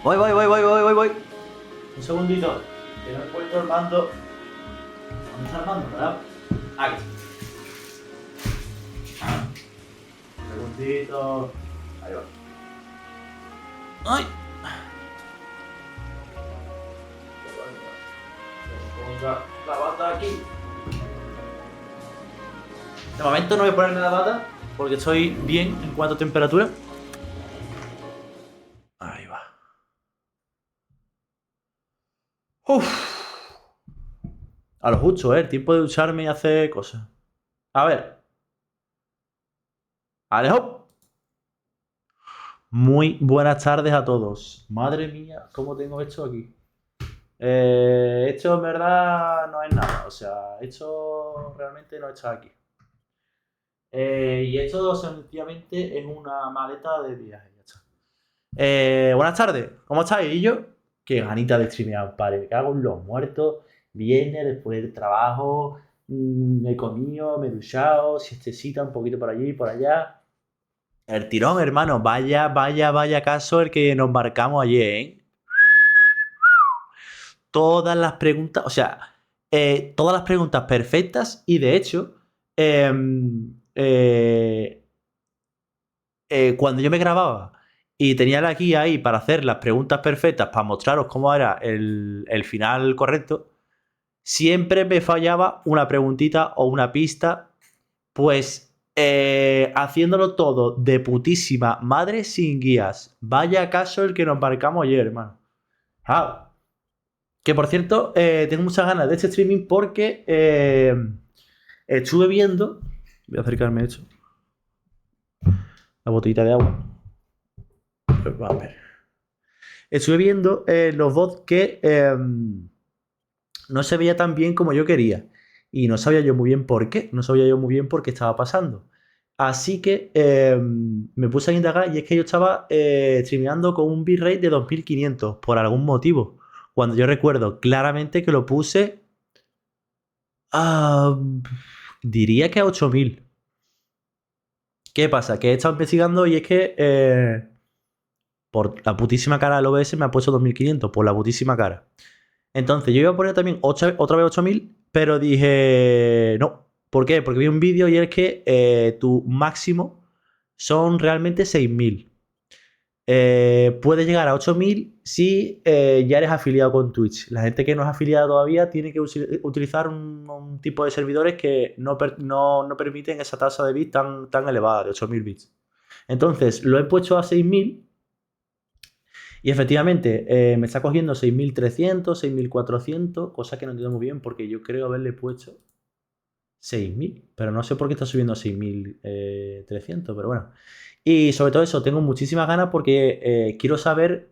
Voy. Un segundito, que no encuentro el mando. ¿Dónde está el mando, verdad? Aquí. Un segundito. Ahí va. ¡Ay! Ponga la bata aquí. De momento no voy a ponerme la bata porque estoy bien en cuanto a temperatura. Ahí va. Uf. A lo justo, el tiempo de ducharme y hacer cosas. A ver. Alejo. Muy buenas tardes a todos. Madre mía, ¿cómo tengo esto aquí? Esto en verdad no es nada. O sea, esto realmente no está aquí. Y esto sencillamente es una maleta de viaje. Ya está. Buenas tardes, ¿cómo estáis? ¿Y yo? Qué ganita de streamear, padre. Me cago en los muertos. Viene después del trabajo. He comido, me he duchado. Siestecita un poquito por allí y por allá. El tirón, hermano. Vaya caso el que nos marcamos ayer, ¿eh? Todas las preguntas, o sea, todas las preguntas perfectas y de hecho, cuando yo me grababa y tenía la guía ahí para hacer las preguntas perfectas, para mostraros cómo era el final correcto, siempre me fallaba una preguntita o una pista, pues haciéndolo todo de putísima madre sin guías. Vaya caso el que nos marcamos ayer, hermano. Ah, que por cierto, tengo muchas ganas de este streaming porque estuve viendo. Voy a acercarme a esto. La botellita de agua. Pues, a ver. Estuve viendo los bots que no se veía tan bien como yo quería. Y no sabía yo muy bien por qué. No sabía yo muy bien por qué estaba pasando. Así que me puse a indagar y es que yo estaba streameando con un bitrate de 2500 por algún motivo. Cuando yo recuerdo claramente que lo puse diría que a 8000. ¿Qué pasa? Que he estado investigando y es que por la putísima cara del OBS me ha puesto 2500, por la putísima cara. Entonces yo iba a poner también otra vez 8000, pero dije no. ¿Por qué? Porque vi un vídeo y es que tu máximo son realmente 6000. Puedes llegar a 8000 si ya eres afiliado con Twitch. La gente que no es afiliada todavía tiene que utilizar un tipo de servidores que no permiten esa tasa de bits tan elevada, de 8000 bits. Entonces lo he puesto a 6000 y efectivamente me está cogiendo 6300, 6400, cosa que no entiendo muy bien porque yo creo haberle puesto 6000, pero no sé por qué está subiendo a 6300, pero bueno. Y sobre todo eso, tengo muchísimas ganas porque quiero saber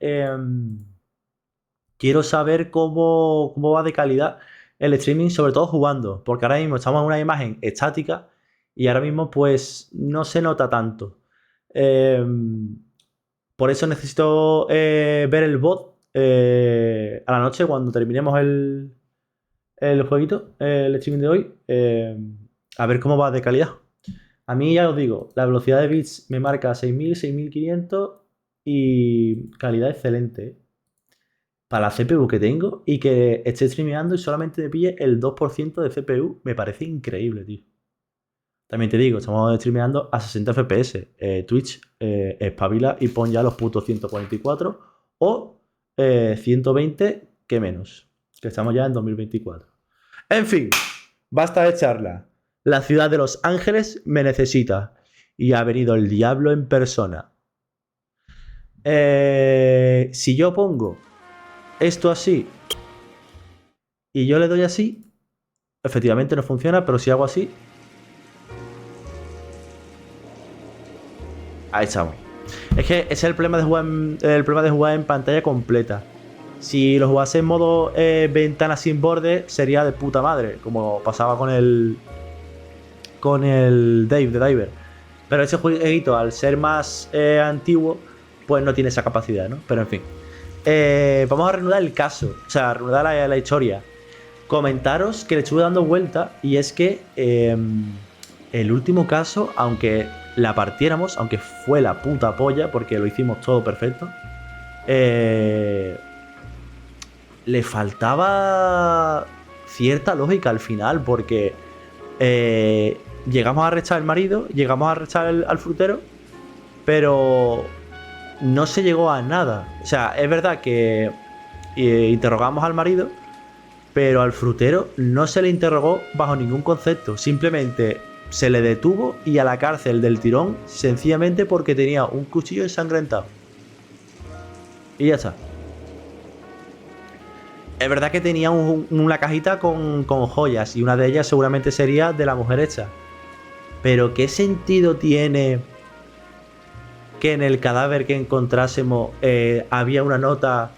cómo va de calidad el streaming, sobre todo jugando, porque ahora mismo estamos en una imagen estática y ahora mismo pues no se nota tanto. Por eso necesito ver el bot a la noche cuando terminemos el jueguito, el streaming de hoy, a ver cómo va de calidad. A mí ya os digo, la velocidad de bits me marca 6000, 6500 y calidad excelente. Para la CPU que tengo y que esté streameando y solamente me pille el 2% de CPU, me parece increíble, tío. También te digo, estamos streameando a 60 FPS. Twitch, espabila y pon ya los putos 144 o 120, que menos. Que estamos ya en 2024. En fin, basta de charla. La ciudad de Los Ángeles me necesita. Y ha venido el diablo en persona. Si yo pongo esto así y yo le doy así, efectivamente no funciona, pero si hago así, ahí estamos. Es que ese es el problema de jugar en pantalla completa. Si lo jugase en modo ventana sin borde, sería de puta madre, como pasaba con el Dave de Diver. Pero ese jueguito, al ser más antiguo, pues no tiene esa capacidad, ¿no? Pero en fin. Vamos a reanudar el caso, o sea, reanudar la historia. Comentaros que le estuve dando vuelta y es que el último caso, aunque la partiéramos, aunque fue la puta polla, porque lo hicimos todo perfecto, le faltaba cierta lógica al final, porque llegamos a arrestar al marido, llegamos a arrestar al frutero, pero no se llegó a nada. O sea, es verdad que interrogamos al marido, pero al frutero no se le interrogó bajo ningún concepto. Simplemente se le detuvo y a la cárcel del tirón, sencillamente porque tenía un cuchillo ensangrentado. Y ya está. Es verdad que tenía una cajita con joyas, y una de ellas seguramente sería de la mujer hecha. Pero ¿qué sentido tiene que en el cadáver que encontrásemos había una nota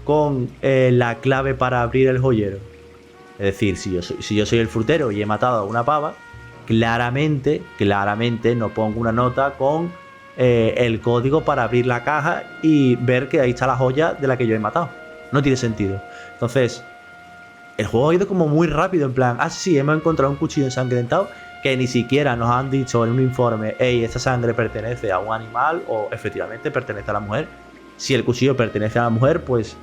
con la clave para abrir el joyero? Es decir, si yo soy el frutero y he matado a una pava, claramente no pongo una nota con el código para abrir la caja y ver que ahí está la joya de la que yo he matado. No tiene sentido. Entonces, el juego ha ido como muy rápido, en plan, sí, hemos encontrado un cuchillo ensangrentado, que ni siquiera nos han dicho en un informe, hey, esta sangre pertenece a un animal o efectivamente pertenece a la mujer. Si el cuchillo pertenece a la mujer, pues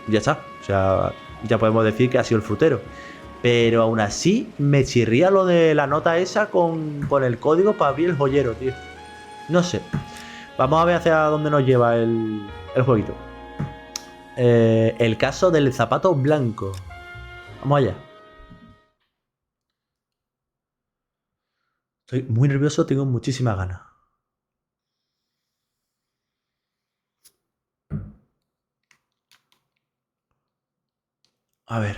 ya está. O sea, ya podemos decir que ha sido el frutero. Pero aún así me chirría lo de la nota esa con el código para abrir el joyero, tío. No sé. Vamos a ver hacia dónde nos lleva el jueguito. El caso del zapato blanco. Vamos allá. Estoy muy nervioso, tengo muchísimas ganas. A ver.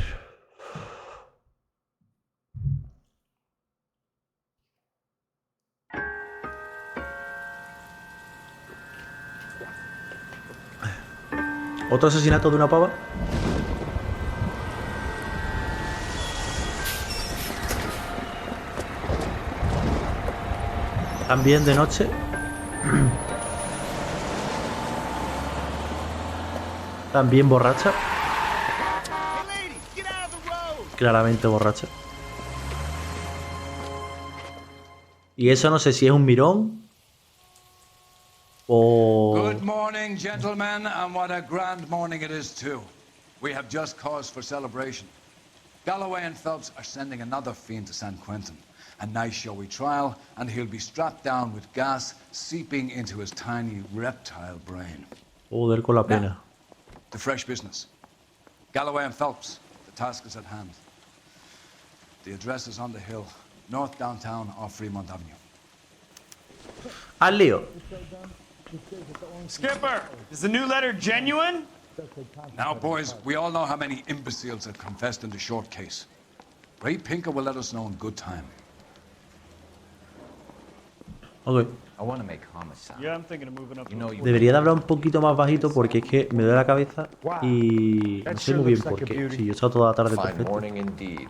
¿Otro asesinato de una pava? También de noche. También borracha. Claramente borracha. Y eso no sé si es un mirón o... Good morning, gentlemen, and what a grand morning it is too. We have just cause for celebration. Galloway and Phelps are sending another fiend to San Quentin. A nice showy trial, and he'll be strapped down with gas seeping into his tiny reptile brain. Joder con la pena. Now, the fresh business. Galloway and Phelps, the task is at hand. The address is on the hill, north downtown off Fremont Avenue. Al lío. Skipper, is the new letter genuine? Now, boys, we all know how many imbeciles have confessed in the short case. Ray Pinker will let us know in good time. Ok. I want to make homicide. Yeah, I'm thinking of moving up. You know you Debería de hablar un poquito más bajito porque es que me duele la cabeza y no sé muy bien por qué. Si yo he estado toda la tarde fine perfecto. morning indeed.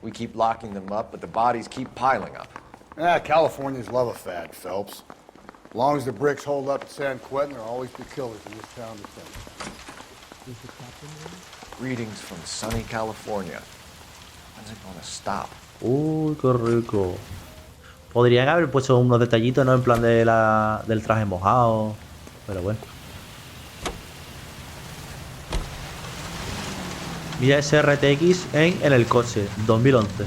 We keep locking them up, but the bodies keep piling up. Californians love a fad, Phelps. As long as the bricks hold up at San Quentin, there'll always be killers in this town to think. Greetings from sunny California. When's it gonna stop? Uy, qué rico. Podrían haber puesto unos detallitos, ¿no? En plan del traje mojado. Pero bueno. Mira ese RTX en el coche. 2011.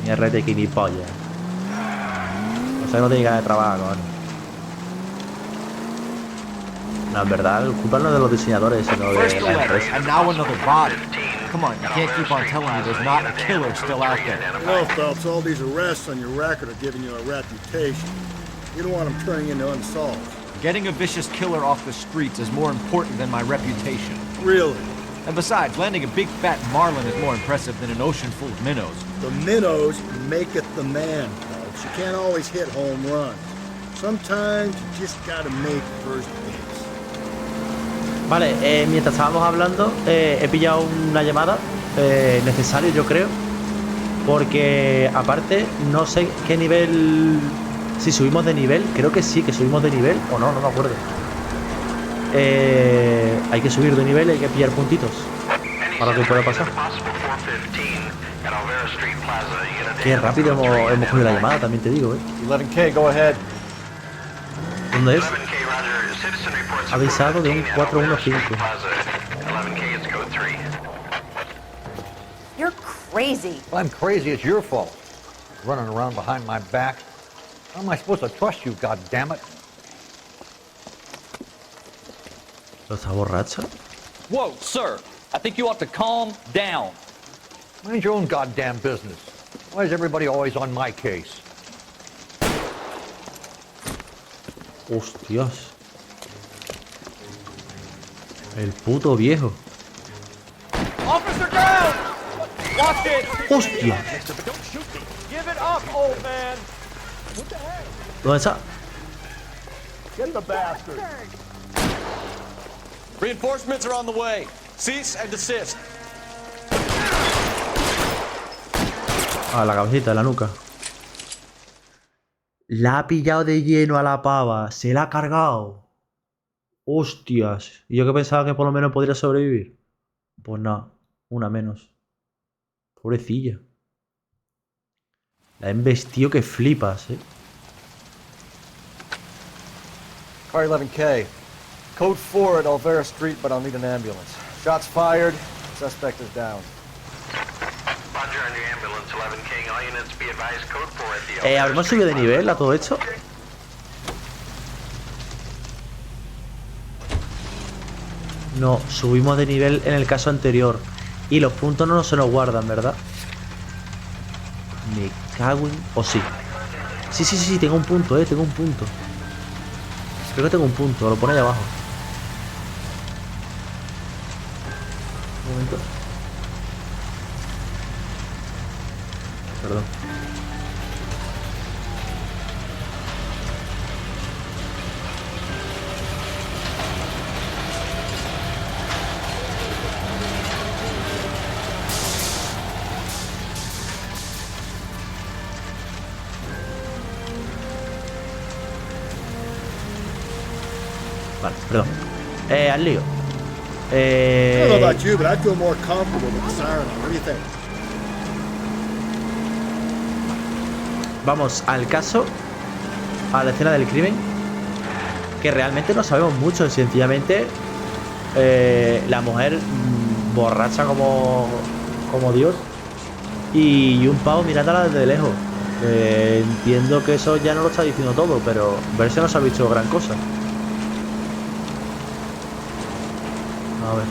Ni RTX ni polla. O sea, no tenía ganas de trabajar, cabrón. No, en verdad, el culpa no es de los diseñadores, sino de First a la letter, empresa. and now another body. Come on, you can't keep on telling me there's not a killer still out there. No, Phelps, all these arrests on your record are giving you a reputation. You don't want them turning into unsolved. Getting a vicious killer off the streets is more important than my reputation. Really? And besides, landing a big fat marlin is more impressive than an ocean full of minnows. The minnows maketh the man, Phelps. You can't always hit home runs. Sometimes you just gotta make first base. Vale, mientras estábamos hablando, he pillado una llamada. Necesario, yo creo. Porque, aparte, no sé qué nivel... Si subimos de nivel, creo que sí, que subimos de nivel. O no, no me acuerdo. Hay que subir de nivel y hay que pillar puntitos para que pueda pasar. Qué rápido hemos cogido la llamada, también te digo, 11K, go ahead. ¿Dónde es? Avisado de un 415. You're crazy. Well, I'm crazy. It's your fault. Running around behind my back. How am I supposed to trust you, goddammit? ¿Está borracha? Whoa, sir. I think you ought to calm down. Mind your own goddamn business. Why is everybody always on my case? Hostias. El puto viejo. Officer down! Watch it! Hostia. Give it up, old man! ¿Dónde está? Get the bastard! Reinforcements are on the way. Cease and desist. Ah, la cabecita, la nuca. La ha pillado de lleno a la pava. Se la ha cargado. Hostias. Y yo que pensaba que por lo menos podría sobrevivir. Pues nada, una menos. Pobrecilla. La ha embestido que flipas, Car 11K. Code 4 at Alvera Street, but I'll need an ambulance. Shots fired. Suspect is down. ¿Habremos subido de nivel a todo esto? No, subimos de nivel en el caso anterior. Y los puntos no se nos guardan, ¿verdad? Me cago en... ¿O sí? Sí, tengo un punto, tengo un punto. Creo que tengo un punto, lo pone ahí abajo. Un momento. Perdón. Vale, perdón. Al lío. I don't know about you, but I feel more comfortable with the siren. What do you think? Vamos al caso, a la escena del crimen, que realmente no sabemos mucho, sencillamente la mujer borracha como Dios y un pavo mirándola desde lejos. Entiendo que eso ya no lo está diciendo todo, pero verse no se ha visto gran cosa. A ver.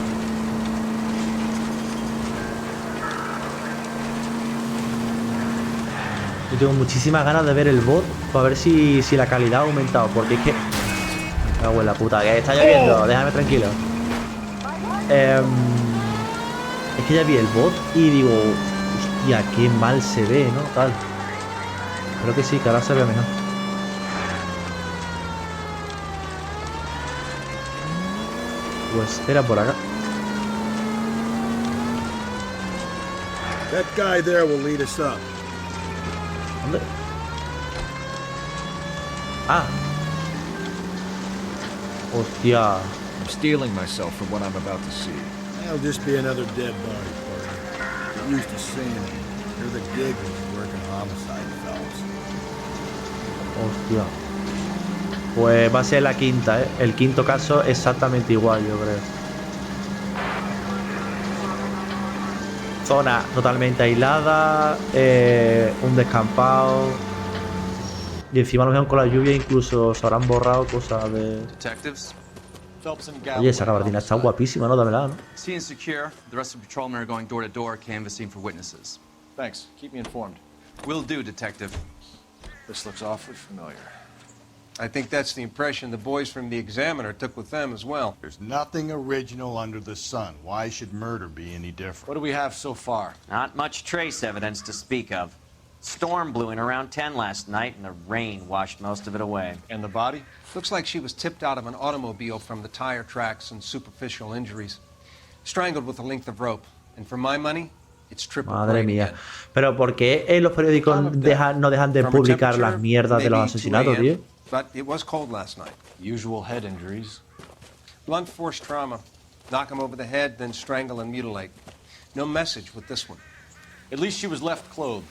Yo tengo muchísimas ganas de ver el bot para ver si la calidad ha aumentado. Porque es que... Me cago en la puta, que está lloviendo, déjame tranquilo. Es que ya vi el bot y digo... Hostia, qué mal se ve, ¿no? Tal. Creo que sí, que ahora se ve mejor. Pues era por acá. That guy there will lead us up. ¿Dónde? Ah. Hostia. I'm steeling myself for what I'm about to see. That'll just be another dead body, partner. Get used to seeing it. You're the gig when you're working homicide, fellas. Hostia. Pues va a ser la quinta, ¿eh? El quinto caso exactamente igual, yo creo. Zona totalmente aislada, un descampado. Y encima lo vean con la lluvia, incluso se habrán borrado cosas de... Oye, esa gabardina está guapísima, ¿no? Dámela, ¿no? Scene secure. The rest of the patrolmen are going door to door, canvassing for witnesses. Thanks. Keep me informed. Will do, Detective. This looks awfully familiar. I think that's the impression the boys from the Examiner took with them as well. There's nothing original under the sun. Why should murder be any different? What do we have so far? Not much trace evidence to speak of. Storm blew in around 10 last night, and the rain washed most of it away. And the body? Looks like she was tipped out of an automobile from the tire tracks and superficial injuries. Strangled with a length of rope. And for my money, it's triple. Madre mía. Pero ¿por qué los periódicos no dejan de publicar las mierdas de los asesinatos, tío? But it was cold last night. Usual head injuries. Blunt force trauma. Knock him over the head, then strangle and mutilate. No message with this one. At least she was left clothed.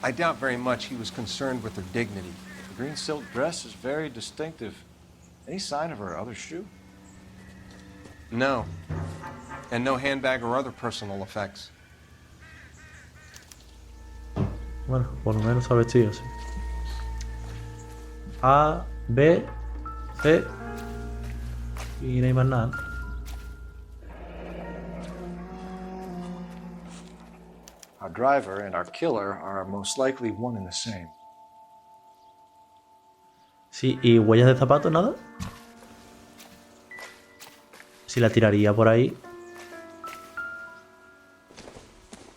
I doubt very much he was concerned with her dignity. The green silk dress is very distinctive. Any sign of her other shoe? No. And no handbag or other personal effects. Bueno, por lo menos ha vestido, sí. A, B, C. Y no hay más nada. Our driver and our killer are most likely one and the same. Sí, y huellas de zapatos, nada. Si la tiraría por ahí.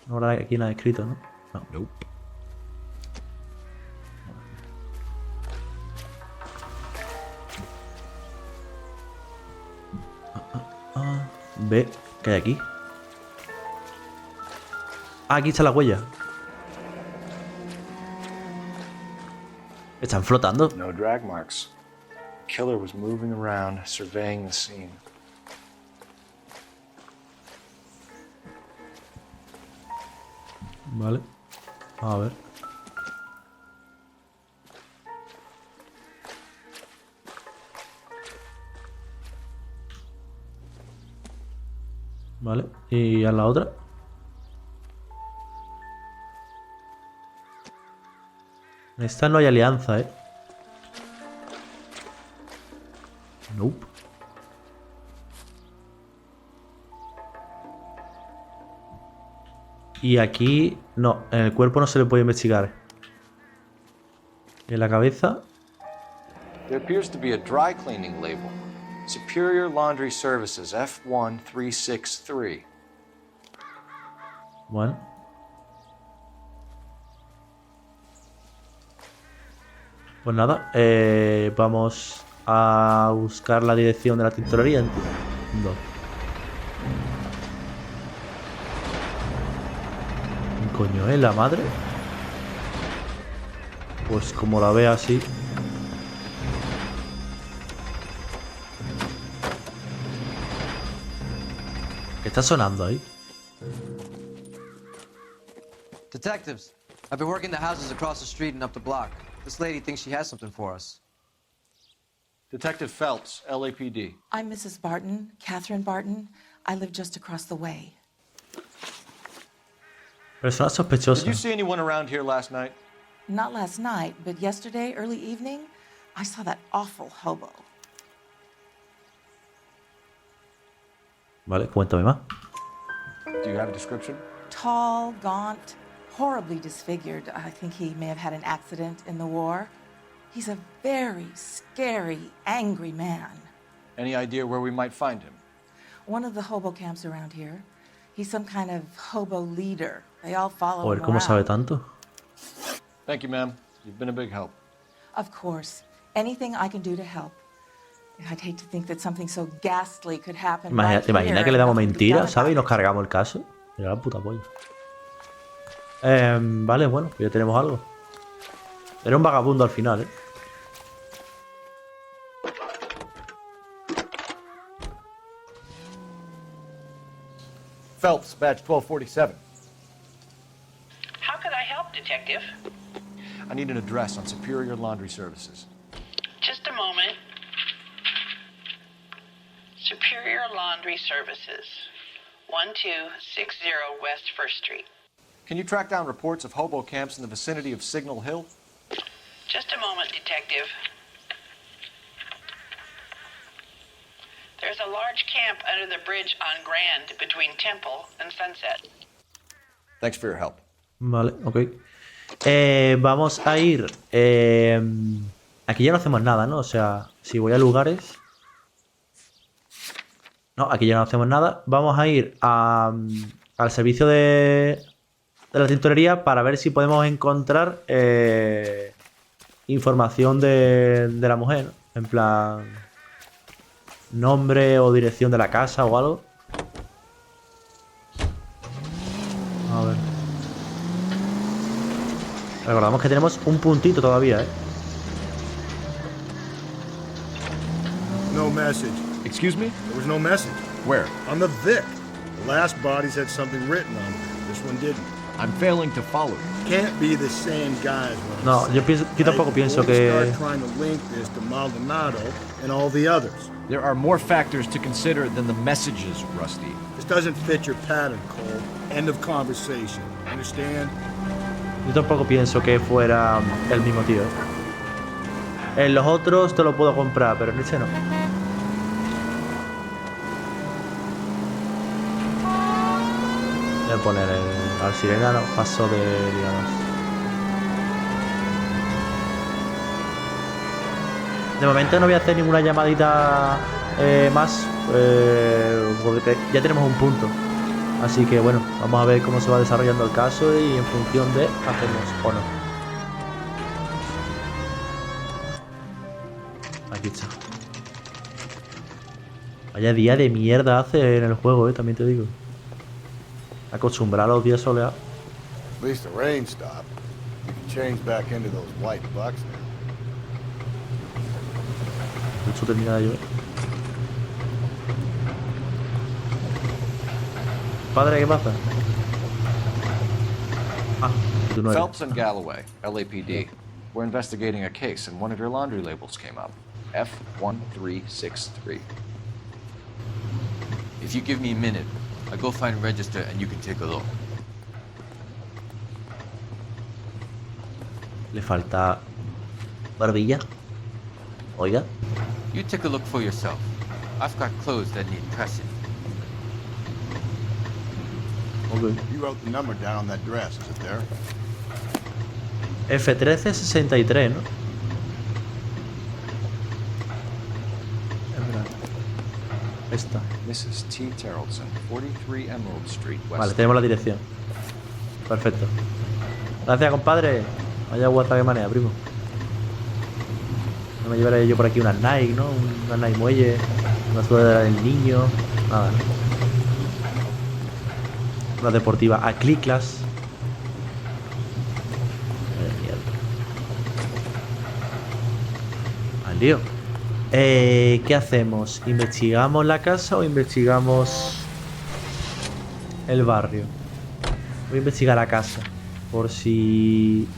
No habrá aquí nada escrito, ¿no? No. Nope. B, ¿qué hay aquí? Ah, aquí está la huella. Están flotando. No drag marks. The killer was moving around, surveying the scene. Vale. A ver. Vale. ¿Y a la otra? En esta no hay alianza, ¿eh? Nope. Y aquí... No, en el cuerpo no se le puede investigar. En la cabeza... There appears to be a dry cleaning label. Superior Laundry Services, F1363. Bueno. Pues nada, vamos a buscar la dirección de la tintorería. No. ¿Qué coño es la madre? Pues como la vea así. ¿Qué está sonando ahí? Detectives, I've been working the houses across the street and up the block. This lady thinks she has something for us. Detective Phelps, LAPD. I'm Mrs. Barton, Catherine Barton. I live just across the way. Persona sospechosa. Did you see anyone around here last night? Not last night, but yesterday, early evening, I saw that awful hobo. Vale, cuéntame más. Do you have a description? Tall, gaunt, horribly disfigured. I think he may have had an accident in the war. He's a very scary, angry man. Any idea where we might find him? One of the hobo camps around here. He's some kind of hobo leader. They all follow Joder, him ¿cómo around. sabe tanto? Thank you, ma'am. You've been a big help. Of course. Anything I can do to help. I'd hate to think that something so ghastly could happen. ¿Te imaginas que le damos mentiras, ¿sabes? Y nos cargamos el caso. Mira la puta polla. Vale, bueno, pues ya tenemos algo. Era un vagabundo al final, ¿eh? Phelps, badge 1247. How could I help, Detective? I need an address on Superior Laundry Services. Just a moment. Superior Laundry Services, 1260 West 1st Street. Can you track down reports of hobo camps in the vicinity of Signal Hill? Just a moment, Detective. There's a large camp under the bridge on Grand between Temple and Sunset. Thanks for your help. Vale, ok. Vamos a ir... aquí ya no hacemos nada, ¿no? O sea, si voy a lugares... No, aquí ya no hacemos nada. Vamos a ir al servicio de la tintorería para ver si podemos encontrar información de la mujer, ¿no? En plan... nombre o dirección de la casa o algo. A ver. Recordamos que tenemos un puntito todavía, ¿eh? No message. Excuse me? There was no message. Where? On the Vic. The last bodies had something written on them. This one didn't. I'm failing to follow you. Can't be the same guys. No, yo tampoco pienso que... Start trying to link this to Maldonado and all the others. There are more factors to consider than the messages, Rusty. This doesn't fit your pattern, Cole. End of conversation. Understand? Yo tampoco pienso que fuera el mismo tío. En los otros te lo puedo comprar, pero en este no. Voy a poner al sirena, paso de, digamos. De momento no voy a hacer ninguna llamadita más, porque ya tenemos un punto. Así que bueno, vamos a ver cómo se va desarrollando el caso y en función de hacemos o no. Aquí está. Vaya día de mierda hace en el juego, también te digo. Acostumbrar a los días soleados. At least the rain stopped. You can change back into those white bucks now. Justo termina de llover. Padre, ¿qué pasa? Ah, tú no eres. Phelps and Galloway, LAPD. We're investigating a case and one of your laundry labels came up. F1363. If you give me a minute, I'll go find a register and you can take a look. Le falta barbilla. Oiga. You take a look for yourself. I've got clothes that need pressing. Okay. You wrote the number down on that dress, is it there? F1363, ¿no? Esta. Mrs. T. Terrellson, 43 Emerald Street, West. Vale, tenemos la dirección. Perfecto. Gracias, compadre. Vaya guata que manea, primo. No me llevaré yo por aquí unas Nike, ¿no? Unas Nike muelle, una sudadera del niño. Nada, ¿no? Una deportiva a Cliclas. Al lío. ¿Qué hacemos? ¿Investigamos la casa o investigamos el barrio? Voy a investigar la casa. Por si...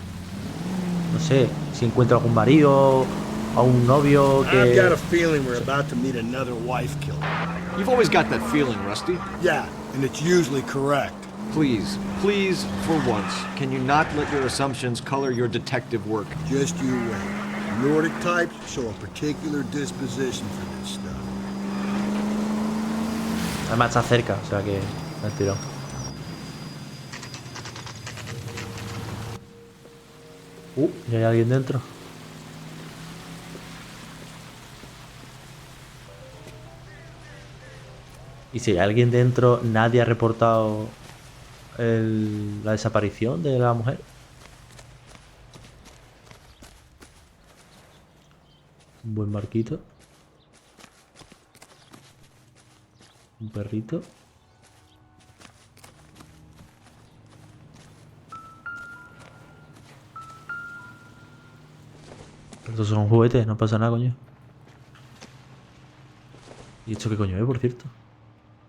no sé, si encuentro algún marido o un novio que... I've got a feeling we're about to meet another wife killer. You've always got that feeling, Rusty. Yeah, and it's usually correct. Please, please, for once, can you not let your assumptions color your detective work? Just you wait. Nordic types show a particular disposition for this stuff. Además está cerca, o sea que me he tirado. ¿Ya hay alguien dentro? Y si hay alguien dentro, nadie ha reportado la desaparición de la mujer. Un buen barquito. Un perrito. Pero estos son juguetes, no pasa nada, coño. ¿Y esto qué coño es, por cierto?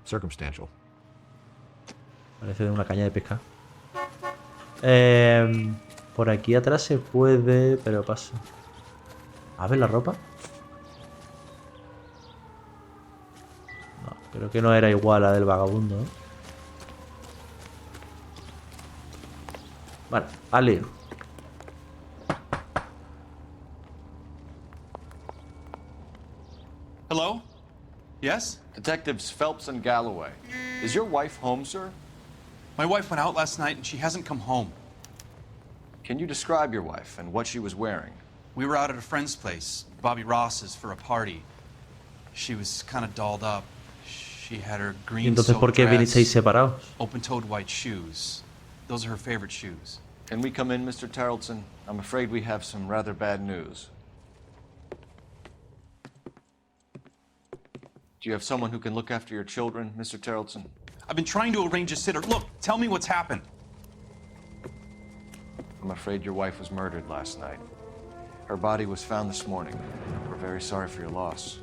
Circumstantial. Parece de una caña de pesca. Por aquí atrás se puede, pero paso. A ver la ropa. No, creo que no era igual a la del vagabundo, ¿eh? Vale, al lío. Hello? Yes? Detectives Phelps and Galloway. Is your wife home, sir? My wife went out last night and she hasn't come home. Can you describe your wife and what she was wearing? We were out at a friend's place, Bobby Ross's, for a party. She was kind of dolled up. She had her green Entonces, silk ¿por qué vinisteis dress, separados? open-toed white shoes. Those are her favorite shoes. Can we come in, Mr. Terrellson? I'm afraid we have some rather bad news. Do you have someone who can look after your children, Mr. Terrellson? I've been trying to arrange a sitter. Look, tell me what's happened. I'm afraid your wife was murdered last night. Her body was found this morning. We're very sorry for your loss.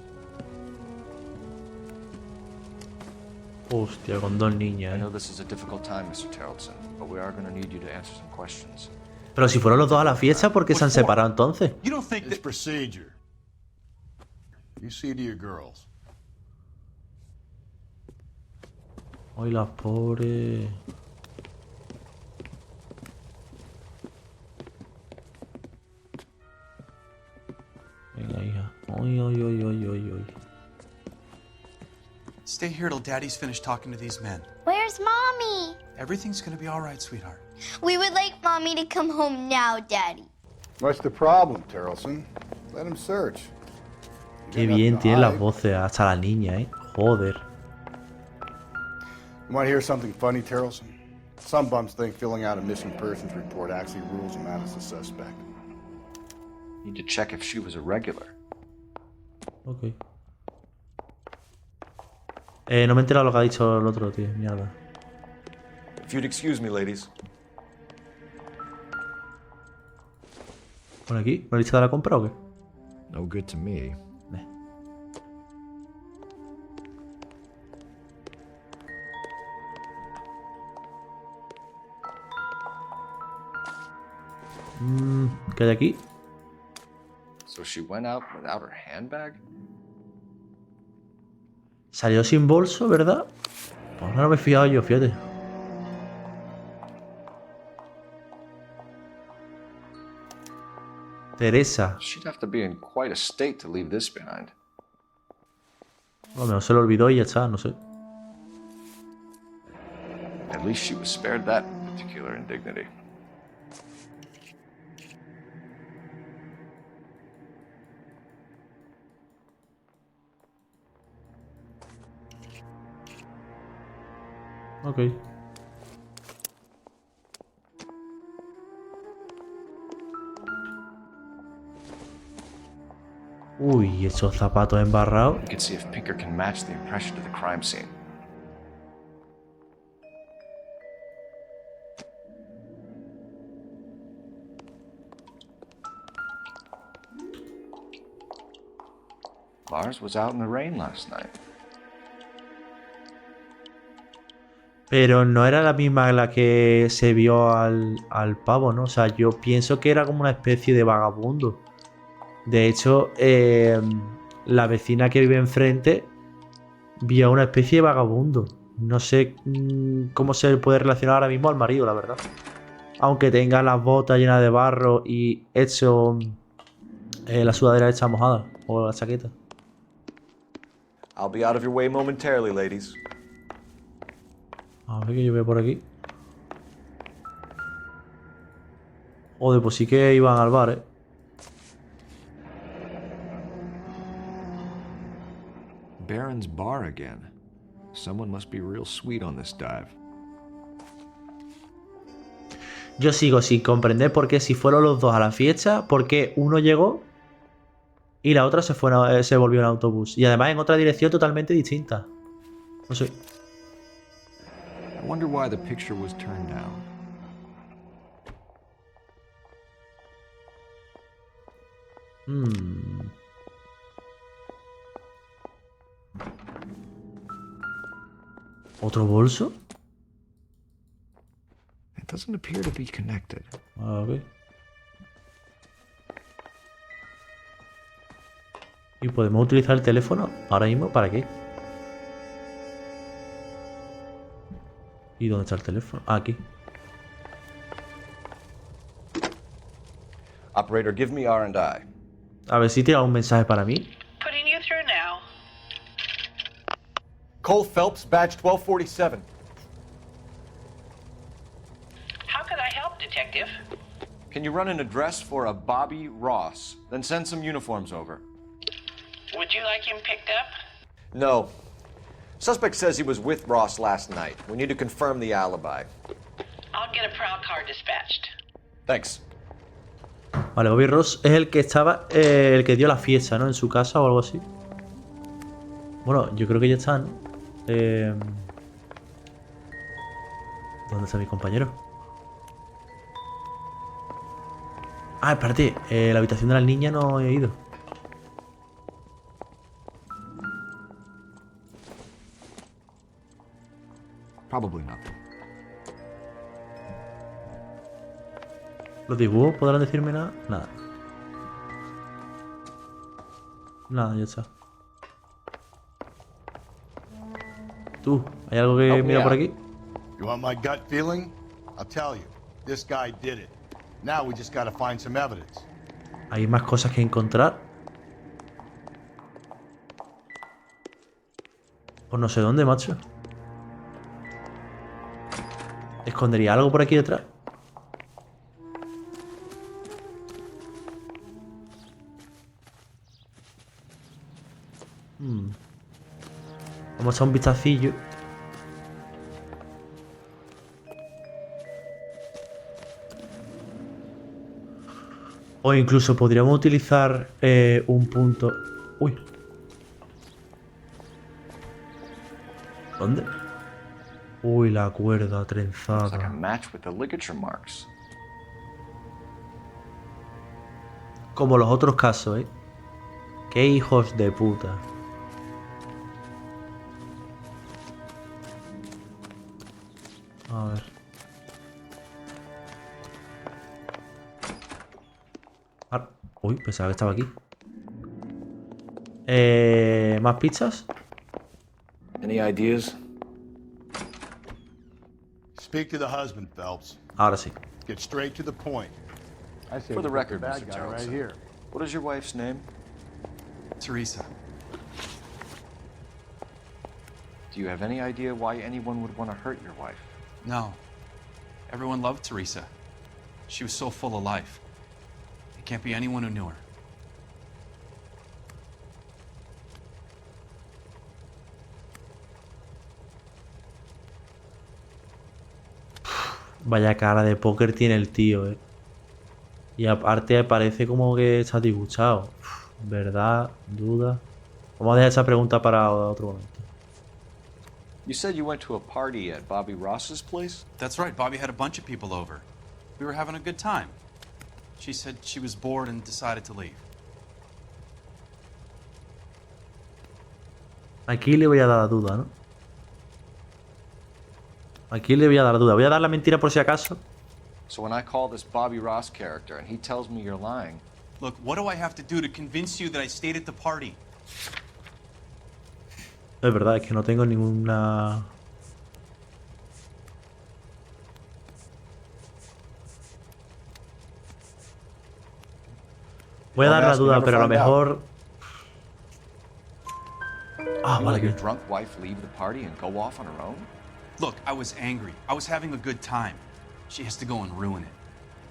Hostia, con dos I niñas, know this is a difficult time, Mr. Tarleton, but we are going to need you to answer some questions. Pero si fueron los dos a la fiesta, ¿por qué se han separado entonces? You don't think it's procedure. You see to your girls. Ay, las pobres. Venga, hija. Ay, ay, ay, ay, ay, ay. Stay here till Daddy's finished talking to these men. Where's Mommy? Everything's gonna be all right, sweetheart. We would like Mommy to come home now, Daddy. What's the problem, Tarleton? Let him search. Qué bien tienen las voces, hasta la niña, Joder. You want to hear something funny, Tarleton? Some bums think filling out a missing persons report actually rules them out as a suspect. Need to check if she was a regular. Ok. No me he enterado lo que ha dicho el otro, tío. Mierda. If you'd excuse me, ladies. ¿Por aquí? ¿La lista de la compra o qué? No good to me. ¿Qué hay aquí? So she went out without her handbag? Salió sin bolso, ¿verdad? Pues no me he fijado yo, fíjate. Teresa. She'd have to be in quite a state to leave this behind. A lo mejor se lo olvidó y ya está, no sé. At least she was spared that particular indignity. Ok. Uy, esos zapatos embarrados. You can see if Pinker can match the impression to the crime scene. Lars was out in the rain last night. Pero no era la misma la que se vio al pavo, ¿no? O sea, yo pienso que era como una especie de vagabundo. De hecho, la vecina que vive enfrente vio una especie de vagabundo. No sé cómo se puede relacionar ahora mismo al marido, la verdad. Aunque tenga las botas llenas de barro y hecho la sudadera hecha mojada. O la chaqueta. I'll be out of your way momentarily, ladies. A ver que yo veo por aquí. Joder, pues sí que iban al bar, Baron's bar again. Someone must be real sweet on this dive. Yo sigo sin comprender por qué si fueron los dos a la fiesta, por qué uno llegó y la otra se volvió en autobús. Y además en otra dirección totalmente distinta. No sé. I wonder why the picture was turned down. ¿Otro bolso? It doesn't appear to be connected. A ver. ¿Y podemos utilizar el teléfono ahora mismo? ¿Para qué? ¿Y dónde está el teléfono? Ah, aquí. Operator, give me R&I. A ver si tiene algún mensaje para mí. Putting you through now. Cole Phelps, badge 1247. How could I help, Detective? Can you run an address for a Bobby Ross? Then send some uniforms over. Would you like him picked up? No. Suspect says he was with Ross last night. We need to confirm the alibi. I'll get a prowl car dispatched. Thanks. Vale, Bobby Ross es el que estaba, el que dio la fiesta, ¿no? En su casa o algo así. Bueno, yo creo que ya están. ¿Dónde está mi compañero? Ah, espérate. La habitación de la niña no he ido. Probably nothing. ¿Los dibujos podrán decirme nada? Nada. Nada, ya está. Tú, ¿hay algo que mira por aquí? You want my gut feeling? I'll tell you. This guy did it. Now we just gotta find some evidence. ¿Hay más cosas que encontrar? Pues no sé dónde, macho. ¿Escondería algo por aquí detrás? Vamos a echar un vistacillo. O incluso podríamos utilizar un punto... Uy. ¿Dónde? Uy, la cuerda trenzada. Como los otros casos, ¿eh? Qué hijos de puta. A ver. Uy, pensaba que estaba aquí. ¿Más pizzas? Any ideas? Speak to the husband, Phelps. Ahora sí. Get straight to the point. For the record, Mr. Tarleton, what is your wife's name? Teresa. Do you have any idea why anyone would want to hurt your wife? No. Everyone loved Teresa. She was so full of life. It can't be anyone who knew her. Vaya cara de póker tiene el tío, eh. Y aparte parece como que está disgustado. ¿Verdad? ¿Duda? Vamos a dejar esa pregunta para otro momento. You said you went to a party at Bobby Ross's place? That's right. Bobby had a bunch of people over. We were having a good time. She said she was bored and decided to leave. Aquí le voy a dar la duda, ¿no? Aquí le voy a dar la duda. Voy a dar la mentira por si acaso. So when I call this Bobby Ross character and he tells me you're lying... Look, what do I have to do to convince you that I stayed at the party? Es verdad, es que no tengo ninguna... Voy a dar la duda, pero a lo mejor... Ah, You vale. let your drunk wife leave the party and go off on her own? Look, I was angry. I was having a good time. She has to go and ruin it.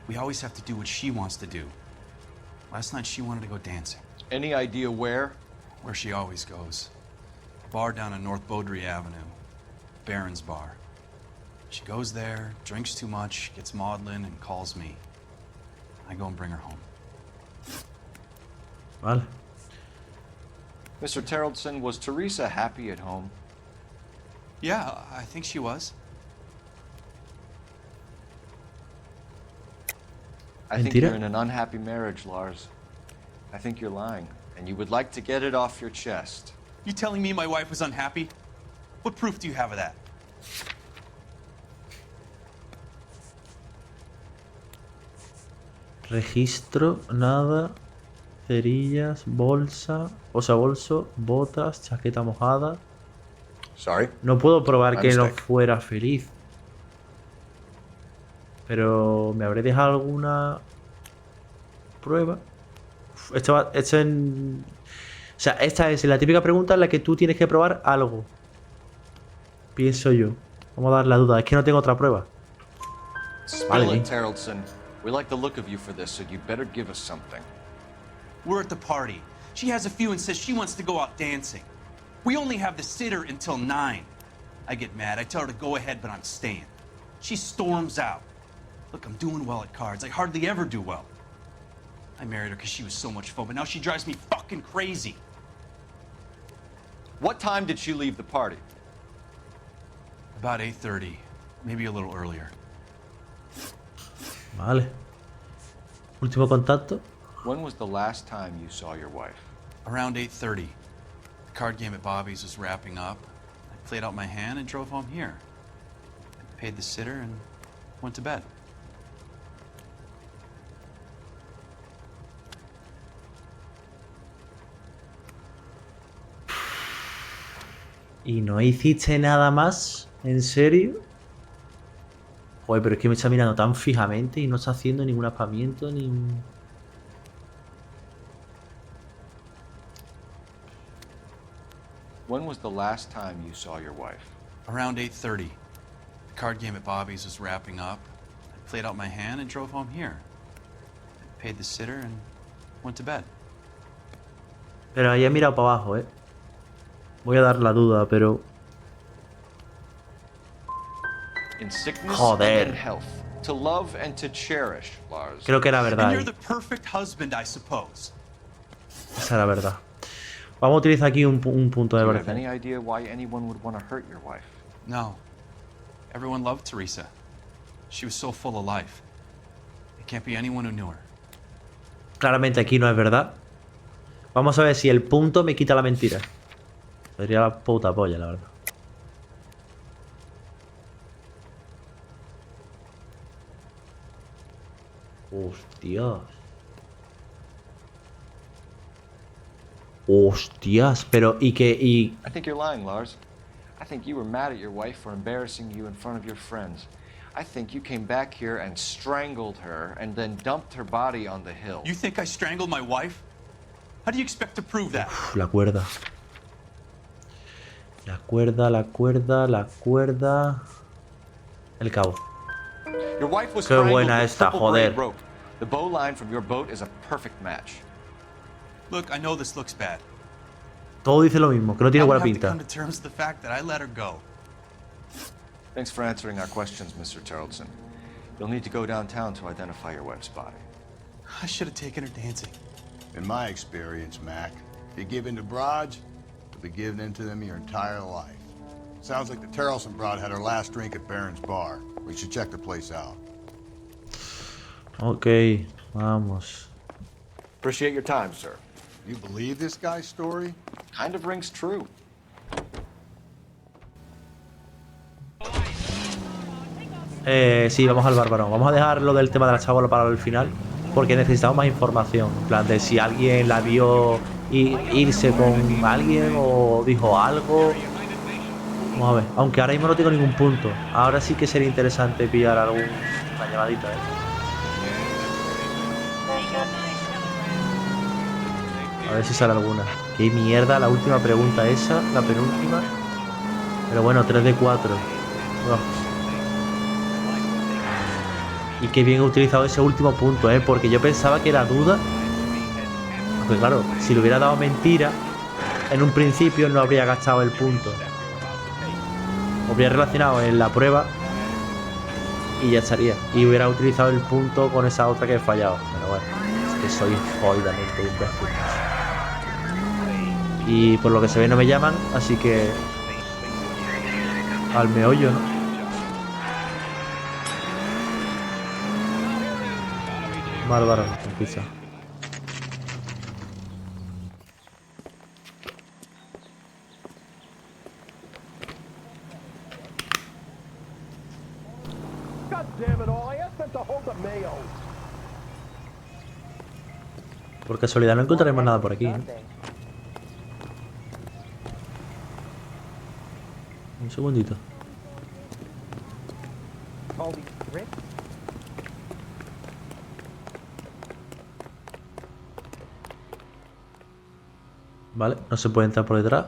We always have to do what she wants to do. Last night she wanted to go dancing. Any idea where? Where she always goes. A bar down on North Beaudry Avenue. Baron's Bar. She goes there, drinks too much, gets maudlin, and calls me. I go and bring her home. Vale. Mr. Tarleton, was Teresa happy at home? Yeah, I think she was. I think Mentira. you're in an unhappy marriage, Lars. I think you're lying, and you would like to get it off your chest. You telling me my wife was unhappy? What proof do you have of that? Registro, nada. Cerillas, bolsa. O sea, bolso, botas, chaqueta mojada. Sorry. No puedo probar My que no mistake. fuera feliz. Pero ¿me habré dejado alguna prueba? Esto en... O sea, esta es la típica pregunta en la que tú tienes que probar algo. Pienso yo. Vamos a dar la duda. Es que no tengo otra prueba. Spill it, Tarleton. We like the look of you for this, so you better give us something. We're at the party. She has a few and says she wants to go out dancing. We only have the sitter until 9. I get mad. I tell her to go ahead, but I'm staying. She storms out. Look, I'm doing well at cards. I hardly ever do well. I married her because she was so much fun, but now she drives me fucking crazy. What time did she leave the party? About 8:30, maybe a little earlier. Vale. Último contacto. When was the last time you saw your wife? Around 8:30. The card game at Bobby's was wrapping up. I played out my hand and drove home here. paid the sitter and went to bed. ¿Y no hiciste nada más? ¿En serio? Joder, pero es que me está mirando tan fijamente y no está haciendo ningún aspamiento ni un... When was the last time you saw your wife? Around 8:30. The card game at Bobby's was wrapping up. I played out my hand and drove home here. I paid the sitter and went to bed. Pero ahí he mirado para abajo, ¿eh? Voy a dar la duda, pero... In sickness Joder. and in health. To love and to cherish, Lars. Creo que era verdad. And you're the perfect husband, I suppose. Esa era verdad. Vamos a utilizar aquí un punto de Do you have verdad. any idea why anyone would want to hurt your wife? No. Everyone loved Teresa. She was so full of life. It can't be anyone who knew her. Claramente aquí no es verdad. Vamos a ver si el punto me quita la mentira. Sería la puta polla, la verdad. Hostias. Hostias, pero y que I think you're lying, Lars. I think you were mad at your wife for embarrassing you in front of your friends. I think you came back here and strangled her and then dumped her body on the hill. You think I strangled my wife? How do you expect to prove that? Uf, la cuerda. La cuerda, la cuerda, la cuerda. El cabo. Your wife was Qué strangled buena with esta, triple braid joder. rope. The bow line from your boat is a perfect match. Look, I know this looks bad. Todo dice lo mismo, que no tiene I'm buena gonna have to pinta. come to terms with the fact that I let her go. Thanks for answering our questions, Mr. Tarleton. You'll need to go downtown to identify your wife's body. I should have taken her dancing. In my experience, Mac, if you give in to broads, you'll be giving in to them your entire life. Sounds like the Tarleton broad had her last drink at Barron's Bar. We should check the place out. Ok, vamos. Appreciate your time, sir. You believe this guy's story? Kind of rings true. Sí, vamos al bárbaro. Vamos a dejar lo del tema de la chabola para el final, porque necesitamos más información. En plan, de si alguien la vio irse con alguien o dijo algo. Vamos a ver. Aunque ahora mismo no tengo ningún punto. Ahora sí que sería interesante pillar alguna llamadita, A ver si sale alguna. Qué mierda la última pregunta esa, la penúltima. Pero bueno, 3 de 4. Y qué bien he utilizado ese último punto, porque yo pensaba que era duda. Aunque claro, si le hubiera dado mentira, en un principio no habría gastado el punto. Habría relacionado en la prueba y ya estaría. Y hubiera utilizado el punto con esa otra que he fallado. Pero bueno, es que soy jodidamente imbécil. Y por lo que se ve no me llaman, así que al meollo, ¿no? Bárbaro, con pizza. God damn it all, I asked them to hold the mayo. Por casualidad no encontraremos nada por aquí, ¿no? Un segundito. Vale, no se puede entrar por detrás.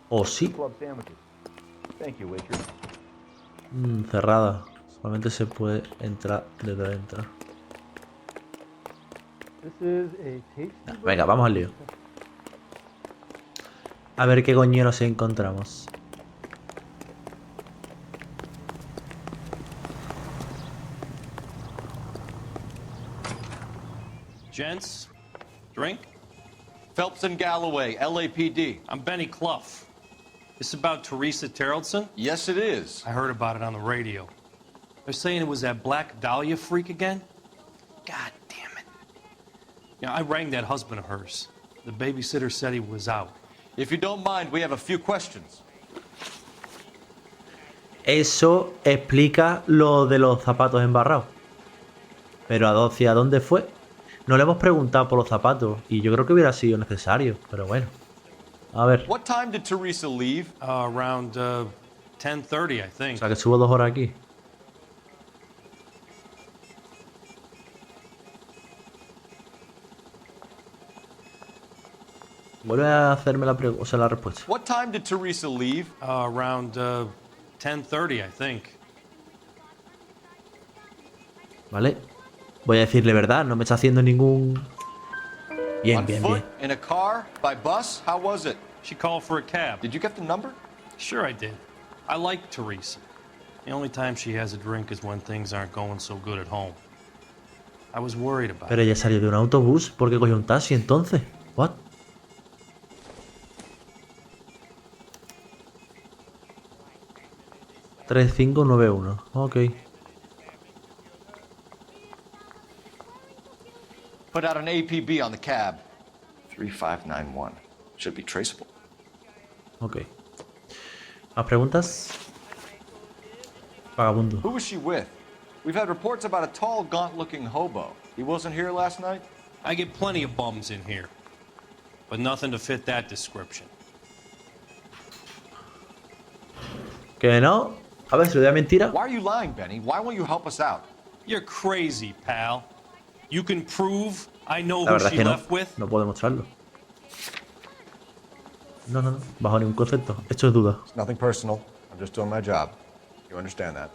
¿O sí? Cerrada. Solamente se puede entrar desde dentro. Venga, vamos al lío. A ver qué coño nos encontramos. Gents, drink? Phelps and Galloway, LAPD. I'm Benny Clough. This about Teresa Tarleton? Yes, it is. I heard about it on the radio. They're saying it was that Black Dahlia freak again? God damn it. Yeah, I rang that husband of hers. The babysitter said he was out. If you don't mind, we have a few questions. Eso explica lo de los zapatos embarrados. Pero ¿hacia dónde fue? No le hemos preguntado por los zapatos y yo creo que hubiera sido necesario, pero bueno. A ver. What time did Teresa leave? Around 10:30, I think. O sea que subo 2 horas aquí. Vuelve a hacerme la respuesta. What time did Teresa leave? Around 10:30, I think. Vale. Voy a decirle verdad, no me está haciendo ningún... Bien, On bien, foot, bien. in a car, by bus? How was it? She called for a cab. Did you get the number? Sure I did. I like Teresa. The only time she has a drink is when things aren't going so good at home. I was worried about Pero ella salió de un autobús. ¿Por qué cogió un taxi entonces? What? $3591. Ok. Put out an APB on the cab. 3591. Should be traceable. Ok. ¿Más preguntas? Vagabundo. Who was she with? We've had reports about a tall, gaunt-looking hobo. He wasn't here last night? I get plenty of bums in here, but nothing to fit that description. Que no. A ver, si lo digo mentira. Why are you lying, Benny? Why won't you help us out? You're crazy, pal. You can prove I know La who verdad es she que no. left with? No puedo demostrarlo. No, no, no. Bajo ningún concepto. Esto es duda. It's nothing personal. I'm just doing my job. You understand that?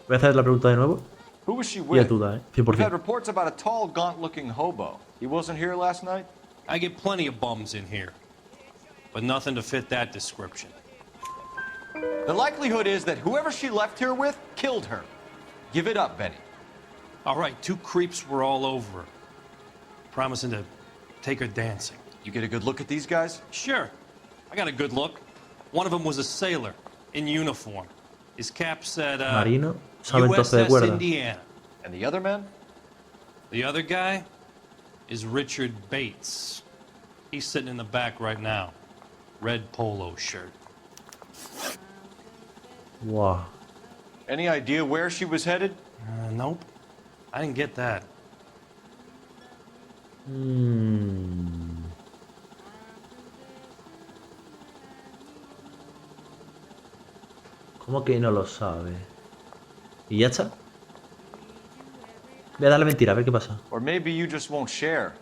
Voy a hacer la pregunta de nuevo. Who was she Y es with? duda, ¿eh? We've had 100%. reports about a tall, gaunt-looking hobo. He wasn't here last night? I get plenty of bums in here, but nothing to fit that description. The likelihood is that whoever she left here with killed her. Give it up, Benny. All right, 2 creeps were all over her, promising to take her dancing. You get a good look at these guys? Sure. I got a good look. One of them was a sailor in uniform. His cap said, Marino. Sabe entonces de USS cuerda. Indiana. And the other man? The other guy is Richard Bates. He's sitting in the back right now. Red polo shirt. Wow. Any idea where she was headed? Nope. I didn't get that. ¿Cómo que no lo sabe? ¿Y ya está? Voy a darle mentira, a ver qué pasa. Or maybe you just won't share.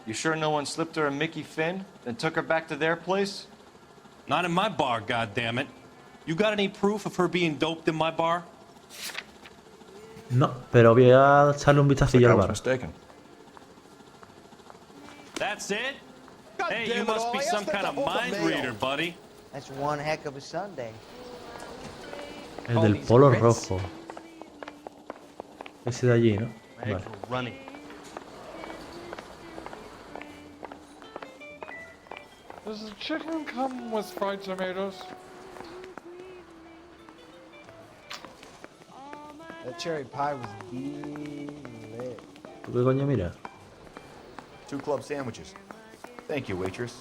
You sure no one slipped her a Mickey Finn, then took her back to their place? Not in my bar, goddammit. You got any proof of her being doped in my bar? No, pero voy a echarle un vistacillo al bar. Mistaken. That's it? God Hey, damn you it must all, be I some asked them kind of to hold the mind mail. reader, buddy. That's one heck of a Sunday. El del polo rojo. Ese de allí, ¿no? Vale. Running. Does the chicken come with fried tomatoes? That cherry pie was delicious. ¿Tú qué coño mira? 2 club sandwiches. Thank you, waitress.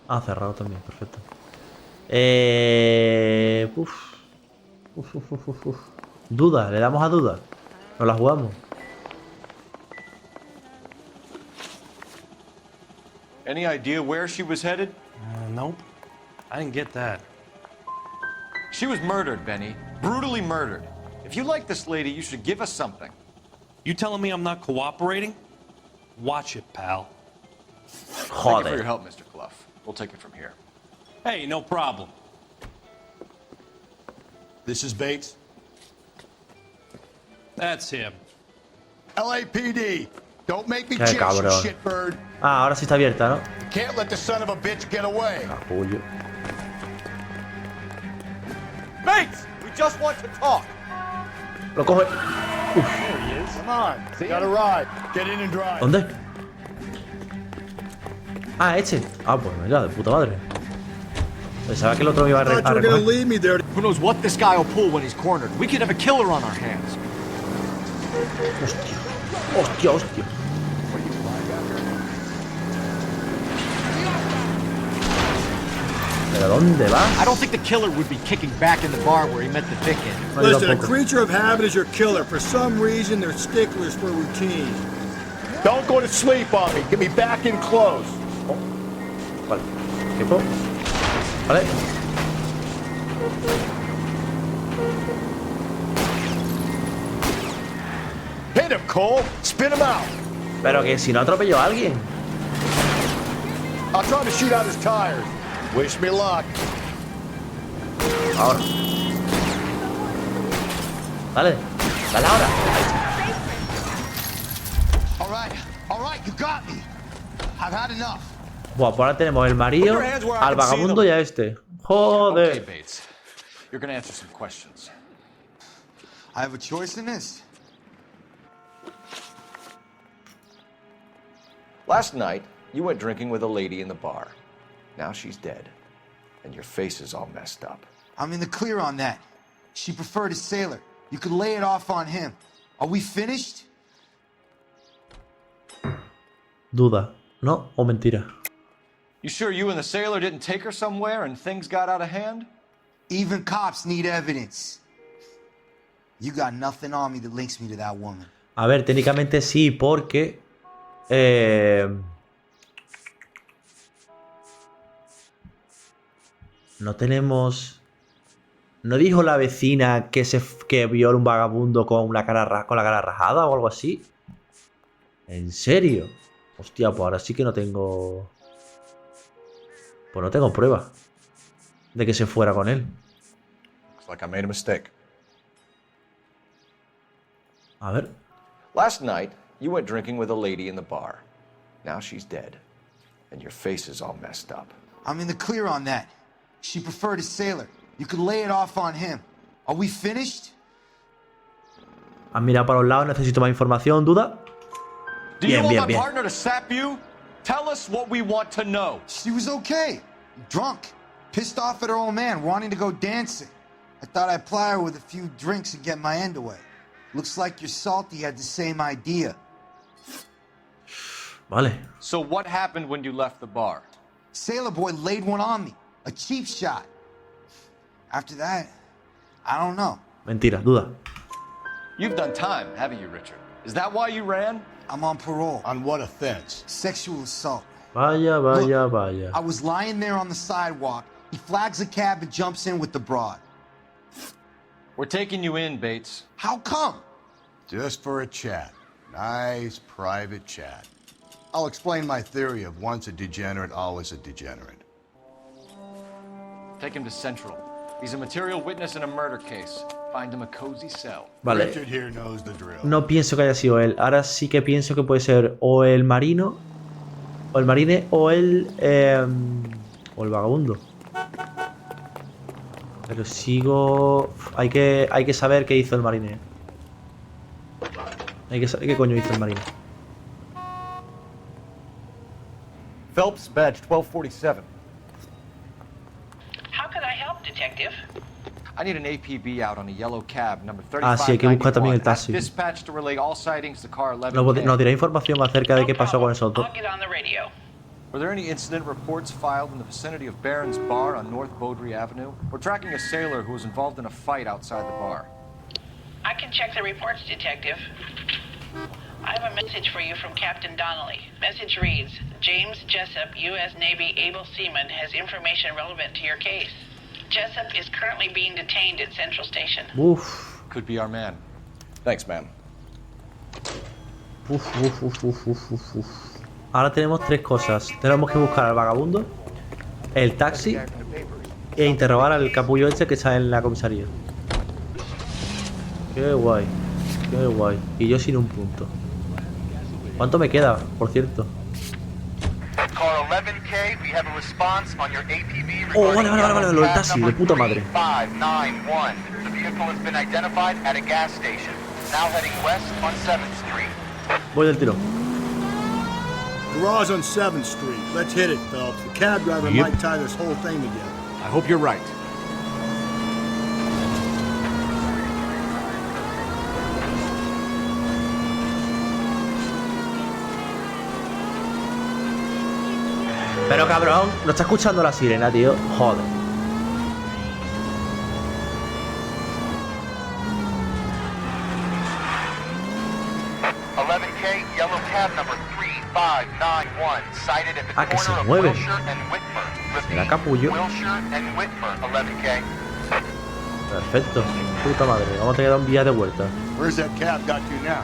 Ah, cerrado también, perfecto. Duda, le damos a duda. Nos la jugamos. Any idea where she was headed? Nope. I didn't get that. She was murdered, Benny. Brutally murdered. If you like this lady, you should give us something. You telling me I'm not cooperating? Watch it, pal. Thank you for your help, Mr. Clough. We'll take it from here. Hey, no problem. This is Bates. That's him. LAPD. Don't make me Qué chase you, cabrón. shitbird. Ah, ahora sí está abierta, ¿no? Can't let the son of a bitch get away. Capullo. Bates! We just want to talk. Lo coge. There he is. Come on. Got a ride. Get in and drive. ¿Dónde? Ah, este. Ah, pues mira, de puta madre. Pensaba que el otro me iba a recoger. leave me there. Who knows what this guy will pull when he's cornered? We could have a killer on our hands. Hostia, hostia. ¿Pero dónde vas? I don't think the killer would be kicking back in the bar where he met the victim. No, yo Listen, a tampoco. creature of habit is your killer. For some reason, they're sticklers for routine. Don't go to sleep on me. Get me back in close. Vale. Tiempo. Vale. Hit him, Cole. Spin him out. Pero que si no atropelló a alguien. I'll try to shoot out his tires. Wish me luck. Ahora. Dale. Dale ahora. All right, you got me. I've had enough. Buah, pues ahora tenemos el marido, al vagabundo y a este. Joder. Okay, Bates. You're gonna answer some questions. I have a choice in this. Last night, you went drinking with a lady in the bar. Now she's dead, and your face is all messed up. I'm in the clear on that. She preferred a sailor. You could lay it off on him. Are we finished? Duda, ¿no? O mentira. You sure you and the sailor didn't take her somewhere and things got out of hand? Even cops need evidence. You got nothing on me that links me to that woman. A ver, técnicamente sí, porque... no tenemos... ¿No dijo la vecina que vio a un vagabundo con la cara rajada o algo así? ¿En serio? Hostia, pues ahora sí que no tengo... Pues no tengo prueba de que se fuera con él. Looks like I made a mistake. A ver. Last night, you went drinking with a lady in the bar. Now she's dead, and your face is all messed up. I'm in the clear on that. She preferred a sailor. You could lay it off on him. Are we finished? ¿Has mirado para los lados? Necesito más información, ¿duda? Do you want my partner to sap you? Tell us what we want to know. She was okay. Drunk. Pissed off at her old man, wanting to go dancing. I thought I'd ply her with a few drinks and get my end away. Looks like your salty had the same idea. Vale. So what happened when you left the bar? Sailor boy laid one on me. A cheap shot. After that, I don't know. Mentira, duda. You've done time, haven't you, Richard? Is that why you ran? I'm on parole. On what offense? Sexual assault. Vaya, vaya, vaya. I was lying there on the sidewalk. He flags a cab and jumps in with the broad. We're taking you in, Bates. How come? Just for a chat. Nice private chat. I'll explain my theory of once a degenerate, always a degenerate. Take him to Central. He's a material witness in a murder case. Find him a cozy cell. Vale. Richard here knows the drill. No pienso que haya sido él. Ahora sí que pienso que puede ser o el marino, o el marine, o el vagabundo. Pero sigo... Hay que saber qué hizo el marine. Hay que saber qué coño hizo el marine. Phelps, badge 1247. How could I help, Detective? I need an APB out on a yellow cab, number Ah, sí, hay que buscar también el 3591. taxi. Dispatch to relay all sightings to car 11K. Nos dirá información acerca de qué pasó con esos dos. I'll get on the radio. Were there any incident reports filed in the vicinity of Barron's Bar on North Beaudry Avenue? We're tracking a sailor who was involved in a fight outside the bar. I can check the reports, Detective. I have a message for you from Captain Donnelly. Message reads, James Jessup, U.S. Navy able seaman, has information relevant to your case. Jessup is currently being detained at Central Station. Uf. Could be our man. Thanks, man. Uf. Ahora tenemos tres cosas. Tenemos que buscar al vagabundo, el taxi e interrogar al capullo este que está en la comisaría. Qué guay. Qué guay. Y yo sin un punto. ¿Cuánto me queda, por cierto? Oh, vale. Lo del taxi, de puta madre. Voy del tiro. Garage on 7th Street. Let's hit it, Phelps. The cab driver Yep. might tie this whole thing together. I hope you're right. Pero cabrón, no está escuchando la sirena, tío. Joder. Ah, que se mueve. Era capullo. Perfecto. Puta madre. Vamos a tener que dar un vía de vuelta. Where's that cab got to now?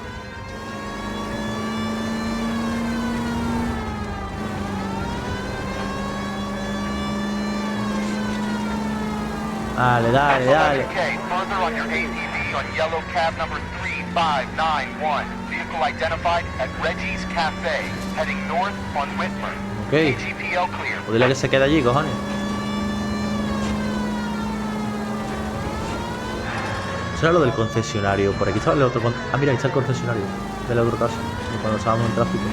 Dale, dale, dale. Further on your ATV on yellow cab number 3591. Vehicle identified at Reggie's Cafe, heading north on Whitmer. Ok. AGPL clear. Pues dile que se quede allí, cojones. Eso era lo del concesionario. Por aquí estaba el otro. Ah, mira, ahí está el concesionario del otro caso. Cuando estábamos en tráfico.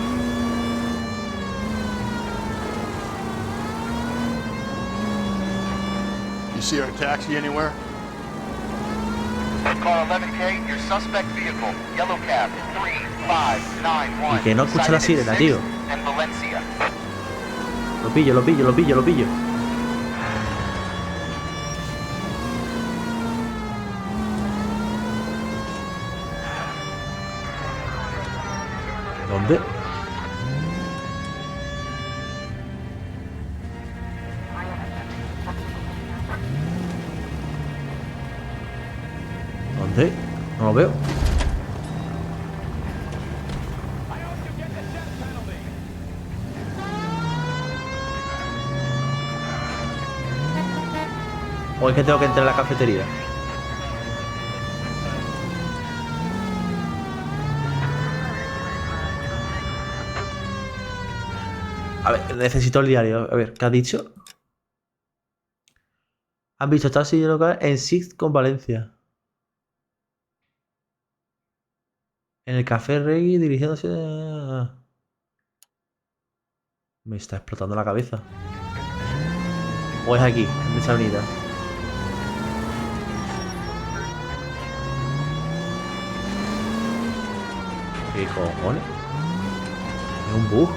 You see our taxi anywhere? Car 11K, your suspect vehicle, yellow cab 3591. Y que no escucha la sirena, tío. And Valencia. Lo pillo, lo pillo, lo pillo, lo pillo. ¿Dónde? ¿Dónde? No lo veo. O es que tengo que entrar a la cafetería. A ver, necesito el diario. A ver, ¿qué ha dicho? Han visto taxi local en Sixth con Valencia. En el café Reggae dirigiéndose... Me está explotando la cabeza. O es aquí, en esa avenida. ¿Qué cojones? Es un bug.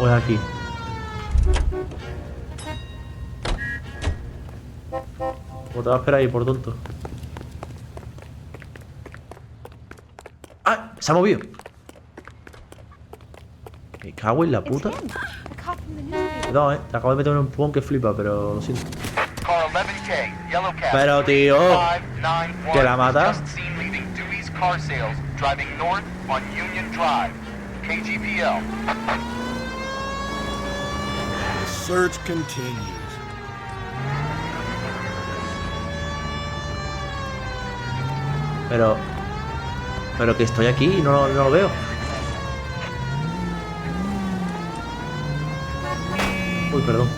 O es aquí. O te vas a esperar ahí, por tonto. ¡Ah! Se ha movido. Me cago en la puta. Perdón, te acabo de meter un empujón que flipa, pero lo siento. Pero tío, que la mata. The search continues. Pero que estoy aquí y no lo veo. Uy, perdón.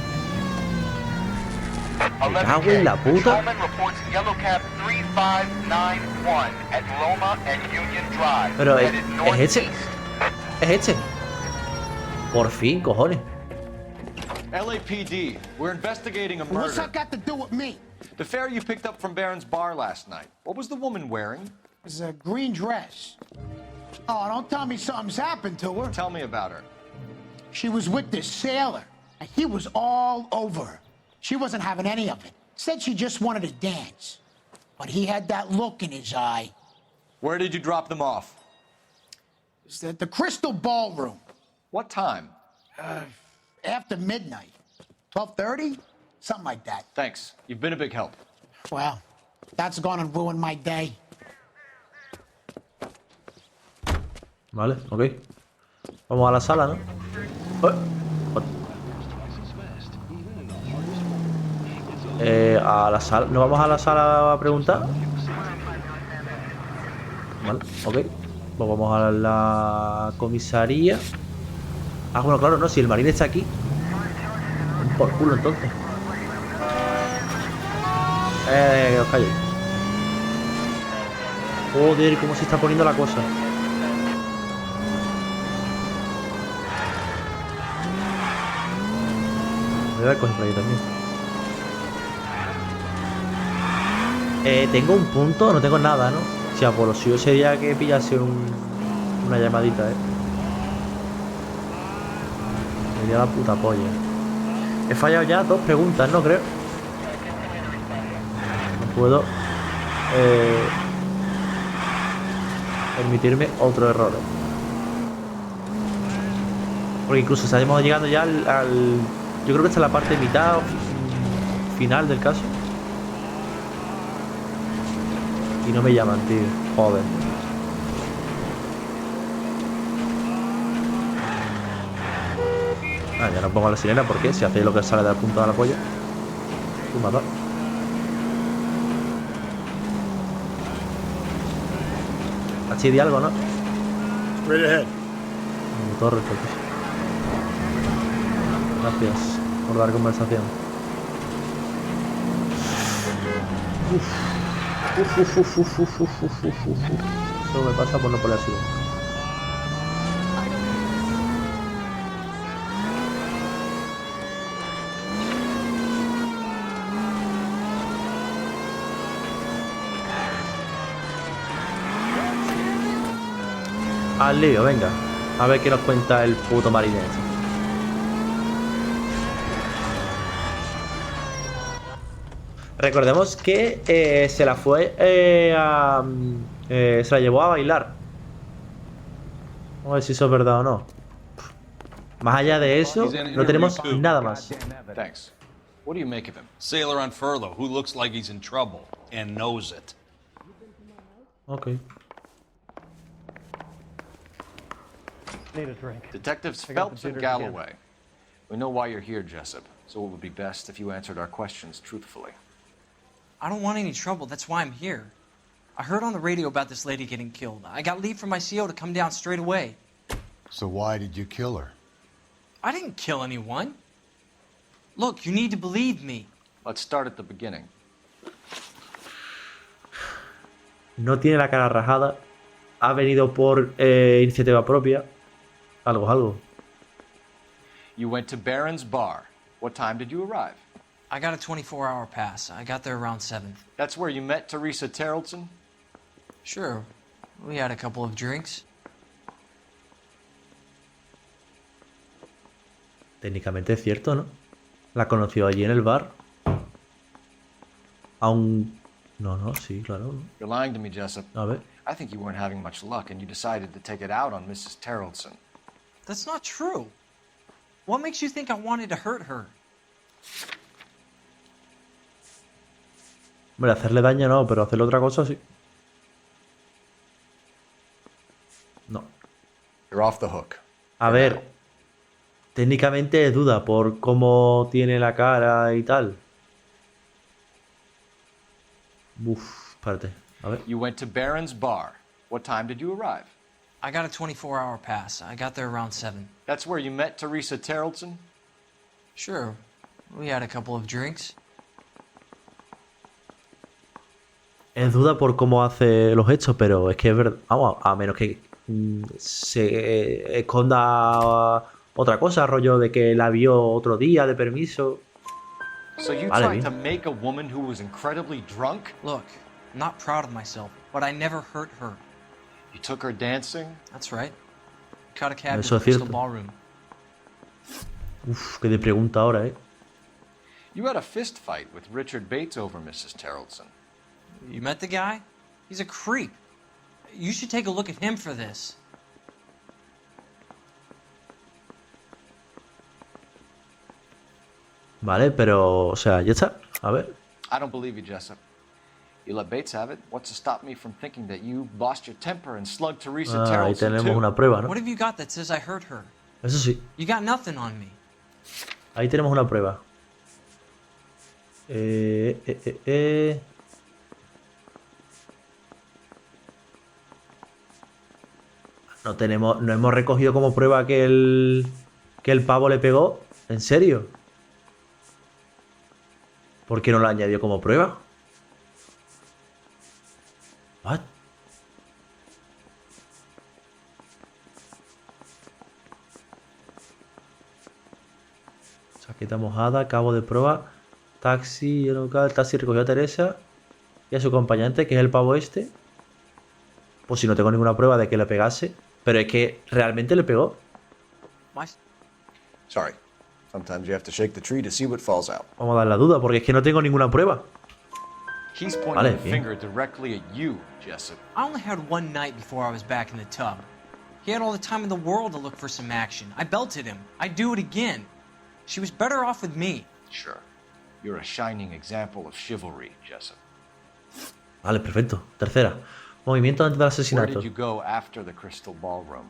Me cago en la puta. Pero es este. Es este. Por fin, cojones. LAPD, we're investigating a murder. What's that got to do with me? The fare you picked up from Barron's bar last night. What was the woman wearing? It was a green dress. Oh, don't tell me something's happened to her. Tell me about her. She was with this sailor, and he was all over her. She wasn't having any of it. Said she just wanted to dance. But he had that look in his eye. Where did you drop them off? It was at the Crystal Ballroom. What time? After midnight. 12:30? Something like that. Thanks. You've been a big help. Well, that's gonna ruin my day. Vale, ok. Vamos a la sala, ¿no? A la sala. ¿No vamos a la sala a preguntar? Vale, ok. Pues vamos a la comisaría. Ah, bueno, claro, no. Si el marín está aquí. Por culo, entonces. Os calléis. Joder, cómo se está poniendo la cosa. Voy a coger por ahí también. Tengo un punto, no tengo nada, ¿no? Si Hostia, por lo suyo sería que pillase una llamadita, Sería la puta polla. He fallado ya 2 preguntas, ¿no? Creo. No puedo permitirme otro error. Porque incluso estaremos llegando ya al... Yo creo que esta es la parte mitad final del caso. Y no me llaman, tío. Joder. Ah, ya no pongo la sirena porque si hacéis lo que sale del punto de la polla. Fumador. Así de algo, ¿no? Straight ahead. Motor respecto. Gracias por dar conversación. Eso me pasa por no poner así. Al lío, venga. A ver qué nos cuenta el puto marinero. Recordemos que se la fue se la llevó a bailar. Vamos a ver si eso es verdad o no. Más allá de eso, no tenemos nada más. Thanks. What do you make of him? Sailor on furlough who looks like he's in trouble and knows it. Ok. Need a drink. Detectives Phelps and Galloway. We know why you're here, Jessup, so it would be best if you answered our questions truthfully. I don't want any trouble, that's why I'm here. I heard on the radio about this lady getting killed. I got leave from my CO to come down straight away. So why did you kill her? I didn't kill anyone. Look, you need to believe me. Let's start at the beginning. No tiene la cara rajada. Ha venido por iniciativa propia. Algo, algo. You went to Barron's Bar. What time did you arrive? I got a 24-hour pass. I got there around 7. That's where you met Teresa Terrellson? Sure. We had a couple of drinks. Técnicamente es cierto, ¿no? La conoció allí en el bar. Aún... No, sí, claro. You're lying to me, Jessup. A ver. I think you weren't having much luck and you decided to take it out on Mrs. Terrellson. That's not true. What makes you think I wanted to hurt her? Hombre, hacerle daño no, pero hacerle otra cosa sí. No. You're off the hook. A ver. Técnicamente es duda por cómo tiene la cara y tal. Uf, espérate. A ver. You went to Barron's Bar. What time did you arrive? I got a 24-hour pass. I got there around 7. That's where you met Teresa Terrellson? Sure. We had a couple of drinks. Es duda por cómo hace los hechos, pero es que es verdad. Vamos, a menos que se esconda otra cosa, rollo de que la vio otro día de permiso. So you tried to make a woman who was incredibly drunk? Look, I'm not proud of myself, but I never hurt her. You took her dancing? That's right. Caught a cab Eso in es Crystal cierto. Ballroom. Uf, qué de pregunta ahora, You had a fist fight with Richard Bates over Mrs. Terrellson. You met the guy? He's a creep. You should take a look at him for this. Vale, pero, o sea, ya está. A ver. I don't believe you, Jessup. You let Bates have it. What's to stop me from thinking that you lost your temper and slugged Teresa Ah, ahí Terrellson tenemos too? una prueba, ¿no? What have you got that says I hurt her? Eso sí. You got nothing on me. Ahí tenemos una prueba. No hemos recogido como prueba que el pavo le pegó. ¿En serio? ¿Por qué no lo añadió como prueba? What? Chaqueta mojada, cabo de prueba, taxi, local, taxi recogió a Teresa y a su acompañante, que es el pavo este. Pues si no tengo ninguna prueba de que le pegase. Pero es que realmente le pegó. Sorry. Sometimes you have to shake the tree to see what falls out. Vamos a dar la duda, porque es que no tengo ninguna prueba. He's pointing Vale, the bien. finger directly at you, Jessup. I only had one night before I was back in the tub. He had all the time in the world to look for some action. I belted him. I'd do it again. She was better off with me. Sure. You're a shining example of chivalry, Jessup. Vale, perfecto. Tercera. Movimiento antes del Where asesinato. did you go after the Crystal Ballroom?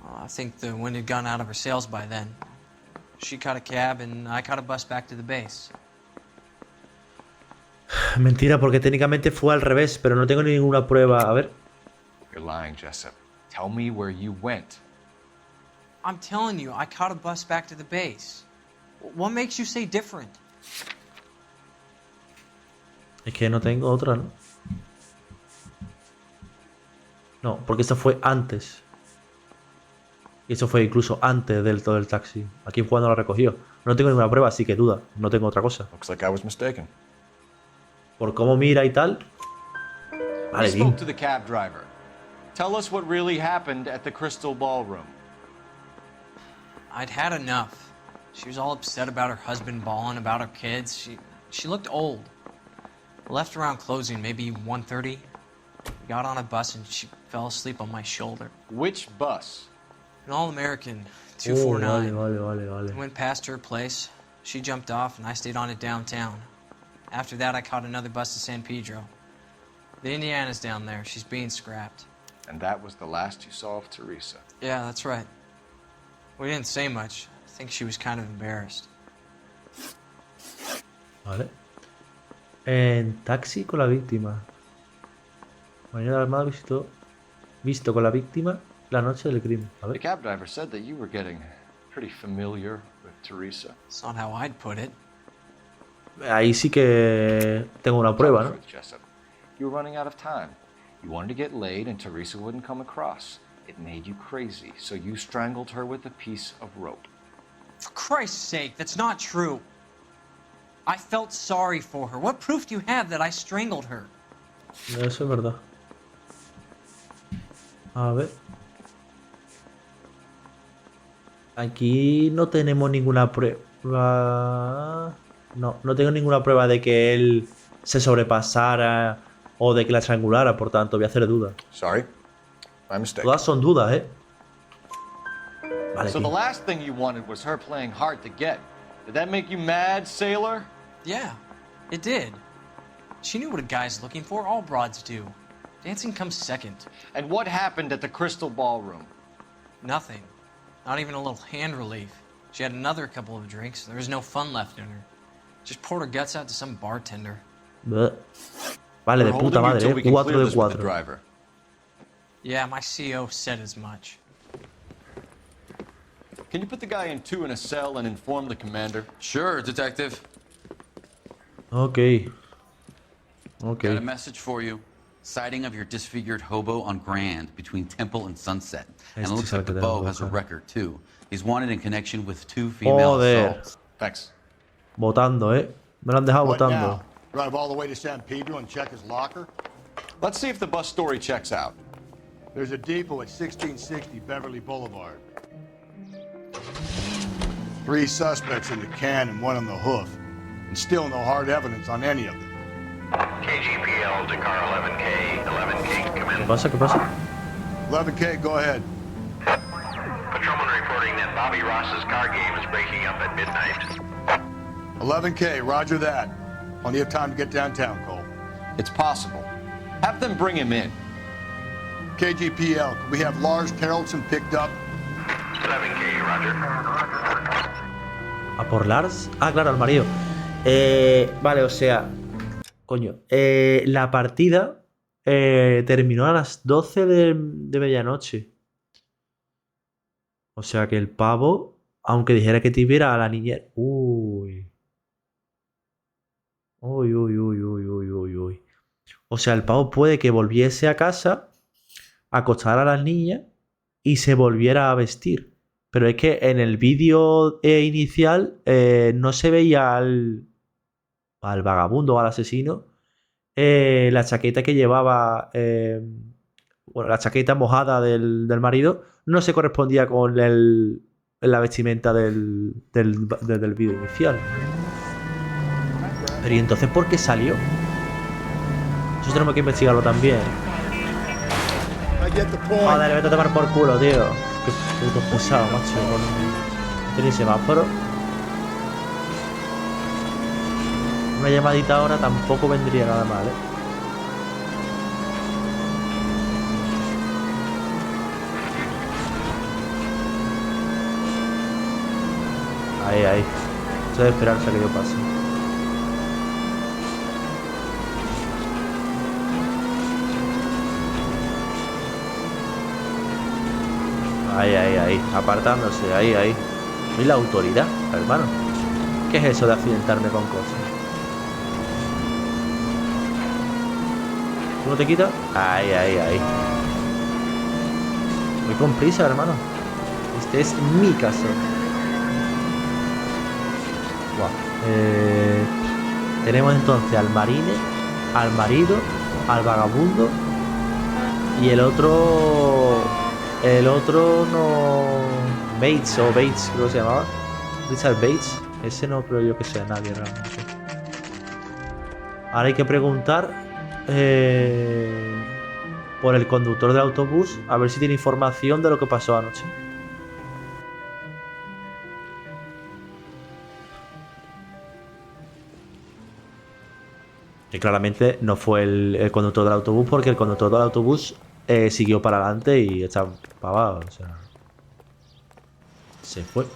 I think the wind had gone out of her sails by then. She caught a cab and I caught a bus back to the base. Mentira, porque técnicamente fue al revés, pero no tengo ninguna prueba. A ver. You're lying, Jessup. Tell me where you went. I'm telling you, I caught a bus back to the base. What makes you say different? Es que no tengo otra, ¿no? No, porque esta fue antes. Y eso fue incluso antes del todo el taxi. Aquí fue cuando lo recogió. No tengo ninguna prueba, así que duda. No tengo otra cosa. Looks like I was mistaken. Por cómo mira y tal. Vale, We bien. spoke to the cab driver. Tell us what really happened at the Crystal Ballroom. I'd had enough. She was all upset about her husband bawling about her kids. She looked old. Left around closing, maybe 1:30. Got on a bus and she fell asleep on my shoulder. Which bus? An All-American, Oh, 249. vale. Went past her place. She jumped off and I stayed on it downtown. After that, I caught another bus to San Pedro. The Indiana's down there. She's being scrapped. And that was the last you saw of Teresa. Yeah, that's right. We didn't say much. I think she was kind of embarrassed. Vale. En taxi con la víctima. Mañana armado visto con la víctima la noche del crimen. A The ver. cab driver said that you were getting pretty familiar with Teresa. It's not how I'd put it. Ahí sí que tengo una prueba, ¿no? Truth, Jessup. You were running out of time. You wanted to get laid and Teresa wouldn't come across. It made you crazy, so you strangled her with a piece of rope. For Christ's sake, that's not true. I felt sorry for her. What proof do you have that I strangled her? Eso es verdad. A ver. Aquí no tenemos ninguna prueba. No tengo ninguna prueba de que él se sobrepasara o de que la estrangulara, por tanto, voy a hacer dudas. Sorry. My mistake. Todas son dudas, ¿eh? Vale, So the tío. last thing you wanted was her playing hard to get. Did that make you mad, sailor? Yeah, it did. She knew what a guy's looking for. All broads do. Dancing comes second. And what happened at the Crystal Ballroom? Nothing. Not even a little hand relief. She had another couple of drinks. There was no fun left in her. Just poured her guts out to some bartender. Bleh. Vale, de We're puta holding you madre, till ¿eh? we can 4 clear de this with the 4. driver. Yeah, my CO said as much. Can you put the guy in two in a cell and inform the commander? Sure, detective. Ok. Got a message for you. Sighting of your disfigured hobo on Grand between Temple and Sunset. And it looks like the Beau has a record, too. He's wanted in connection with 2 female Joder. assaults. Thanks. Votando, ¿eh? Me lo han dejado What votando. now? Drive all the way to San Pedro and check his locker? Let's see if the bus story checks out. There's a depot at 1660 Beverly Boulevard. 3 suspects in the can and 1 on the hoof. And still no hard evidence on any of them. KGPL to car 11K. 11K, come ¿Qué in. pasa? ¿Qué pasa? 11K, go ahead. Patrolman reporting that Bobby Ross's car game is breaking up at midnight. 11K, roger that. Plenty of time to get downtown, Cole. It's possible. Have them bring him in. KGPL, can we have Lars Carrollson picked up? 11K, roger. ¿A por Lars? Ah, claro, al marido. Vale, o sea... Coño. La partida terminó a las 12 de medianoche. O sea que el pavo, aunque dijera que tuviera a la niñera... Uy. Uy, uy, uy, uy, uy, uy, uy. O sea, el pavo puede que volviese a casa, acostara a las niñas y se volviera a vestir. Pero es que en el vídeo inicial no se veía al vagabundo o al asesino la chaqueta que llevaba bueno, la chaqueta mojada del marido no se correspondía con la vestimenta del vídeo inicial. Pero ¿y entonces por qué salió? Eso tenemos que investigarlo también. Joder, vete a tomar por culo, tío. Qué puto pesado, macho. No tiene semáforo. Una llamadita ahora tampoco vendría nada mal, ¿eh? Ahí. Esto es esperarse a que yo pase. Ahí. Apartándose, ahí. ¿Y la autoridad, hermano? ¿Qué es eso de accidentarme con cosas? ¿Tú no te quitas? Ahí. Voy con prisa, hermano. Este es mi caso. Tenemos entonces al marine, al marido, al vagabundo y el otro no, Bates creo que se llamaba, Richard Bates. Ese no creo yo que sea nadie realmente. Ahora hay que preguntar por el conductor del autobús a ver si tiene información de lo que pasó anoche. Que claramente no fue el conductor del autobús, porque el conductor del autobús siguió para adelante y estaba pavado, o sea, se fue.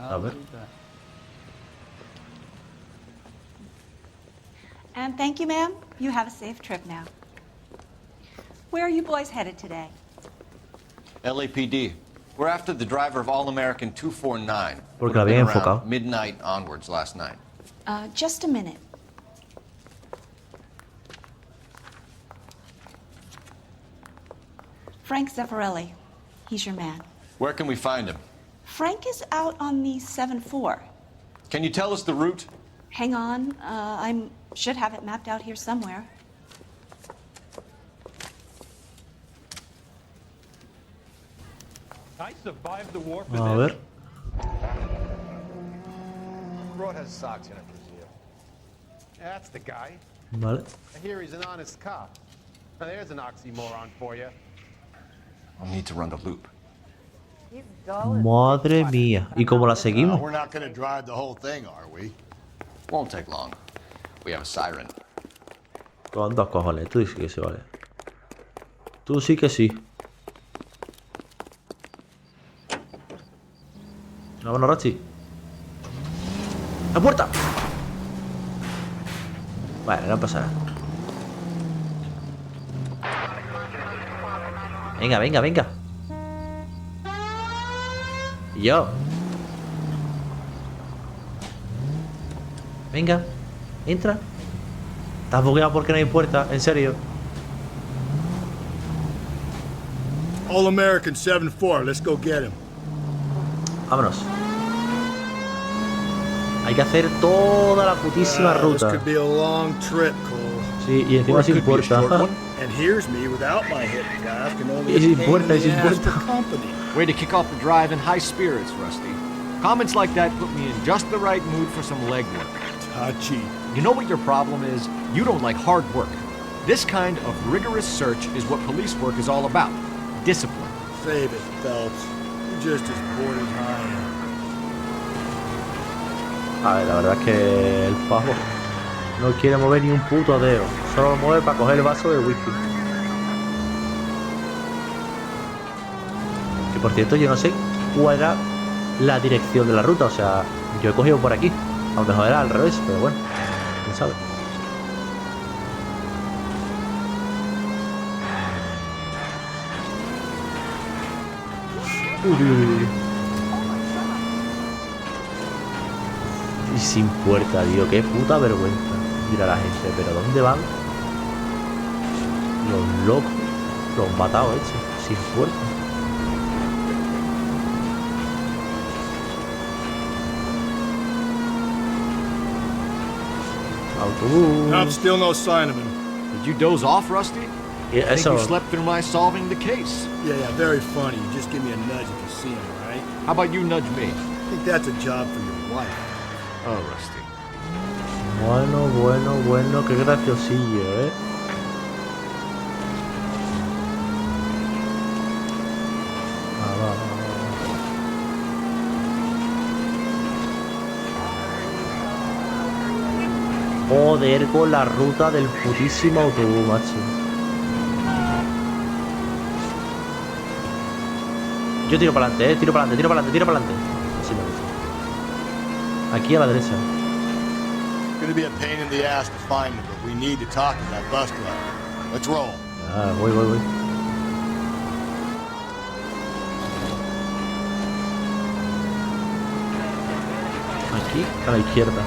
A ver. And thank you, ma'am. You have a safe trip now. Where are you boys headed today? LAPD. We're after the driver of All-American 249. Porque la había enfocado. Midnight onwards last night. Just a minute. Frank Zeffirelli. He's your man. Where can we find him? Frank is out on the 7-4. Can you tell us the route? Hang on. I should have it mapped out here somewhere. I survived the war for A ver. Broad has socks in it for you. That's the guy. Vale. I hear he's an honest cop. Now there's an oxymoron for you. I'll need to run the loop. Madre mía. ¿Y cómo la seguimos? We're not going to drive the whole thing, are we? Won't take long. We have a siren. Con dos cojones. Tú sí que sí, vale. Tú sí que sí. Vámonos, Rachi. ¡La puerta! Vale, no pasa nada. Venga. Y yo. Venga, entra. Estás bugueado porque no hay puerta, en serio. All American 7-4, let's go get him. Vámonos. Hay que hacer toda la putísima ruta. This could be a long trip, Cole. Sí, y encima sin puerta. And here's me without my hip gaff and only Y sin puerta, y sin puerta. Way to kick off the drive in high spirits, Rusty. Comments like that put me in just the right mood for some legwork. Touchy. You know what your problem is? You don't like hard work. This kind of rigorous search is what police work is all about. Discipline. Save it, Phelps. You're just as bored as I am. A ver, la verdad es que el pavo no quiere mover ni un puto dedo. Solo lo mueve para coger el vaso de whisky. Que por cierto, yo no sé cuál era la dirección de la ruta. O sea, yo he cogido por aquí. A lo mejor era al revés, pero bueno, quién sabe. Uy. Y sin puerta, tío, qué puta vergüenza. Mira la gente, pero ¿dónde van? Los locos, los matados hechos, sin puerta. Autobús. Still no sign of him. Did you doze off, Rusty? Y I think eso. you slept through my solving the case. Yeah, very funny. You just give me a nudge if you see him, all right? How about you nudge me? I think that's a job for your wife. Oh, Rusty. Bueno, qué graciosillo, ¿eh? Joder, con la ruta del putísimo autobús, macho. Yo tiro para adelante, tiro para adelante. Así me gusta. Aquí a la derecha. It's gonna be a pain in the ass to find him, but we need to talk to that bus driver. Let's roll. Ah, voy. Aquí, a la izquierda.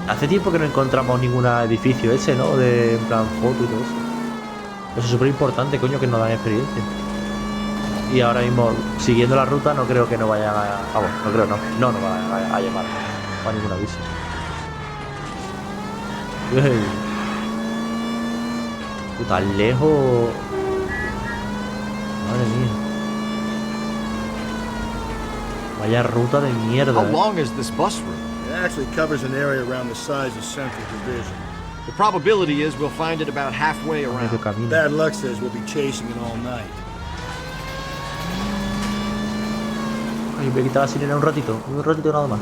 Hace tiempo que no encontramos ningún edificio ese, ¿no? De, en plan, foto y todo eso. Eso es súper importante, coño, que nos dan experiencia. Y ahora mismo, siguiendo la ruta, no creo que nos vayan a... Vamos, no creo, no nos va a llamar a ningún aviso. Uy. Puta, lejos... Madre mía. Vaya ruta de mierda. How long is this bus route? It actually covers an area around the size of Central Division. The probability is we'll find it about halfway around. Bad luck says we'll be chasing it all night. Ay, voy a quitar la sirena un ratito nada más.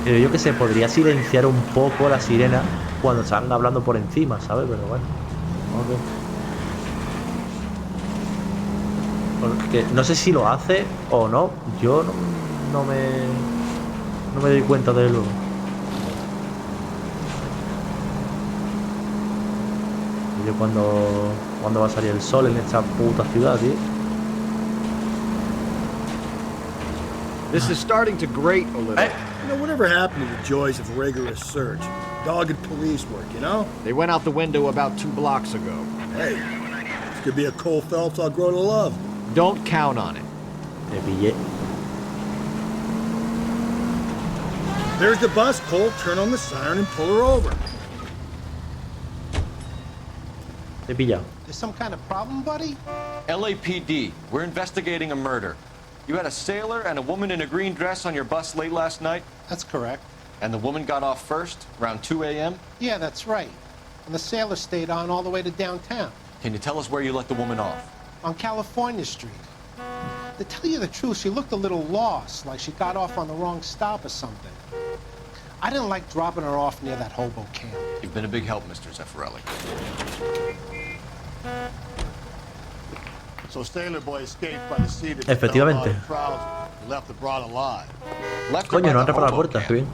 Pero yo que sé, podría silenciar un poco la sirena cuando están hablando por encima, ¿sabes? Pero bueno, porque no sé si lo hace o no. Yo no me doy cuenta de luego. Y yo cuando va a salir el sol en esta puta ciudad, tío. This is starting to grate a little. You know, whatever happened to the joys of rigorous search? Dogged police work, you know? They went out the window about 2 blocks ago. Hey, this could be a Cole Phelps I'll grow to love. Don't count on it. Te pillé. There's the bus, Cole. Turn on the siren and pull her over. Te he pillado. There's some kind of problem, buddy? LAPD, we're investigating a murder. You had a sailor and a woman in a green dress on your bus late last night? That's correct. And the woman got off first, around 2 a.m.? Yeah, that's right. And the sailor stayed on all the way to downtown. Can you tell us where you let the woman off? On California Street. To tell you the truth, she looked a little lost, like she got off on the wrong stop or something. I didn't like dropping her off near that hobo camp. You've been a big help, Mr. Zeffirelli. So Sailor Boy escaped by the sea that Efectivamente. left the broad alive. Coño, no han reparado la puerta, estoy bien.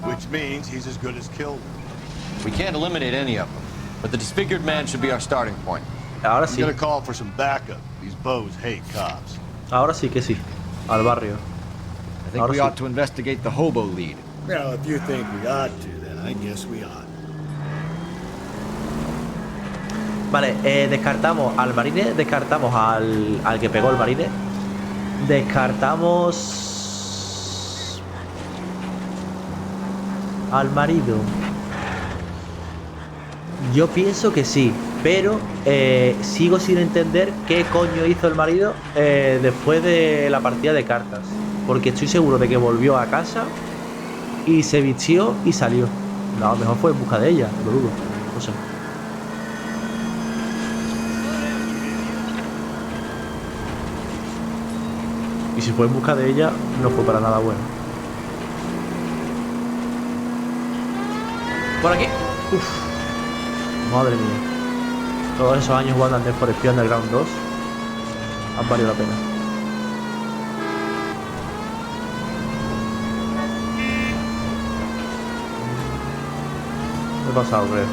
Which means he's as good as killed her. We can't eliminate any of them, but the disfigured man should be our starting point. Ahora I'm sí. gonna call for some backup. These bows hate cops. Ahora sí que sí. Al barrio. I think we ought to investigate the hobo lead. Well, if you think we ought to, then I guess we ought. Vale, descartamos al marine, descartamos al que pegó el marine, descartamos al marido. Yo pienso que sí, pero sigo sin entender qué coño hizo el marido después de la partida de cartas, porque estoy seguro de que volvió a casa y se vistió y salió. No, a lo mejor fue en busca de ella, lo dudo, no sé. Y si fue en busca de ella, no fue para nada bueno. Por aquí. Uf. Madre mía. Todos esos años jugando al Need for Speed Underground 2 han valido la pena. Me he pasado, creo.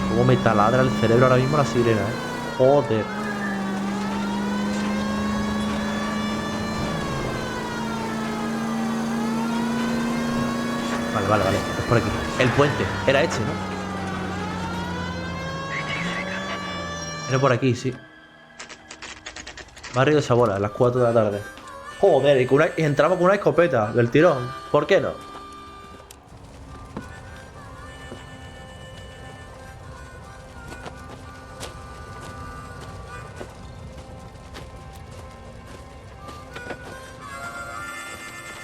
Cómo me taladra el cerebro ahora mismo la sirena, Joder. Vale. Es por aquí. El puente. Era este, ¿no? Era por aquí, sí. Barrio de Sabora, a las 4 de la tarde. Joder, y entramos con una escopeta del tirón. ¿Por qué no?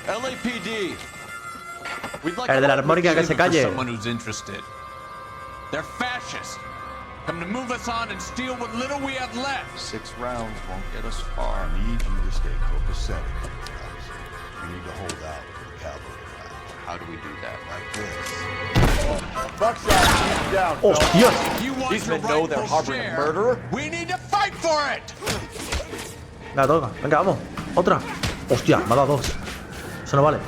LAPD. El de la armónica que se calle. They're fascist. Come to move us on and steal what little we have left. 6 rounds won't get us far. I need you to stay copacetic. We need to hold out for the cavalry round. How do we do that? Like this. Buckshot, keep down. ¡Hostia! You want These your men know they're rightful harboring a share? murderer? We need to fight for it. La toca. Venga, vamos. Otra. Hostia, me ha dado 2. Eso no vale.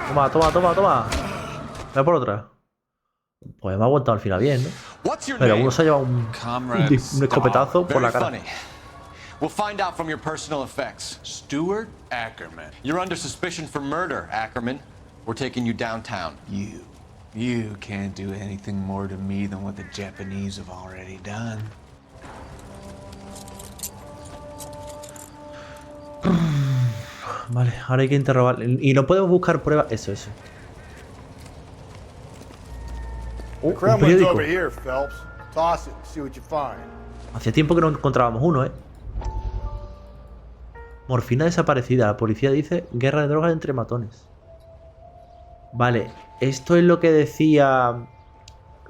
Toma, toma, toma, toma. Voy por otra. Pues me ha aguantado al final bien, ¿no? Pero uno se ha llevado un escopetazo por la cara. We'll find out from your personal effects. Stuart Ackerman. You're under suspicion for murder, Ackerman. We're taking you downtown. You can't do anything more to me than what the Japanese have already done. Vale, ahora hay que interrogar. Y no podemos buscar pruebas. Eso. Un Kremlin's periódico. over here, Phelps. Toss it and see what you find. Hacía tiempo que no encontrábamos uno, ¿eh? Morfina desaparecida. La policía dice guerra de drogas entre matones. Vale, esto es lo que decía...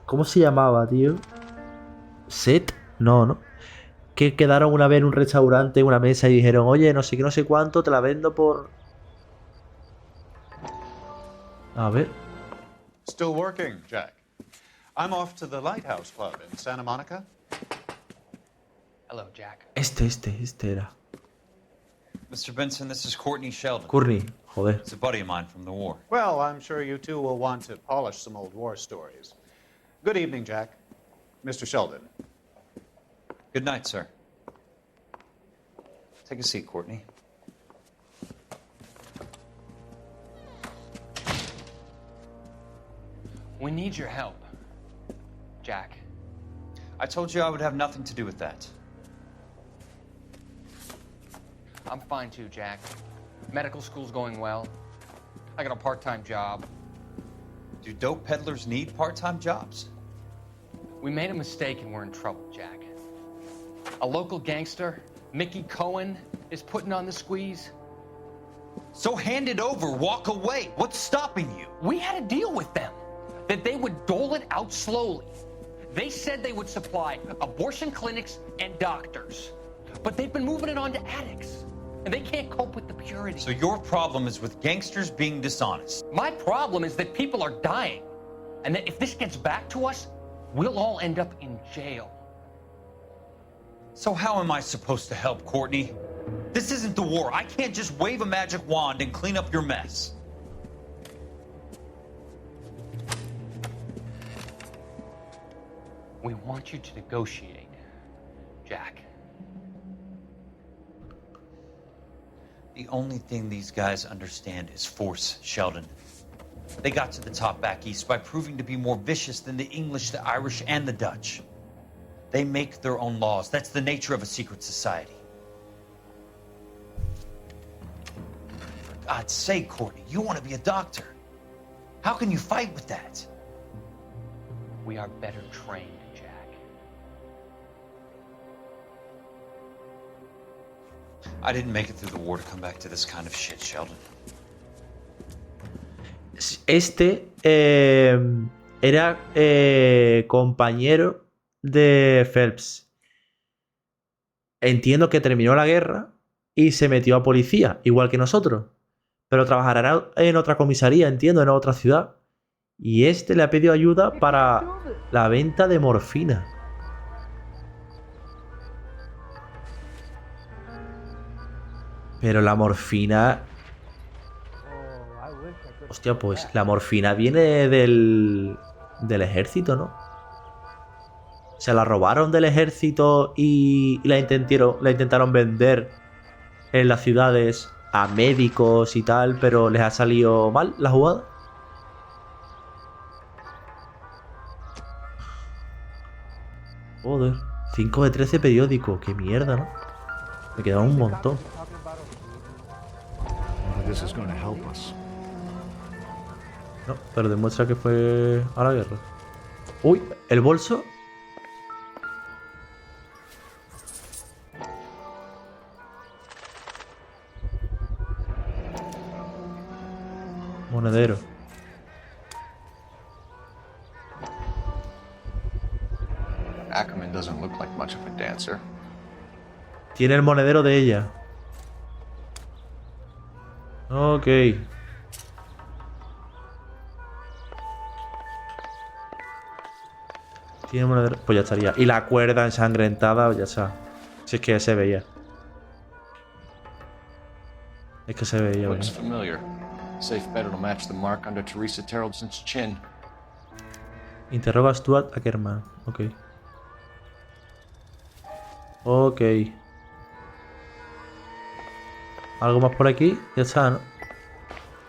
¿Cómo se llamaba, tío? ¿Set? No. Que quedaron una vez en un restaurante, en una mesa, y dijeron, oye, no sé qué, no sé cuánto, te la vendo por... A ver. Still working, Jack. I'm off to the Lighthouse Club in Santa Monica. Hello, Jack. Este era. Mr. Benson, this is Courtney Sheldon. Courtney, joder. It's a buddy of mine from the war. Well, I'm sure you two will want to polish some old war stories. Good evening, Jack. Mr. Sheldon. Good night, sir. Take a seat, Courtney. We need your help, Jack. I told you I would have nothing to do with that. I'm fine too, Jack. Medical school's going well. I got a part-time job. Do dope peddlers need part-time jobs? We made a mistake and we're in trouble, Jack. A local gangster, Mickey Cohen, is putting on the squeeze. So hand it over, walk away. What's stopping you? We had a deal with them that they would dole it out slowly. They said they would supply abortion clinics and doctors, but they've been moving it on to addicts, and they can't cope with the purity. So your problem is with gangsters being dishonest. My problem is that people are dying, and that if this gets back to us, we'll all end up in jail. So how am I supposed to help, Courtney? This isn't the war. I can't just wave a magic wand and clean up your mess. We want you to negotiate, Jack. The only thing these guys understand is force, Sheldon. They got to the top back east by proving to be more vicious than the English, the Irish, and the Dutch. They make their own laws. That's the nature of a secret society. For God's sake, Courtney, you want to be a doctor. How can you fight with that? We are better trained, Jack. I didn't make it through the war to come back to this kind of shit, Sheldon. Este era compañero de Phelps. Entiendo que terminó la guerra y se metió a policía, igual que nosotros. Pero trabajará en otra comisaría, entiendo, en otra ciudad. Y este le ha pedido ayuda para la venta de morfina. Pero la morfina... Hostia, pues la morfina viene del ejército, ¿no? Se la robaron del ejército y la intentaron vender en las ciudades a médicos y tal, pero les ha salido mal la jugada. Joder, 5 de 13 periódicos, qué mierda, ¿no? Me quedaba un montón. No, pero demuestra que fue a la guerra. Uy, el bolso. Monedero. Ackerman doesn't look like much of a dancer. Tiene el monedero de ella. Ok. Tiene monedero. Pues ya estaría. Y la cuerda ensangrentada, ya está. Si es que se veía. Es que se veía. Looks familiar. Safe bet it'll match the mark under Teresa Terrelson's chin. Interroga a Stuart Ackerman. Ok. Ok. ¿Algo más por aquí? Ya está, ¿no?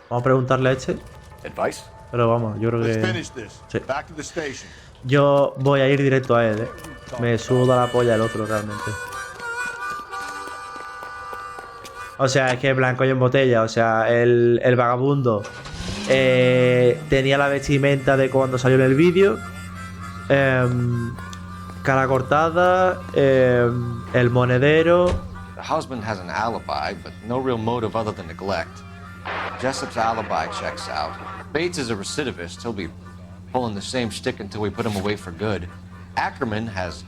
Vamos a preguntarle a este. Advice? Pero vamos, yo creo Let's que... finish this. Sí. Back to the station. Yo voy a ir directo a él, ¿eh? Me suda la polla el otro, realmente. O sea, es que blanco y en botella. O sea, el vagabundo tenía la vestimenta de cuando salió en el vídeo. Cara cortada. El monedero. The husband has an alibi, but no real motive other than neglect. Jessup's alibi checks out. Bates is a recidivist. He'll be pulling the same shtick until we put him away for good. Ackerman has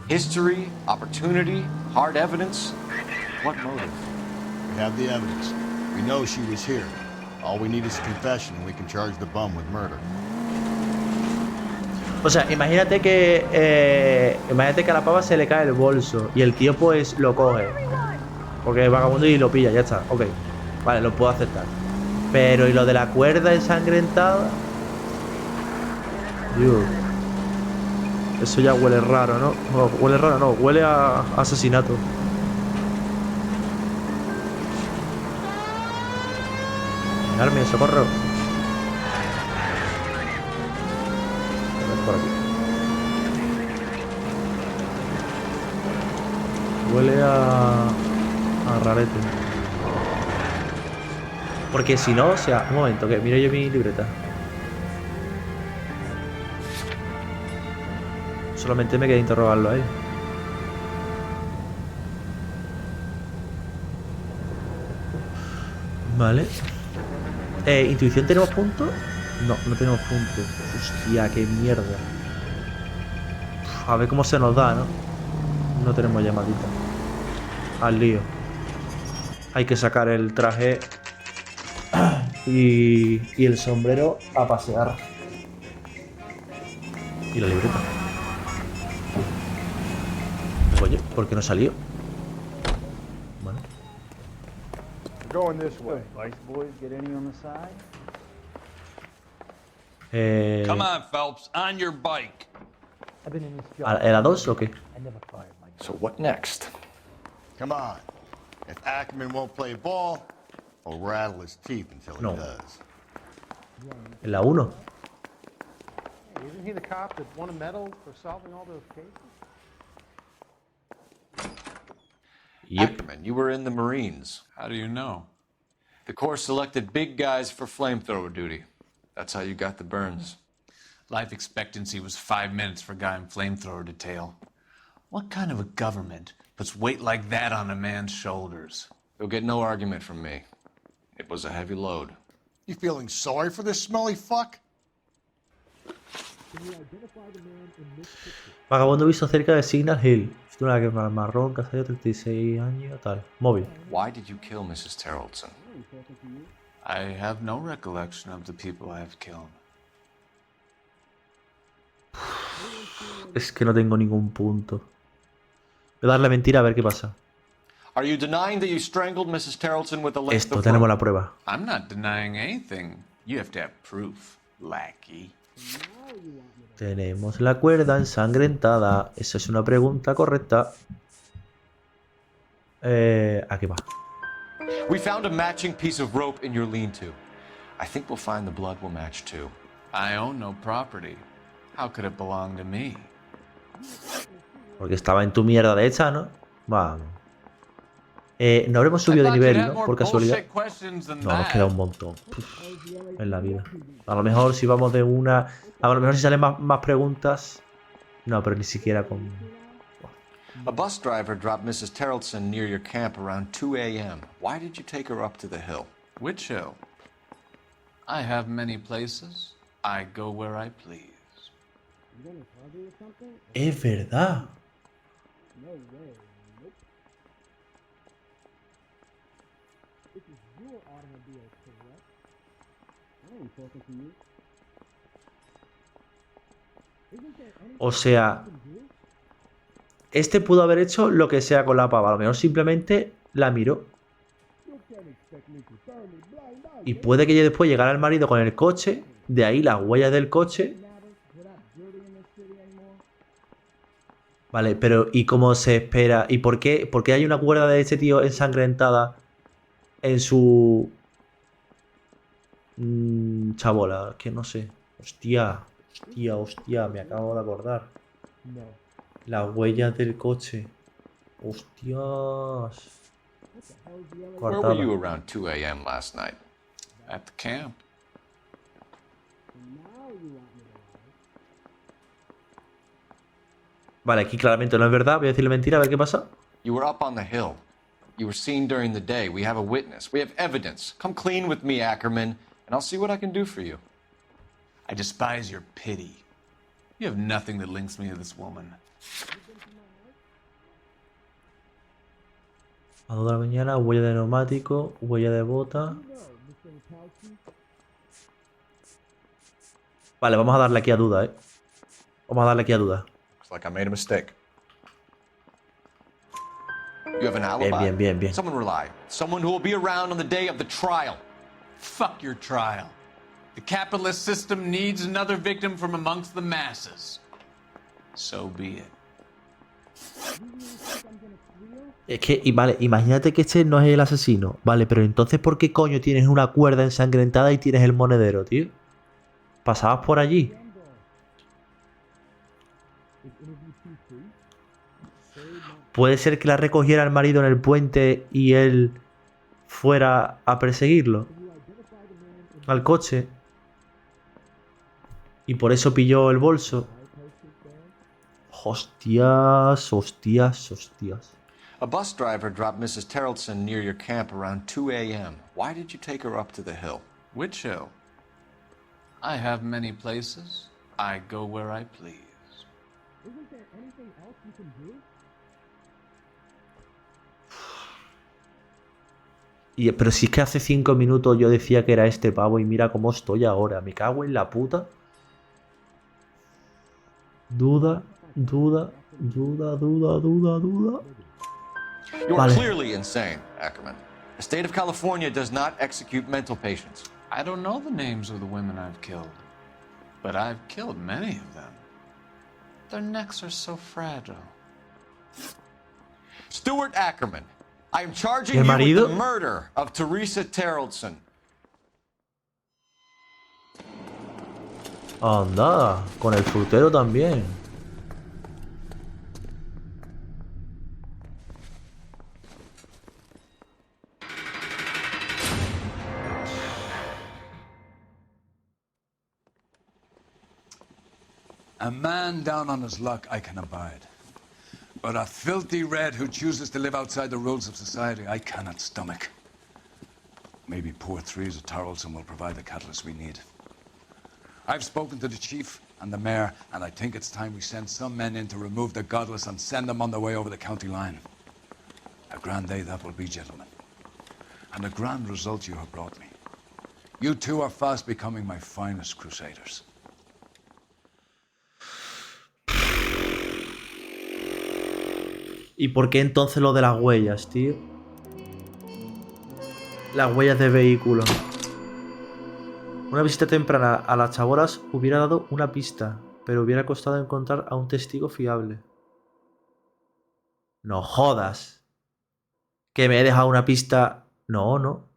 history, opportunity, hard evidence. What motive? We have the evidence. We know she was here. All we need is a confession and we can charge the bum with murder. O sea, imagínate que a la pava se le cae el bolso y el tío pues lo coge. Porque es vagabundo y lo pilla, ya está. Ok, vale, lo puedo aceptar. Pero ¿y lo de la cuerda ensangrentada? Dios. Eso ya huele raro, ¿no? No, huele raro, no, huele a asesinato. Armin, socorro. Por aquí. Huele a rarete. Porque si no, o sea, un momento, que miro yo mi libreta. Solamente me queda interrogarlo a él. Vale. ¿Intuición tenemos puntos? No, no tenemos puntos. Hostia, qué mierda. A ver cómo se nos da, ¿no? No tenemos llamadita. Al lío. Hay que sacar el traje y el sombrero a pasear. Y la libreta. Oye, ¿por qué no salió? Bueno. Going this way. Vice boys, get any on the side? Come on, Phelps, on your bike. ¿Era 2 o qué? So what next? Come on. If Ackerman won't play ball, we'll rattle his teeth until he does. En la 1. Isn't he the cop that won a medal for solving all those cases? Yep. Ackerman, you were in the Marines. How do you know? The Corps selected big guys for flamethrower duty. That's how you got the burns. Life expectancy was 5 minutes for a guy in flamethrower detail. What kind of a government puts weight like that on a man's shoulders? You'll get no argument from me. It was a heavy load. You feeling sorry for this smelly fuck? Vagabundo visto cerca de Signal Hill. Es una que marrón, casario, 36 años, tal. Móvil. Why did you kill Mrs. Terrelson? I have no recollection of the people I have killed. Es que no tengo ningún punto. Voy a darle mentira a ver qué pasa. Are you denying that you strangled Mrs. Terrelson with a length Esto, of tenemos rope? la prueba. I'm not denying anything. You have to have proof, lackey. Tenemos la cuerda ensangrentada. Esa es una pregunta correcta. ¿A qué va? We found a matching piece of rope in your lean-to. I think we'll find the blood will match too. I own no property. How could it belong to me? Porque estaba en tu mierda de hecha, ¿no? Vamos. No habremos subido de nivel, ¿no? Por casualidad. No, nos queda un montón. Uf, en la vida. A lo mejor si vamos de una... A lo mejor si salen más preguntas... No, pero ni siquiera con... A bus driver dropped Mrs. Terrelson near your camp around 2 a.m. Why did you take her up to the hill? Which hill? I have many places. I go where I please. Es verdad. O sea, este pudo haber hecho lo que sea con la pava. A lo mejor simplemente la miró. Y puede que después llegara el marido con el coche. De ahí las huellas del coche. Vale, pero ¿y cómo se espera? ¿Y por qué hay una cuerda de este tío ensangrentada en su... chabola? Que no sé. Hostia, me acabo de acordar. Las huellas del coche. Hostias. Where were you around 2 a.m. last night? At the camp. Vale, aquí claramente no es verdad. Voy a decirle mentira, a ver qué pasa. You were up on the hill. You were seen during the day. We have a witness. We have evidence. Come clean with me, Ackerman, and I'll see what I can do for you. I despise your pity. You have nothing that links me to this woman. A 2 de la mañana, huella de neumático, huella de bota. Vale, vamos a darle aquí a duda, ¿eh? Vamos a darle aquí a duda. Looks like I made a mistake. You have an alibi? Bien. Someone reliable. Someone who will be around on the day of the trial. Fuck your trial. The capitalist system needs another victim from amongst the masses. So be it. Es que, vale, imagínate que este no es el asesino. Vale, pero entonces ¿por qué coño tienes una cuerda ensangrentada y tienes el monedero, tío? ¿Pasabas por allí? Puede ser que la recogiera el marido en el puente y él fuera a perseguirlo al coche. Y por eso pilló el bolso. Hostias. A bus driver dropped Mrs. Terrelson near your camp around 2 a.m. Why did you take her up to the hill? Which hill? I have many places. I go where I please. Isn't there anything else you can do? Pero si es que hace 5 minutos yo decía que era este pavo y mira cómo estoy ahora. Me cago en la puta. Duda. You're clearly insane, Ackerman. The state of California does not execute mental patients. I don't know the names of the women I've killed, but I've killed many of them. Their necks are so fragile. Stuart Ackerman, I am charging you with the murder of Teresa Terrelson. Anda, con el frutero también. A man down on his luck I can abide. But a filthy red who chooses to live outside the rules of society I cannot stomach. Maybe poor Threes of Tarleton will provide the catalyst we need. I've spoken to the chief and the mayor, and I think it's time we send some men in to remove the godless and send them on their way over the county line. A grand day that will be, gentlemen. And a grand result you have brought me. You two are fast becoming my finest crusaders. ¿Y por qué entonces lo de las huellas, tío? Las huellas de vehículo. Una visita temprana a las chabolas hubiera dado una pista, pero hubiera costado encontrar a un testigo fiable. No jodas. Que me he dejado una pista No, no.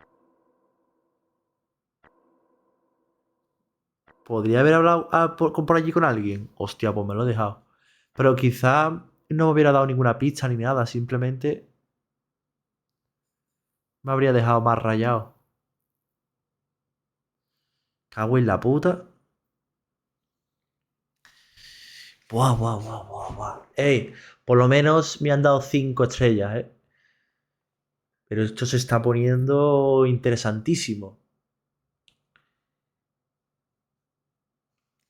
¿Podría haber hablado por allí con alguien? Hostia, pues me lo he dejado. Pero quizá no me hubiera dado ninguna pista ni nada. Simplemente me habría dejado más rayado. Cago en la puta. Buah, buah, buah, buah, buah. Ey, por lo menos me han dado 5 estrellas, ¿eh? Pero esto se está poniendo interesantísimo.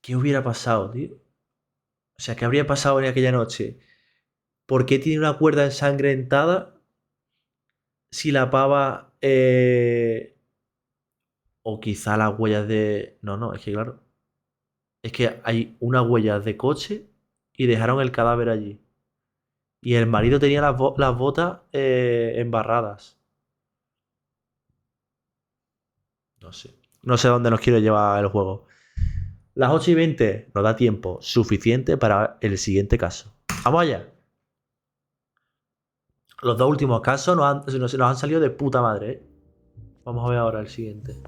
¿Qué hubiera pasado, tío? O sea, ¿qué habría pasado en aquella noche? ¿Por qué tiene una cuerda ensangrentada si la pava... o quizá las huellas de... No, no, es que claro. Es que hay unas huellas de coche y dejaron el cadáver allí. Y el marido tenía las botas embarradas. No sé. No sé dónde nos quiere llevar el juego. Las 8:20 nos da tiempo suficiente para el siguiente caso. Vamos allá. Los dos últimos casos nos han salido de puta madre, ¿eh? Vamos a ver ahora el siguiente.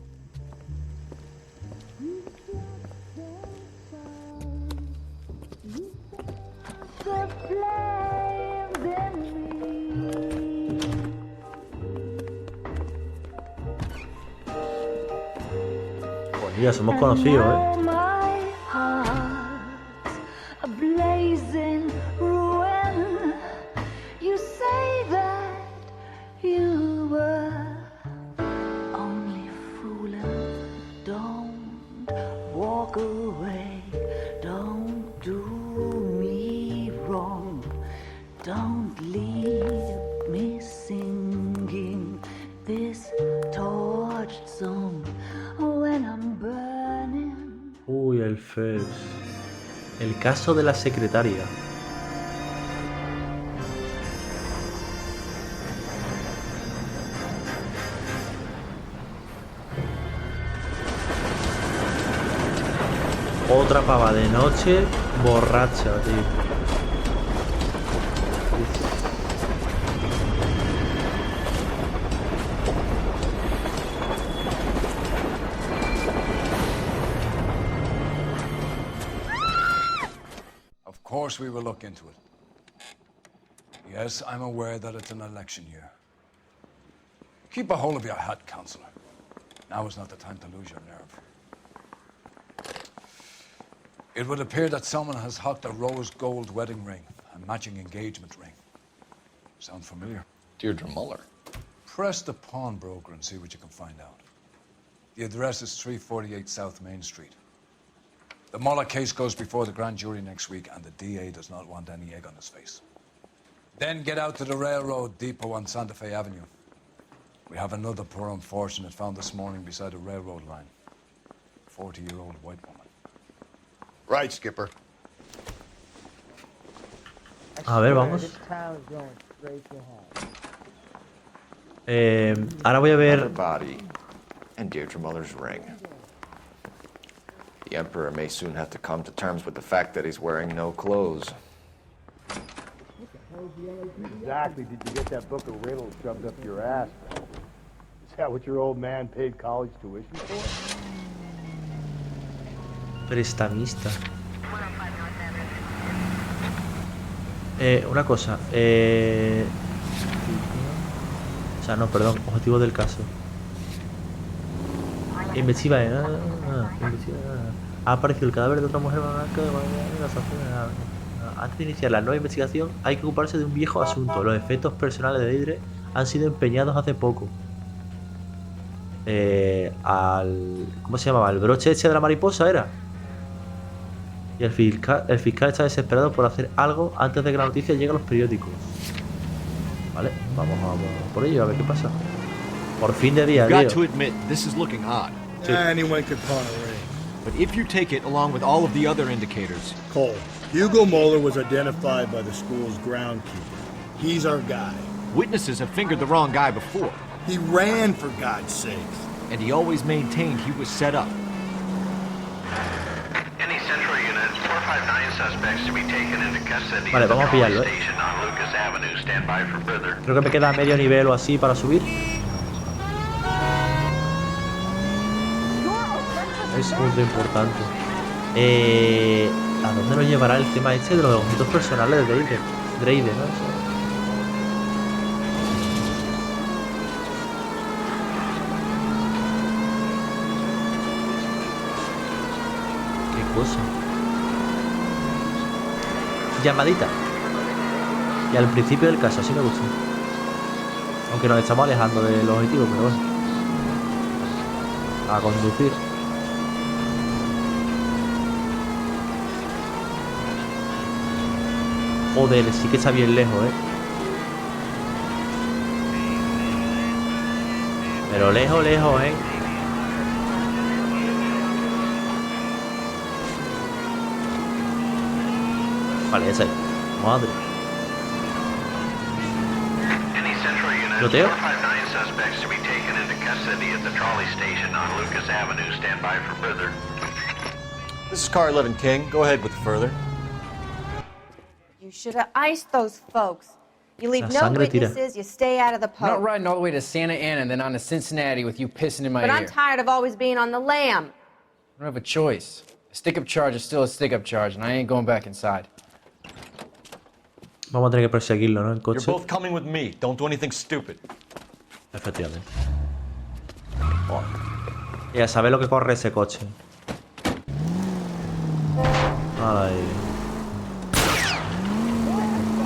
Pues ya somos conocidos, ¿eh? Uy, el First. El caso de la secretaria. Otra pava de noche borracha, tío. Of course we will look into it. Yes, I'm aware that it's an election year. Keep a hold of your hat, Counselor. Now is not the time to lose your nerve. It would appear that someone has hocked a rose gold wedding ring, a matching engagement ring. Sound familiar? Deirdre Muller. Press the pawnbroker and see what you can find out. The address is 348 South Main Street. The Muller case goes before the grand jury next week, and the DA does not want any egg on his face. Then get out to the railroad depot on Santa Fe Avenue. We have another poor unfortunate found this morning beside a railroad line. 40-year-old white woman. Right, Skipper. A ver, vamos. Ahora voy a ver. Body and Deirdre Muller's ring. The Emperor may soon have to come to terms with the fact that he's wearing no clothes. Exactly did you get that book of riddles shoved up your ass, bro? Is that what your old man paid college tuition for? Prestamista. Una cosa. O sea, no, perdón. Objetivo del caso. Investiga. Ha aparecido el cadáver de otra mujer blanca. Antes de iniciar la nueva investigación, hay que ocuparse de un viejo asunto. Los efectos personales de Deirdre han sido empeñados hace poco. ¿Cómo se llamaba? ¿El broche ese de la mariposa era? Y el fiscal está desesperado por hacer algo antes de que la noticia llegue a los periódicos. Vale, vamos por ello, a ver qué pasa. Por fin de día, You've got tío. to admit, this is looking odd. Anyone could pawn a ring. But if you take it along with all of the other indicators... Cole, Hugo Moeller was identified by the school's groundkeeper. He's our guy. Witnesses have fingered the wrong guy before. He ran, for God's sakes. And he always maintained he was set up. Any central units, 459 suspects to be taken into custody. Vale, vamos a pillarlo, Station on Lucas Avenue. Stand by for further. Creo que me queda medio nivel o así para subir. es ultra importante. ¿A dónde nos llevará el tema este de los objetos personales de Dreide, ¿no? Qué cosa. Llamadita. Y al principio del caso, así me gusta. Aunque nos estamos alejando del objetivo, pero bueno. A conducir. Joder, sí que está bien lejos, Pero lejos, lejos, Vale, esa es. Madre. ¿Loteo? Suspects to be taken into custody at the trolley station on Lucas Avenue. Stand by for further. This is Car 11 King. Go ahead with the further. You should have iced those folks. You leave La no sangre tira. witnesses, you stay out of the I'm not post. riding all the way to Santa Ana and then on to Cincinnati with you pissing in my But ear. I'm tired of always being on the lam. I don't have a choice. A stick-up charge is still a stick-up charge, and I ain't going back inside. Vamos a tener que perseguirlo, ¿no? En You're coche. both coming with me. Don't do anything stupid. Efectivamente. Joder. Ya sabes lo que corre ese coche. Ay.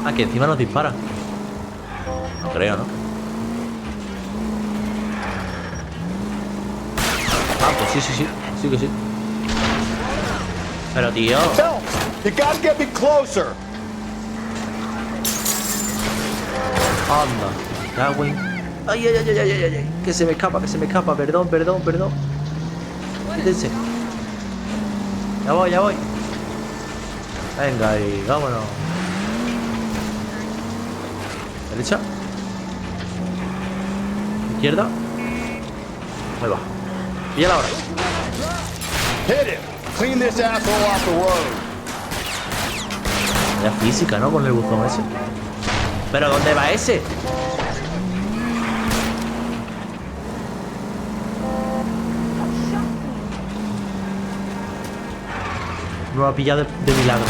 Ah, que encima nos dispara. No creo, ¿no? Ah, pues sí, sí, sí. Sí que sí. Pero tío. You gotta get me closer. Anda. Ya, güey. Ay, ay, ay, ay, ay, ay, ay. Que se me escapa, que se me escapa. Perdón, perdón, perdón. Quítense. Ya voy, ya voy. Venga, y vámonos. Derecha. Izquierda. Ahí va. Pilla la hora. Hit it. Clean this asshole off the road. Vaya física, ¿no? Con el buzón ese. ¿Pero dónde va ese? Me va a pillar de milagro.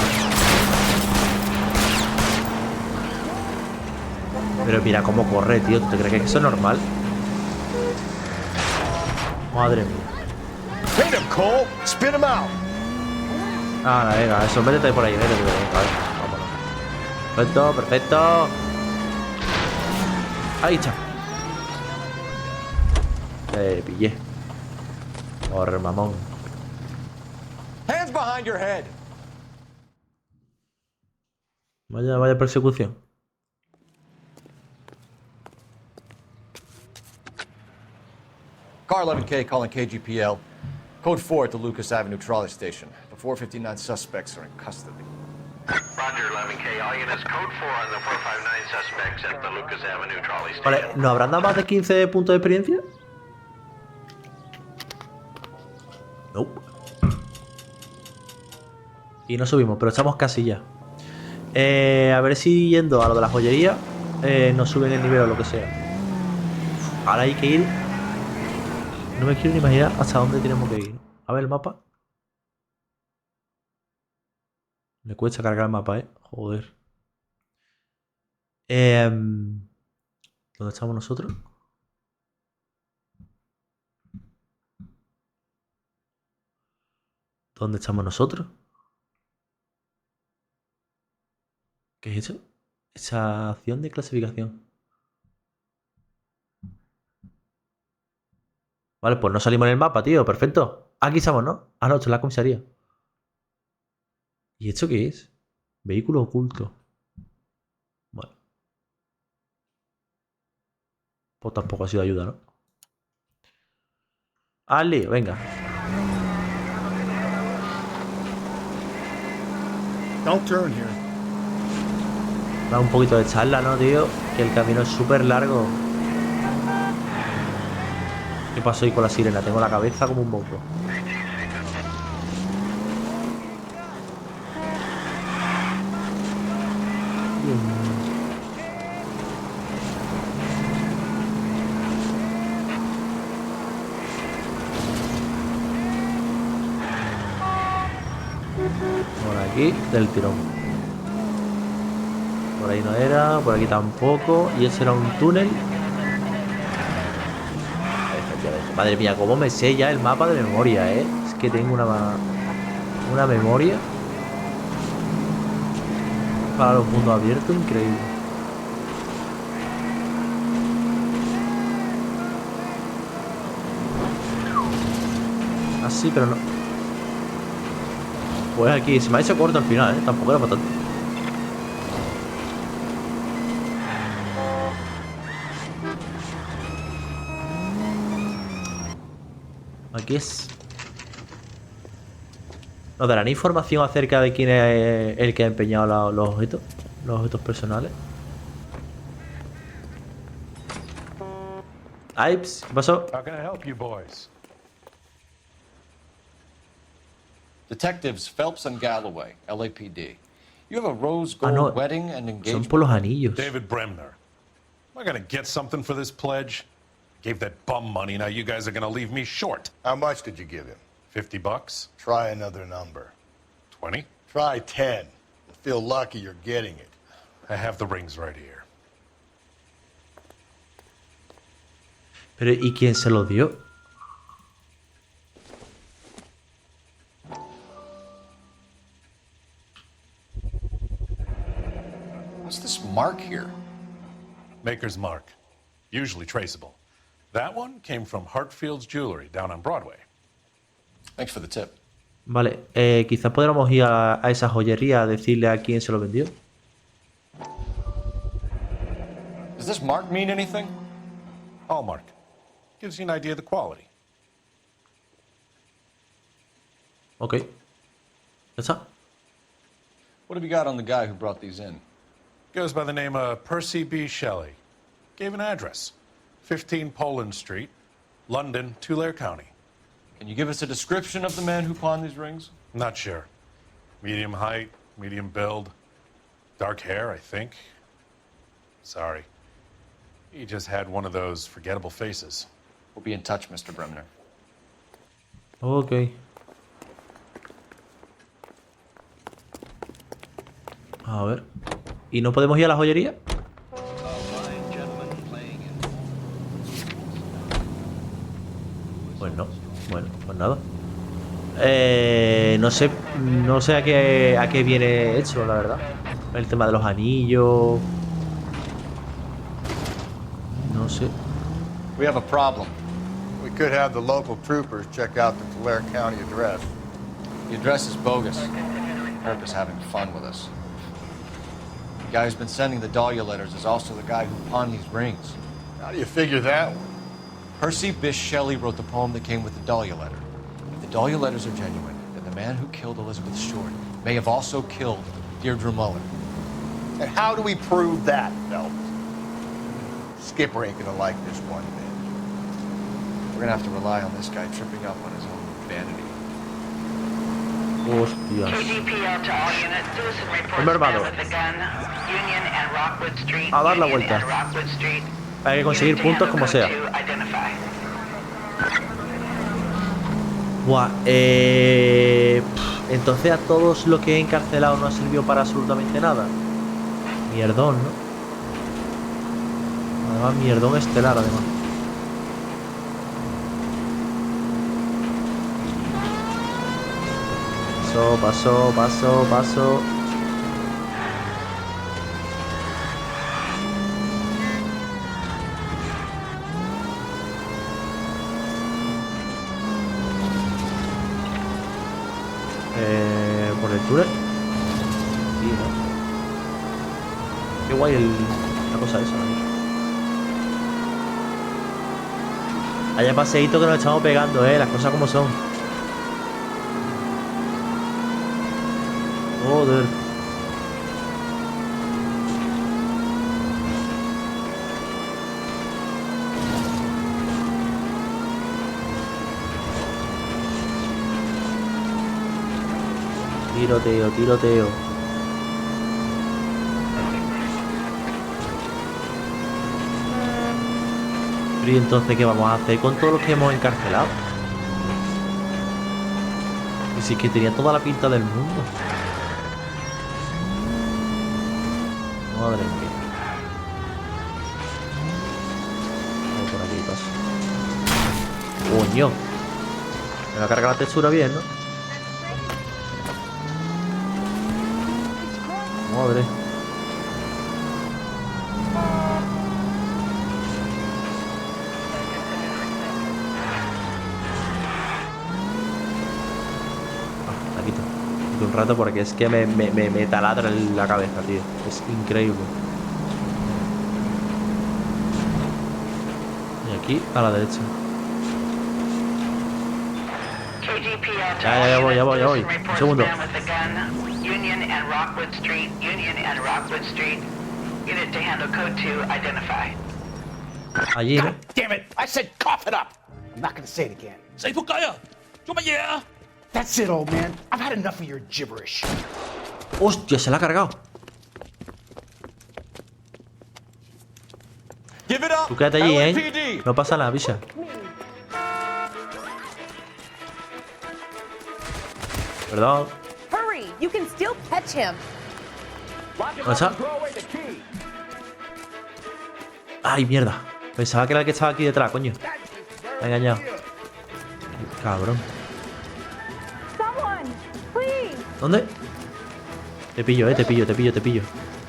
Pero mira cómo corre, tío. ¿Tú te crees que eso es normal? Madre mía. Hit him, Cole. Spit him out. Ah, venga, eso, métete por ahí, métete por ahí. Vale, vámonos. Perfecto, perfecto. Ahí está. Pillé. Corre, mamón. Hands behind your head. Vaya, vaya persecución. Car 11K calling KGPL. Code 4 at the Lucas Avenue trolley station. The 459 suspects are in custody. Roger, 11K. All units, code 4 on the 459 suspects at the Lucas Avenue trolley station. Vale, ¿nos habrán dado más de 15 puntos de experiencia? No. Y no subimos, pero estamos casi ya. A ver si yendo a lo de la joyería nos suben el nivel o lo que sea. Ahora hay que ir. No me quiero ni imaginar hasta dónde tenemos que ir. A ver el mapa. Me cuesta cargar el mapa, Joder. ¿Dónde estamos nosotros? ¿Dónde estamos nosotros? ¿Qué es eso? Esa acción de clasificación. Vale, pues no salimos en el mapa, tío. Perfecto. Aquí estamos, ¿no? Ah, no, esto es la comisaría. ¿Y esto qué es? Vehículo oculto. Bueno. Pues tampoco ha sido ayuda, ¿no? Al lío, venga. Don't turn here. Da un poquito de charla, ¿no, tío? Que el camino es súper largo. ¿Qué pasó ahí con la sirena? Tengo la cabeza como un bombo. aquí del tirón. Por ahí no era, por aquí tampoco. Y ese era un túnel. Madre mía, cómo me sé ya el mapa de memoria, ¿eh? Es que tengo una memoria para los mundos abiertos increíble. Así, pero no. Pues aquí, se me ha hecho corto al final, ¿eh? Tampoco era para tanto. Aquí es. ¿Nos darán información acerca de quién es el que ha empeñado los objetos? Los objetos personales. Ives, ¿qué pasó? How can I help you boys? Detectives Phelps and Galloway, LAPD. You have a rose gold wedding and engagement. Son por los anillos. David Bremner. Am I gonna get something for this pledge? Gave that bum money, now you guys are gonna leave me short. How much did you give him? $50? Try another number. 20? Try 10. You'll feel lucky you're getting it. I have the rings right here. Pero ¿y quién se lo dio? What's this mark here? Maker's mark. Usually traceable. That one came from Hartfield's Jewelry down on Broadway. Thanks for the tip. Vale, quizás podríamos ir a esa joyería a decirle a quién se lo vendió. Does this mark mean anything? Hallmark. Gives you an idea of the quality. Ok. ¿Ya está? What have you got on the guy who brought these in? Goes by the name of Percy B. Shelley. Gave an address. 15 Poland Street, London, Tulare County. Can you give us a description of the man who pawned these rings? Not sure. Medium height, medium build. Dark hair, I think. Sorry. He just had one of those forgettable faces. We'll be in touch, Mr. Bremner. Ok. A ver. ¿Y no podemos ir a la joyería? Pues no. Bueno, pues nada. No sé a qué viene hecho, la verdad. El tema de los anillos. No sé. We have a problem. We could have the local troopers check out the Tulare County address. The address is bogus. Herb is having fun with us. The guy who's been sending the Dahlia letters is also the guy who pawned these rings. How do you figure that one? Percy Bysshe Shelley wrote the poem that came with the Dahlia letter. If the Dahlia letters are genuine, then the man who killed Elizabeth Short may have also killed Deirdre Muller. And how do we prove that, Phelps? Skipper ain't gonna like this one bit. We're gonna have to rely on this guy tripping up on his own vanity. Hostias. KGPL to all units. Citizen reports Hombre armado. man with a gun. Union and Rockwood Street. A dar la Union vuelta. and Rockwood Street. Hay que conseguir puntos como sea. Buah, entonces a todos los que he encarcelado no ha servido para absolutamente nada. Mierdón, ¿no? Además, mierdón estelar, además. Paso. Por el túnel. Sí, ¿no? Qué guay la cosa esa, ¿no? Haya paseíto que nos estamos pegando, las cosas como son. Joder. Tiroteo. ¿Y entonces qué vamos a hacer con todos los que hemos encarcelado? Y si es que tenía toda la pinta del mundo. Madre mía. Vamos por aquí, paso. Coño. Me va a cargar la textura bien, ¿no? Madre. La quito. Quito un rato porque es que me taladra la cabeza, tío. Es increíble. Y aquí a la derecha. Ya voy. Un segundo. Union and Rockwood Street, Union and Rockwood Street. Unit to handle code 2, identify. Allí, ¿no? Damn it! I said cough it up! I'm not gonna say it again. Say Fukaya! That's it, old man. I've had enough of your gibberish. Hostia, se la ha cargado. Tú quédate allí, ¿eh? No pasa nada, avisa. Perdón. Hurry! You can still catch him. ¿Dónde está? Ay, mierda. Pensaba que era el que estaba aquí detrás, coño. Me ha engañado. Cabrón. ¿Dónde? Te pillo, te pillo.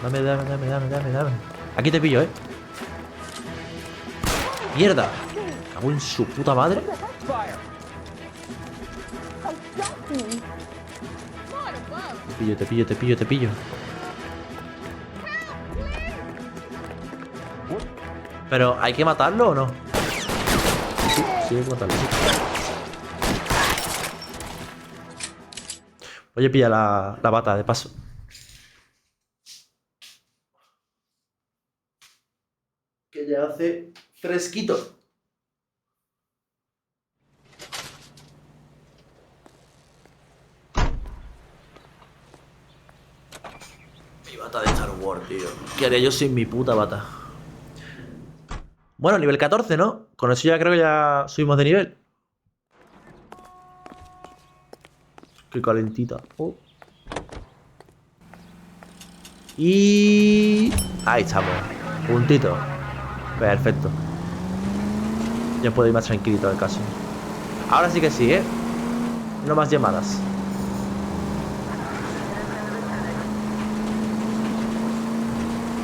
Dame. Aquí te pillo, Mierda. Cago en su puta madre. Te pillo. Pero, ¿hay que matarlo o no? Sí, hay que matarlo. Voy a pillar la bata de paso. Que ya hace fresquito. Mi bata de Star Wars, tío. ¿Qué haría yo sin mi puta bata? Bueno, nivel 14, ¿no? Con eso ya creo que ya subimos de nivel. Qué calentita. Y... ahí estamos. Puntito. Perfecto. Ya puedo ir más tranquilito del caso. Ahora sí que sí, ¿eh? No más llamadas.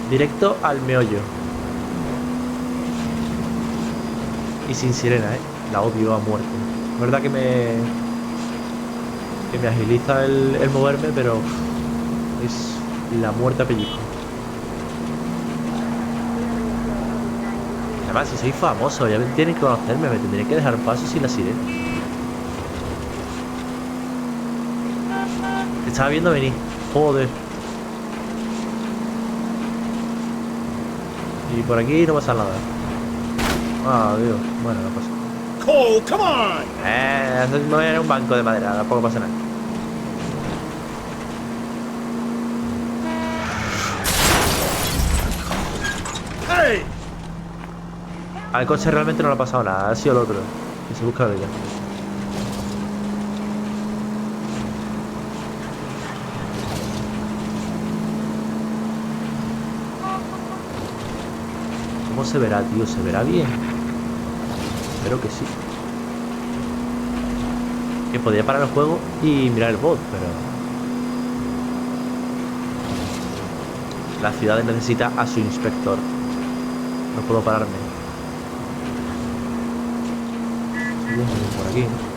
Directo al meollo. Y sin sirena, ¿eh? La odio a muerte. Es verdad que me agiliza el moverme, pero es la muerte a pellizco. Además, si soy famoso, ya tienen que conocerme, me tendré que dejar paso sin la sirena. Te estaba viendo venir. Joder. Y por aquí no pasa nada. Ah, Dios. Bueno, no pasa. Cole, come on! No era un banco de madera, tampoco pasa nada. Hey! Al coche realmente no le ha pasado nada, ha sido el otro. Que se busca de ella. ¿Cómo se verá, tío? ¿Se verá bien? Espero que sí. Que podría parar el juego y mirar el bot, pero... la ciudad necesita a su inspector. No puedo pararme. Por aquí, ¿no?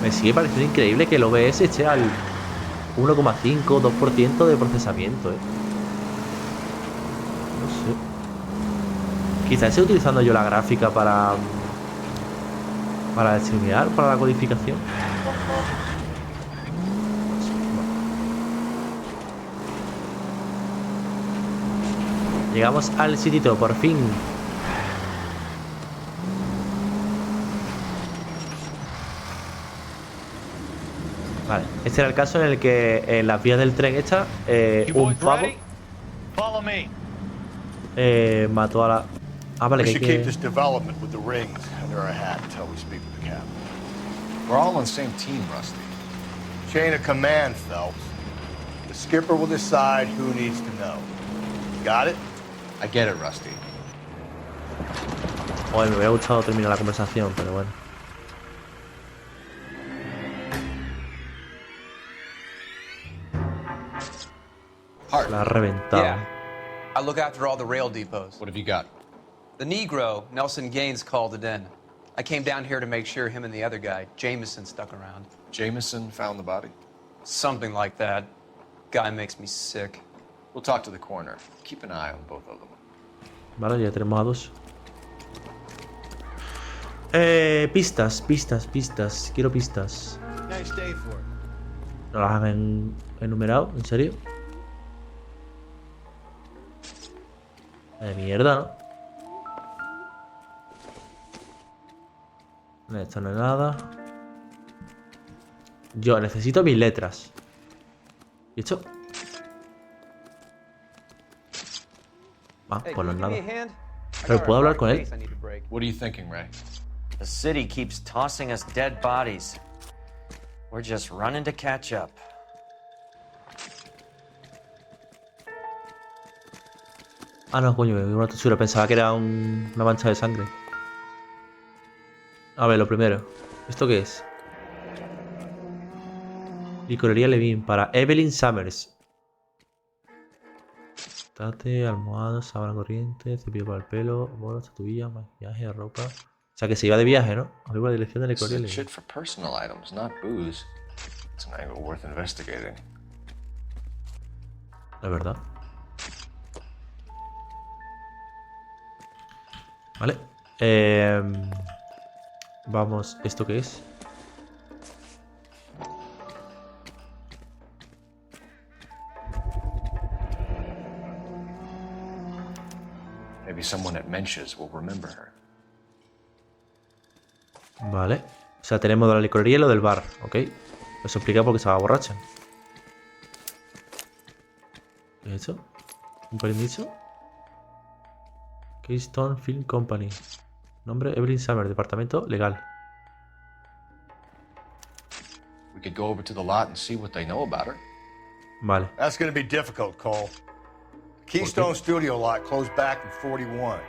Me sigue pareciendo increíble que el OBS esté al 1,5, 2% de procesamiento, No sé. Quizás esté utilizando yo la gráfica para streamear, para la codificación. Llegamos al sitio, por fin. Vale, este era el caso en el que en las vías del tren esta un pavo mató a la... Ah, vale, We que hay should keep que... this development with the rings under our hat until we speak with the captain. We're all on the same team, Rusty. Chain of command, Phelps. The skipper will decide who needs to know. Got it? I get it, Rusty. Oye, me hubiera gustado terminar la conversación, pero bueno. La ha reventado. Yeah. I look after all the rail depots. What have you got? The Negro, Nelson Gaines, called it in. I came down here to make sure him and the other guy, Jameson, stuck around. Jameson found the body? Something like that. Guy makes me sick. We'll talk to the coroner. Keep an eye on both of them. Vale, ya tenemos a dos. Pistas. Quiero pistas. Nice day for it. ¿No las han enumerado? ¿En serio? De mierda, ¿no? Esto no es nada. Yo necesito mis letras. ¿Y esto? Ah, pues no es nada. Pero puedo hablar con él. What are you thinking, Ray? The city keeps tossing us dead bodies. We're just running to catch up. Ah, no, coño, una textura. Pensaba que era una mancha de sangre. A ver, lo primero. ¿Esto qué es? Licorería Levin para Evelyn Summers. Tate, almohada, sábana corriente, cepillo para el pelo, bolas, estatuilla, maquillaje, ropa. O sea que se iba de viaje, ¿no? A la dirección de Licorería Levin. Shit for personal items, not booze. It's an angle worth investigating. La verdad. Vale. Vamos, ¿esto qué es? Maybe someone at Mensch's will remember her. Vale. O sea, tenemos de la licorería y lo del bar, ¿ok? Eso explica por qué estaba borracha. ¿Qué es eso? ¿Un permiso? Kingston Film Company. Nombre Evelyn Summer, departamento legal. We could go over to the lot and see what they know about her. Vale. That's going to be difficult, Cole. Keystone Studio lot closed back in 41.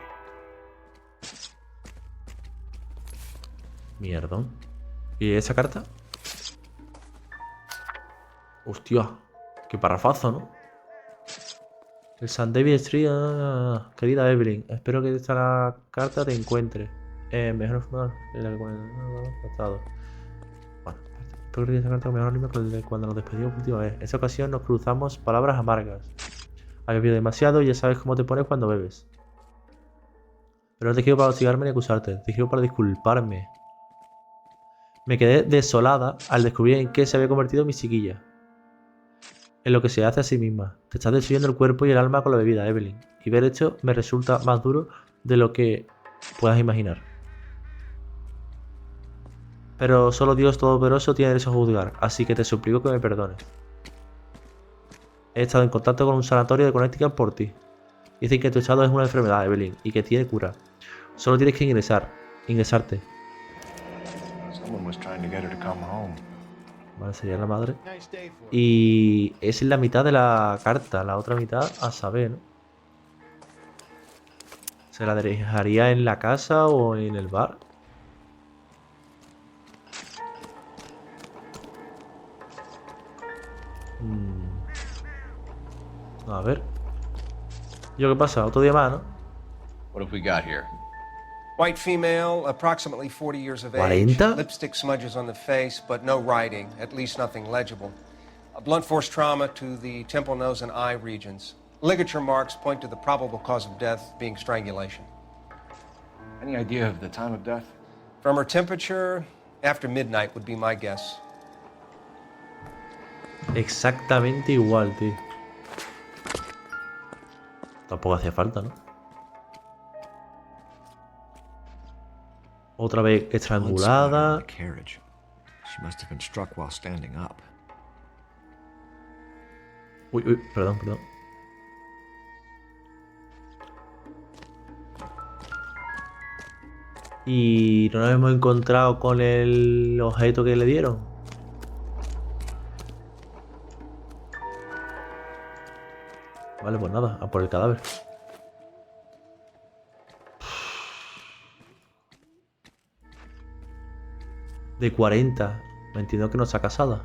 Mierda. ¿Y esa carta? Hostia. Qué parrafazo, ¿no? El San David Street. Querida Evelyn, espero que esta carta te encuentre. Mejor informado de la que con el tratado. Bueno, espero que esta carta mejor anime que cuando nos despedimos por última vez. En esa ocasión nos cruzamos palabras amargas. Has bebido demasiado y ya sabes cómo te pones cuando bebes. Pero no te quiero para hostigarme ni acusarte. Te quiero para disculparme. Me quedé desolada al descubrir en qué se había convertido mi chiquilla. En lo que se hace a sí misma. Te estás destruyendo el cuerpo y el alma con la bebida, Evelyn. Y ver hecho me resulta más duro de lo que puedas imaginar. Pero solo Dios Todopoderoso tiene derecho a juzgar, así que te suplico que me perdones. He estado en contacto con un sanatorio de Connecticut por ti. Dicen que tu estado es una enfermedad, Evelyn, y que tiene cura. Solo tienes que ingresarte. Someone was trying to get her to come home. Vale, sería la madre. Y es la mitad de la carta, la otra mitad a saber, ¿no? ¿Se la dejaría en la casa o en el bar? A ver. ¿Yo qué pasa? Otro día más, ¿no? What have we got here? White female, approximately 40 years of age. 40? Lipstick smudges on the face, but no writing, at least nothing legible. A blunt force trauma to the temple, nose, and eye regions. Ligature marks point to the probable cause of death being strangulation. Any idea of the time of death? From her temperature, after midnight would be my guess. Exactamente igual, tío. Tampoco hacía falta, ¿no? Otra vez estrangulada. She must have been struck while standing up. Uy, perdón. Y no nos hemos encontrado con el objeto que le dieron. Vale, pues nada, a por el cadáver. De 40. Me entiendo que no está casada.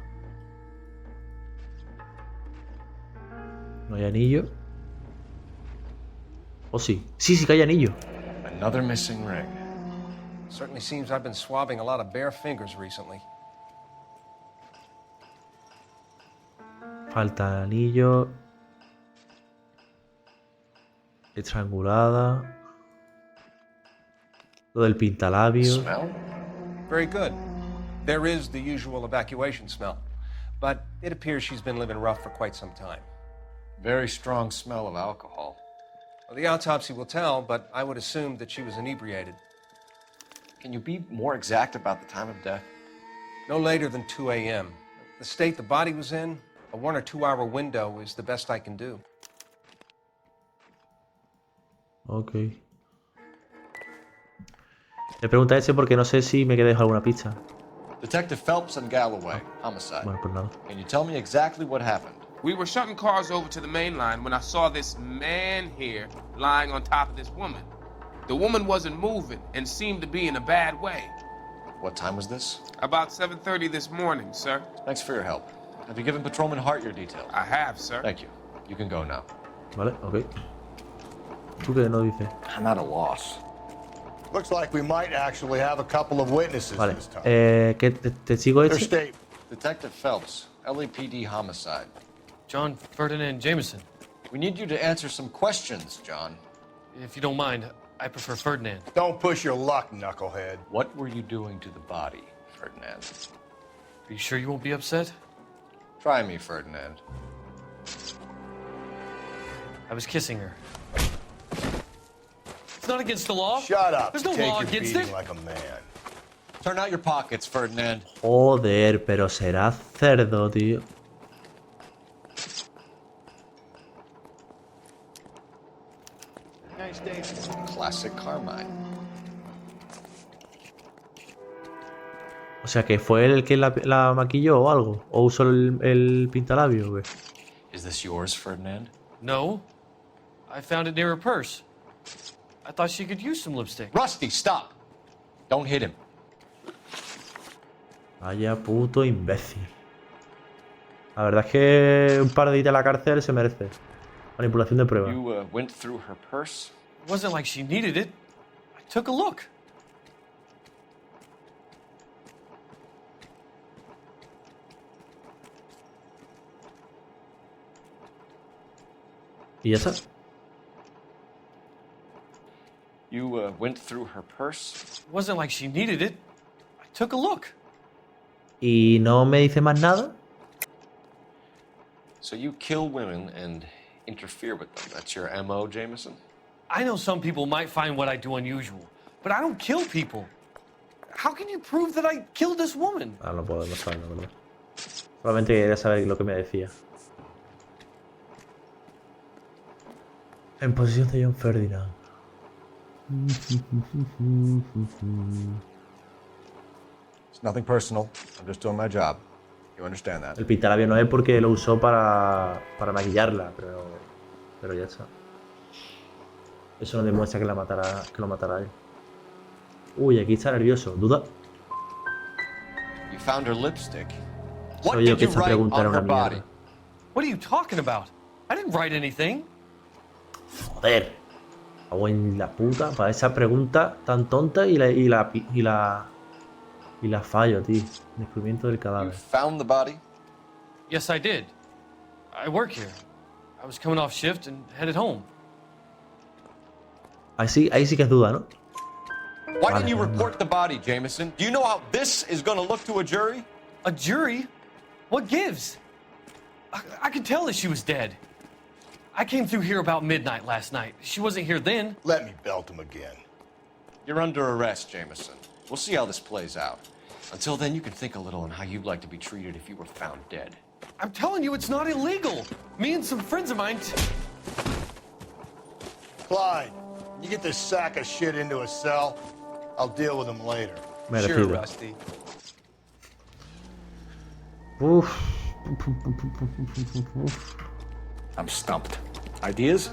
No hay anillo. ¿O sí? Sí que hay anillo. Another missing ring. Certainly seems I've been swabbing a lot of bare fingers recently. Falta anillo. Estrangulada. Lo del pintalabios. Smell? Very good. There is the usual evacuation smell, but it appears she's been living rough for quite some time. Very strong smell of alcohol. Well, the autopsy will tell, but I would assume that she was inebriated. Can you be more exact about the time of death? No later than 2 a.m. The state the body was in, a 1 or 2 hour window is the best I can do. Ok. Le pregunta a ese porque no sé si me quedé alguna pista. Detective Phelps and Galloway, homicide. Bueno, pues nada. Can you tell me exactly what happened? We were shutting cars over to the main line when I saw this man here lying on top of this woman. The woman wasn't moving and seemed to be in a bad way. What time was this? About 7:30 this morning, sir. Thanks for your help. Have you given Patrolman Hart your details? I have, sir. Thank you. You can go now. Vale, ok. ¿Tú qué no dices? I'm at a loss. Looks like we might actually have a couple of witnesses Vale. this time. ¿Qué testigo Their este? state. Detective Phelps, LAPD homicide. John Ferdinand Jameson. We need you to answer some questions, John. If you don't mind, I prefer Ferdinand. Don't push your luck, knucklehead. What were you doing to the body, Ferdinand? Are you sure you won't be upset? Try me, Ferdinand. I was kissing her. It's not against the law. Shut up. There's no Take law your against beating it. like a man. Turn out your pockets, Ferdinand. Joder, pero será cerdo, tío. Nice day. Classic Carmine. O sea, que fue él el que la maquilló o algo. O usó el pintalabio, ¿o qué? Is this yours, Ferdinand? No. I found it near her purse. I thought she could use some lipstick. Rusty, stop! Don't hit him. Vaya puto imbécil. La verdad es que un par de días en la cárcel se merece. Manipulación de pruebas. You went through her purse? It wasn't like she needed it. I took a look. ¿Y ya está? You went through her purse? It wasn't like she needed it. I took a look. ¿Y no me dice más nada? So you kill women and interfere with them. That's your MO, Jameson? I know some people might find what I do unusual, but I don't kill people. How can you prove that I killed this woman? Ah, no puedo saberlo, ¿verdad? Solamente quería saber lo que me decía. En posición de John Ferdinand. It's nothing personal. I'm just doing my job. You understand that? El pintalabio no es porque lo usó para maquillarla, pero ya está. Eso no demuestra que lo matará él. Uy, aquí está nervioso. ¿Duda? You found her lipstick. What Soy yo que esta pregunta era una mierda. What are you talking about? I didn't write anything. Joder. Hago en la puta para esa pregunta tan tonta y la fallo, tío. Descubrimiento del cadáver. Found the body? Yes, I did. I work here. I was coming off shift and headed home. Ahí sí que es duda, ¿no? Why didn't you report the body, Jameson? Do you know how this is going to look to a jury? A jury? What gives? I could tell that she was dead. I came through here about midnight last night. She wasn't here then. Let me belt him again. You're under arrest, Jameson. We'll see how this plays out. Until then, you can think a little on how you'd like to be treated if you were found dead. I'm telling you, it's not illegal. Me and some friends of mine... Clyde, you get this sack of shit into a cell? I'll deal with them later. Merecido. Sure, Rusty. Uf. I'm stumped. Ideas?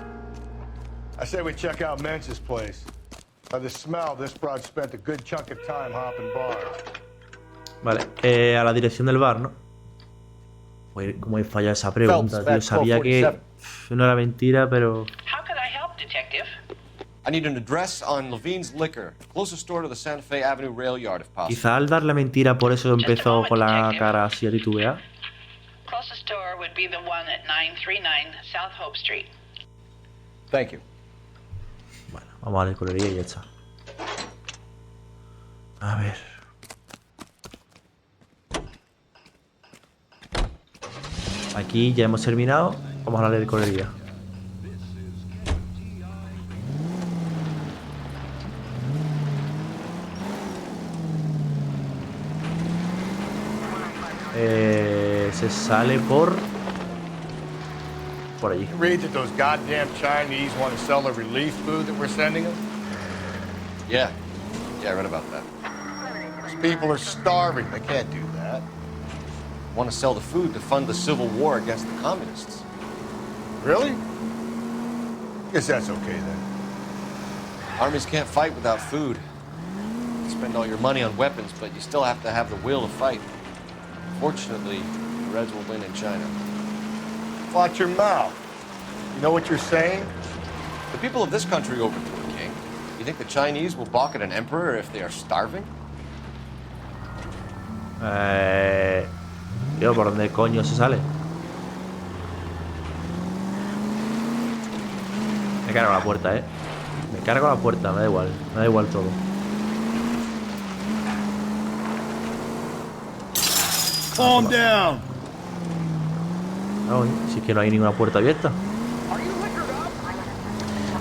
I say we check out Mentz's place. By the smell, this broad spent a good chunk of time hopping bars. Vale, a la dirección del bar, ¿no? Joder, cómo he fallado esa pregunta, tío. Sabía que no era mentira, pero... How can I help, detective? I need an address on Levine's Liquor, closest store to the Santa Fe Avenue rail yard, if possible. Quizá al darle mentira por eso empezó con la cara así a titubear. Closest store would be the one at 939 South Hope Street. Thank you. Bueno, vamos a la licorería y ya está. A ver. Aquí ya hemos terminado. Vamos a la licorería. Se sale por allí. Read that those goddamn Chinese want to sell the relief food that we're sending them? Yeah, I read about that. These people are starving. They can't do that. Want to sell the food to fund the civil war against the communists. Really? Guess that's okay then. Armies can't fight without food. You spend all your money on weapons, but you still have to have the will to fight. Fortunately, the Reds will win in China. Watch your mouth. You know what you're saying? The people of this country overthrew a king. You think the Chinese will balk at an emperor if they are starving? Tío, ¿por dónde coño se sale? Me cargo la puerta, Me cargo la puerta, me da igual todo. Calm down. No, si es que no hay ninguna puerta abierta.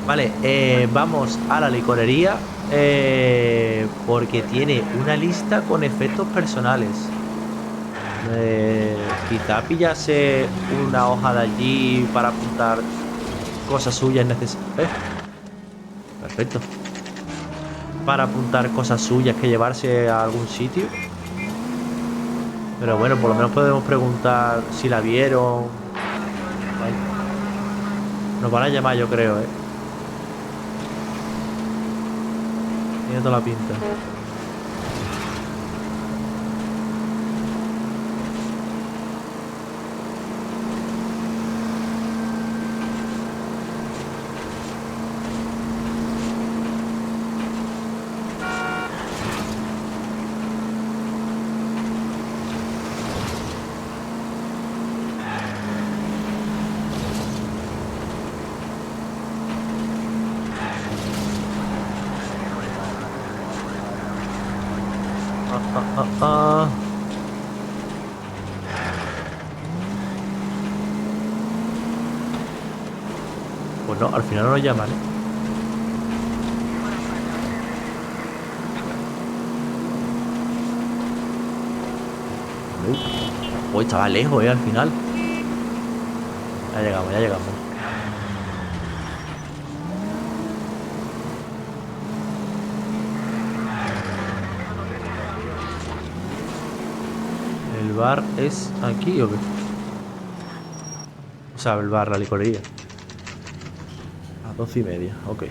Vale, vamos a la licorería porque tiene una lista con efectos personales. Quizá pillase una hoja de allí para apuntar cosas suyas necesarias. Perfecto. Para apuntar cosas suyas que llevarse a algún sitio. Pero bueno, por lo menos podemos preguntar si la vieron. Vale. Nos van a llamar, yo creo, Tiene toda la pinta. Pues no, al final no nos llaman, Uy, estaba lejos, al final. Ya llegamos, ya llegamos. ¿El bar es aquí o qué? O sea, el bar, la licorería. A 12:30, ok.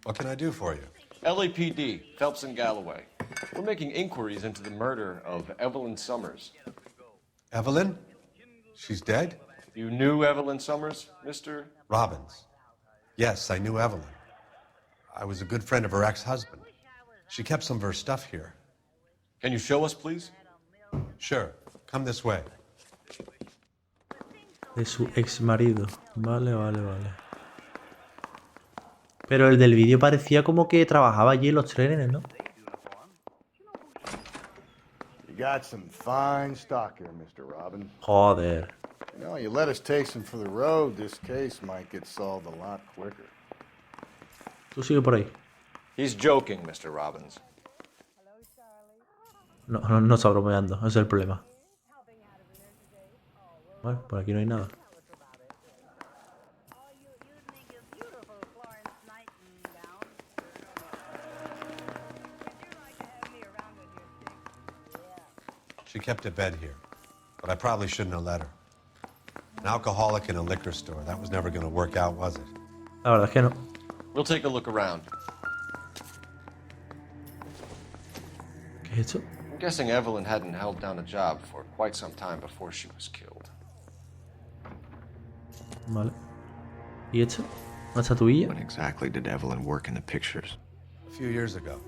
What can I do for you? LAPD, Phelps and Galloway. We're making inquiries into the murder of Evelyn Summers. Evelyn? She's dead? You knew Evelyn Summers, Mr. Robbins. Yes, I knew Evelyn. I was a good friend of her ex-husband. She kept some of her stuff here. Can you show us, please? Sure. Come this way. De su ex marido. Vale. Pero el del vídeo parecía como que trabajaba allí en los trenes, ¿no? You got some fine stock here, Mr. Robin. Joder. You know, you let us take some for the road, this case might get solved a lot quicker. Tú sigue por ahí. He's joking, Mr. Robbins. No está bromeando, ese es el problema. Bueno, por aquí no hay nada. She kept a bed here, but I probably shouldn't have let her. An alcoholic in a liquor store. That was never going to work out, was it? La verdad es que no. We'll take a look around. ¿Qué es esto? I'm guessing Evelyn hadn't held down a job for quite some time before she was killed. Vale. ¿Y esto? ¿Una estatuilla? When exactly did Evelyn work in the pictures? A few years ago.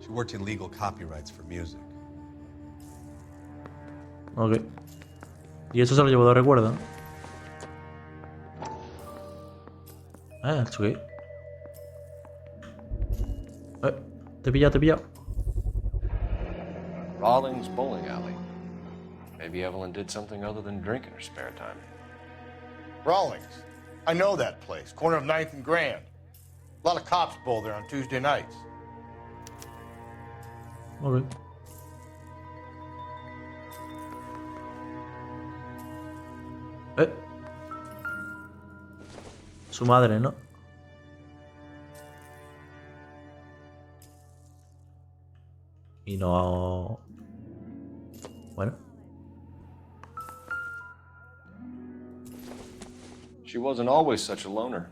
She worked in legal copyrights for music. Ok. Y eso se lo llevo de recuerdo, ¿no? ¿Esto qué? Te he pillado. Rawlings Bowling Alley. Maybe Evelyn did something other than drink in her spare time. Rawlings. I know that place. Corner of 9th and Grand. A lot of cops bowl there on Tuesday nights. Ok. Su madre, ¿no? Y no... Bueno. She wasn't always such a loner.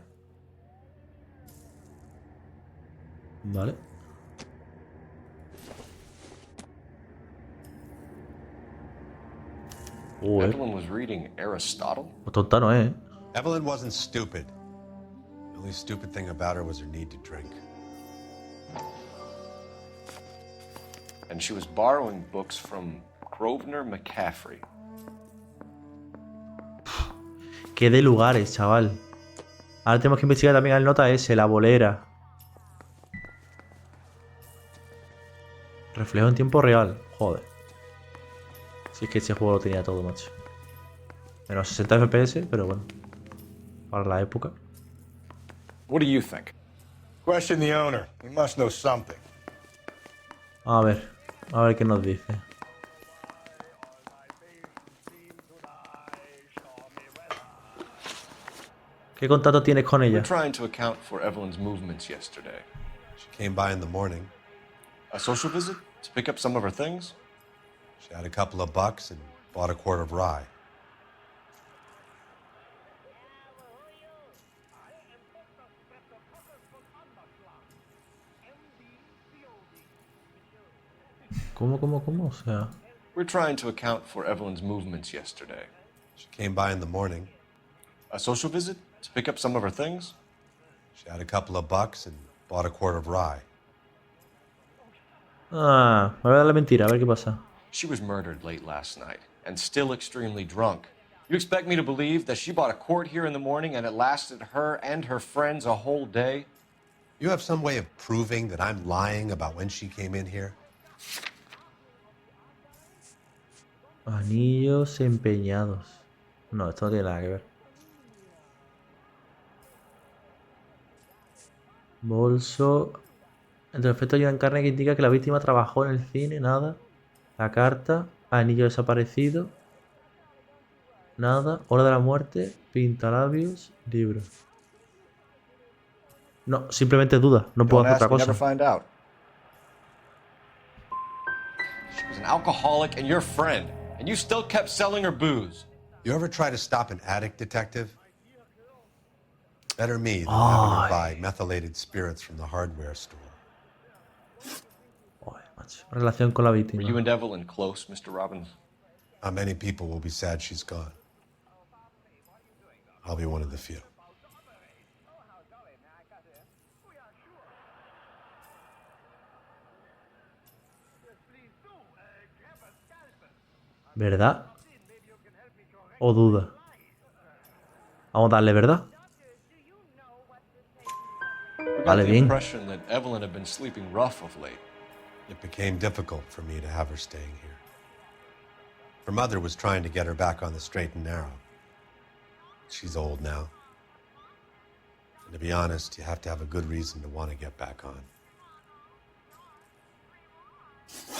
Vale. Evelyn was reading Aristotle. Tonta no es, ¿eh? Evelyn wasn't stupid. The only stupid thing about her was her need to drink. And she was borrowing books from Grosvenor McCaffrey. Qué de lugares, chaval. Ahora tenemos que investigar también el nota S, la bolera. Reflejo en tiempo real. Joder. Si es que ese juego lo tenía todo, macho. Menos 60 FPS, pero bueno. Para la época. What do you think? Question the owner. He must know something. A ver qué nos dice. ¿Qué contacto tienes con ella? We're trying to account for Evelyn's movements yesterday. She came by in the morning. A social visit to pick up some of her things? She had a couple of bucks and bought a quart of rye. ¿Cómo? O sea... We're trying to account for Evelyn's movements yesterday. She came by in the morning. A social visit to pick up some of her things? She had a couple of bucks and bought a quart of rye. Ah, me voy a dar la mentira, a ver qué pasa. She was murdered late last night and still extremely drunk. You expect me to believe that she bought a quart here in the morning and it lasted her and her friends a whole day? You have some way of proving that I'm lying about when she came in here? Anillos empeñados. No, esto no tiene nada que ver. Bolso. Entre efectos hay una carne que indica que la víctima trabajó en el cine. Nada. La carta. Anillo desaparecido. Nada. Hora de la muerte. Pintalabios. Libro. No, simplemente duda. No puedo hacer otra cosa. She was an alcoholic and your friend, and you still kept selling her booze. You ever try to stop an addict, detective? Better me than having her buy methylated spirits from the hardware store. Relación con la víctima. Were you and Evelyn close, Mr. Robbins? How many people will be sad she's gone? I'll be one of the few. ¿Verdad? ¿O duda? Vamos a darle verdad. Vale, bien. Impression that Evelyn had been sleeping rough of late. It became difficult for me to have her staying here. Her mother was trying to get her back on the straight and narrow. She's old now. And to be honest, you have to have a good reason to want to get back on.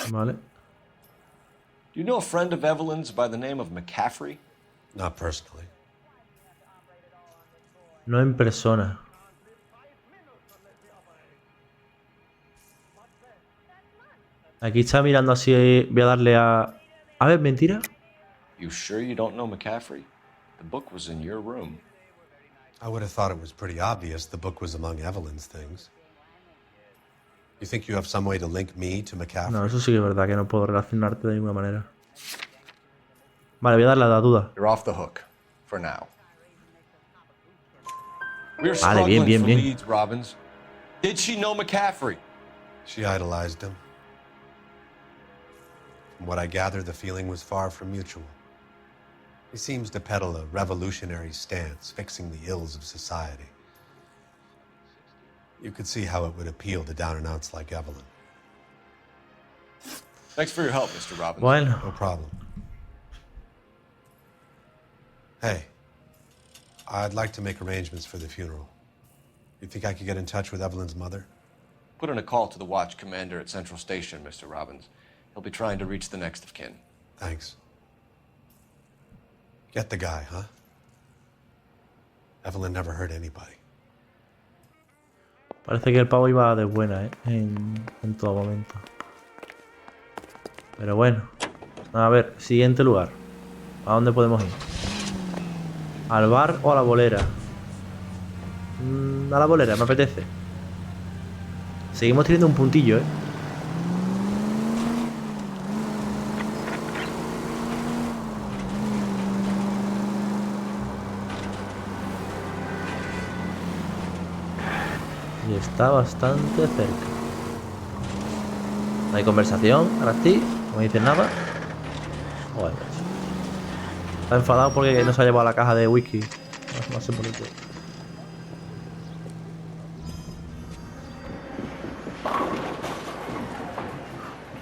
Vale. Do you know a friend of Evelyn's by the name of McCaffrey? Not personally. No en persona. Aquí está mirando así. Voy a darle a... A ver, mentira. You sure you don't know McCaffrey? The book was in your room. I would have thought it was pretty obvious the book was among Evelyn's things. You think you have some way to link me to McCaffrey? No, eso sí que es verdad, que no puedo relacionarte de ninguna manera. Vale, voy a darle a la duda. You're off the hook. For now. We're Vale, bien, struggling bien, for bien. leads, Robbins. Did she know McCaffrey? She idolized him. From what I gather, the feeling was far from mutual. He seems to peddle a revolutionary stance, fixing the ills of society. You could see how it would appeal to down-and-outs like Evelyn. Thanks for your help, Mr. Robbins. Bueno. No problem. Hey, I'd like to make arrangements for the funeral. You think I could get in touch with Evelyn's mother? Put in a call to the watch commander at Central Station, Mr. Robbins. He'll be trying to reach the next of kin. Thanks. Get the guy, huh? Evelyn never hurt anybody. Parece que el pavo iba de buena, en todo momento. Pero bueno. A ver, siguiente lugar. ¿A dónde podemos ir? ¿Al bar o a la bolera? A la bolera, me apetece. Seguimos teniendo un puntillo, Y está bastante cerca. No hay conversación, ahora sí, no me dicen nada. Joder, macho. Está enfadado porque no se ha llevado la caja de whisky. No sé por qué.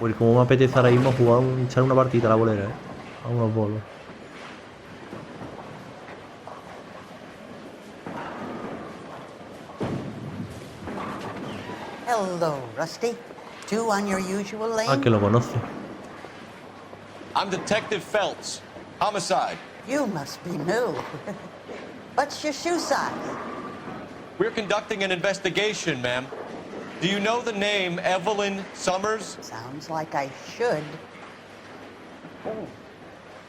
Uy, como me apetece ahora mismo jugar, echar una partida a la bolera, a unos bolos. Hello, Rusty. Two on your usual lane? Ah, que lo conoce. I'm Detective Phelps. Homicide. You must be new. What's your shoe size? We're conducting an investigation, ma'am. Do you know the name Evelyn Summers? Sounds like I should. Oh,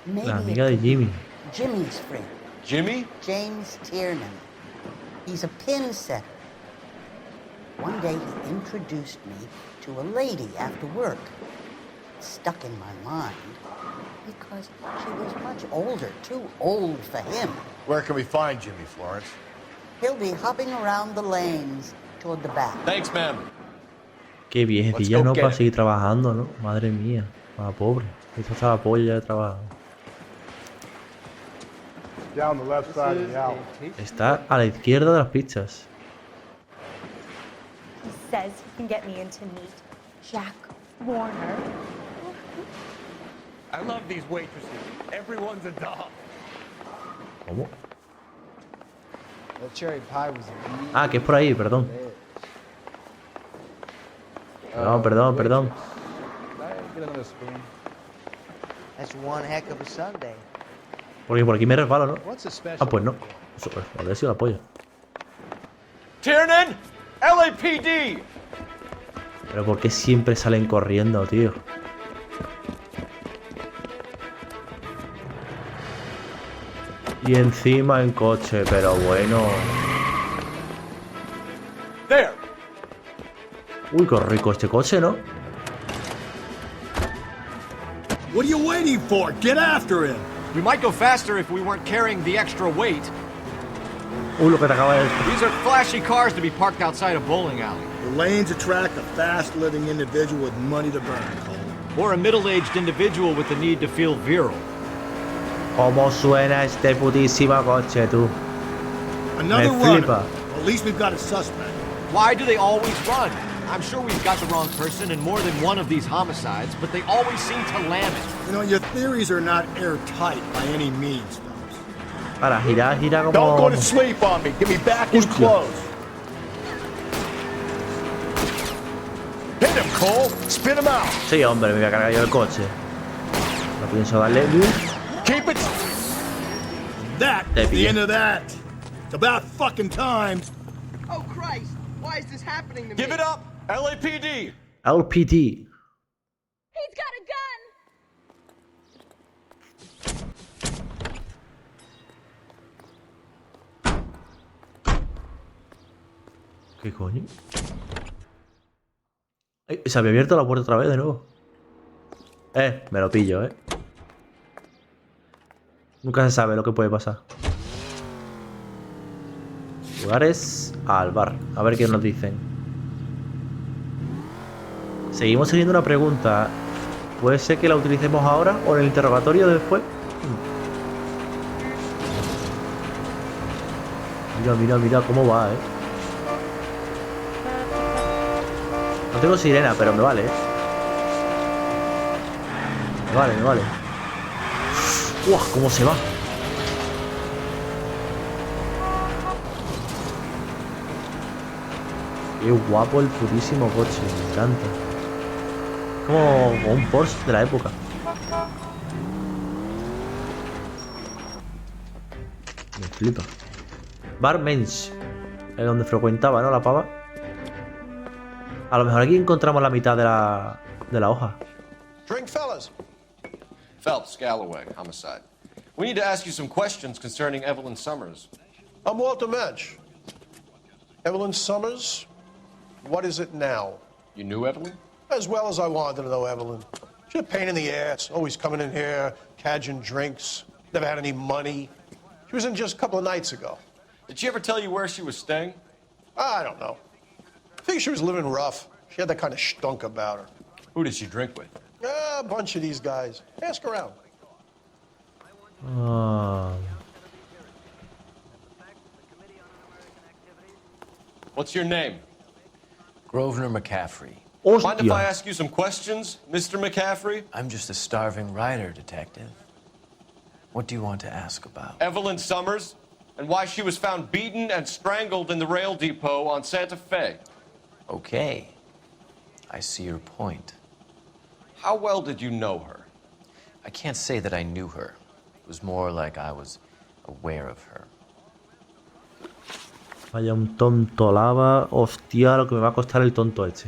maybe La amiga de Jimmy. Jimmy's friend. Jimmy? James Tiernan. He's a pin setter. One day he introduced me to a lady after work. It stuck in my mind because she was much older, too old for him. Where can we find Jimmy, Florence? He'll be hopping around the lanes toward the back. Thanks, ma'am. Qué viejecilla, ¿no? Para seguir trabajando, ¿no? Madre mía. Más pobre. Esto está la polla de trabajo. Down the left side of the alley. Está a la izquierda de las pistas. He says he can get me in to meet Jack Warner. I love these waitresses. Everyone's a doll. ¿Cómo? That cherry pie was Ah, que es por ahí, perdón. Perdón, perdón. Get another spoon. That's one heck of a Sunday. Porque por aquí me resbalo, ¿no? What's a special? Ah, pues no. Eso, pues, habría sido la polla. Tiernan! LAPD! Pero ¿por qué siempre salen corriendo, tío? Y encima en coche, pero bueno. There. Uy, qué rico este coche, ¿no? What are you waiting for? Get after him! We might go faster if we weren't carrying the extra weight. Uy, lo que te acaba de... These are flashy cars to be parked outside a bowling alley. The lanes attract a fast-living individual with money to burn, Cole. Or a middle-aged individual with the need to feel virile. ¿Cómo suena este putísimo coche, tú? Another Me runner. flipa. At least we've got a suspect. Why do they always run? I'm sure we've got the wrong person in more than one of these homicides, but they always seem to lam it. You know, your theories are not airtight by any means, Phelps. Para, gira como... Don't go to sleep on me. Give me back his clothes. Hit him, Cole, spit him out. Sí, hombre, me voy a cargar yo el coche. No pienso darle luz. Keep it. That Te is the pillé. end of that. It's about fucking time. Oh, Christ! Why is this happening to me? Give it up! LAPD! LPT. He's got a gun! ¿Qué coño? Ay, se había abierto la puerta otra vez de nuevo. Me lo pillo, Nunca se sabe lo que puede pasar. Lugares al bar. A ver qué nos dicen. Seguimos teniendo una pregunta. ¿Puede ser que la utilicemos ahora o en el interrogatorio después? Mira, mira, mira cómo va, No tengo sirena, pero me vale, Me vale, me vale. ¡Uah! ¿Cómo se va? Qué guapo el putísimo coche, me encanta. Como un Porsche de la época. Me flipa. Bar Mensch, es donde frecuentaba, ¿no? La pava. A lo mejor aquí encontramos la mitad de la hoja. Drink, fellas. Phelps, Galloway, homicide. We need to ask you some questions concerning Evelyn Summers. I'm Walter Mensch. Evelyn Summers? What is it now? You knew Evelyn? As well as I wanted to know Evelyn. She's a pain in the ass, always coming in here, cadging drinks, never had any money. She was in just a couple of nights ago. Did she ever tell you where she was staying? I don't know. I think she was living rough. She had that kind of stunk about her. Who did she drink with? A bunch of these guys. Ask around. What's your name? Grosvenor McCaffrey. Mind if I ask you some questions, Mr. McCaffrey? I'm just a starving writer, detective. What do you want to ask about? Evelyn Summers, and why she was found beaten and strangled in the rail depot on Santa Fe. Okay. I see your point. How well did you know her? I can't say that I knew her. It was more like I was aware of her. Vaya un tonto lava. Hostia, lo que me va a costar el tonto este.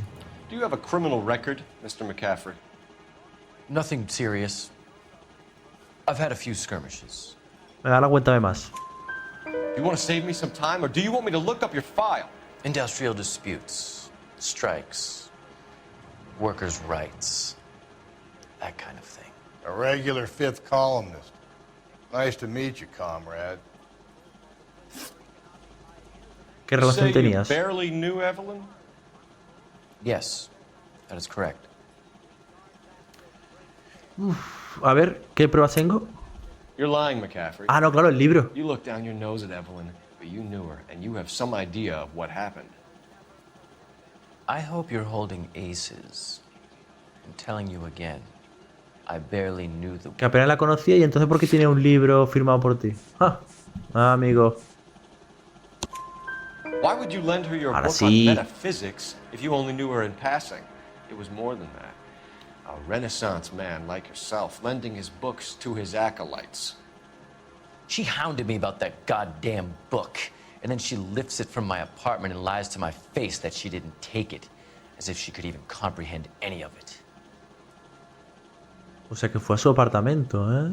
Do you have a criminal record, Mr. McCaffrey? Nothing serious. I've had a few skirmishes. Ahora cuéntame más. Do you want to save me some time, or do you want me to look up your file? Industrial disputes, strikes, workers' rights, that kind of thing. A regular fifth columnist. Nice to meet you, comrade. ¿Qué relación You tenías? barely knew Evelyn? Yes, that is correct. A ver, ¿qué pruebas tengo? You're lying, McCaffrey. Ah, no, claro, el libro. You looked down your nose at Evelyn, but you knew her, and you have some idea of what happened. I hope you're holding aces. I'm telling you again, I barely knew the... Que apenas la conocía y entonces ¿por qué tiene un libro firmado por ti? Ah, amigo. Why would you lend her your Ahora book sí. on metaphysics if you only knew her in passing? It was more than that. A Renaissance man like yourself, lending his books to his acolytes. She hounded me about that goddamn book, and then she lifts it from my apartment and lies to my face that she didn't take it, as if she could even comprehend any of it. O sea que fue a su apartamento, ¿eh?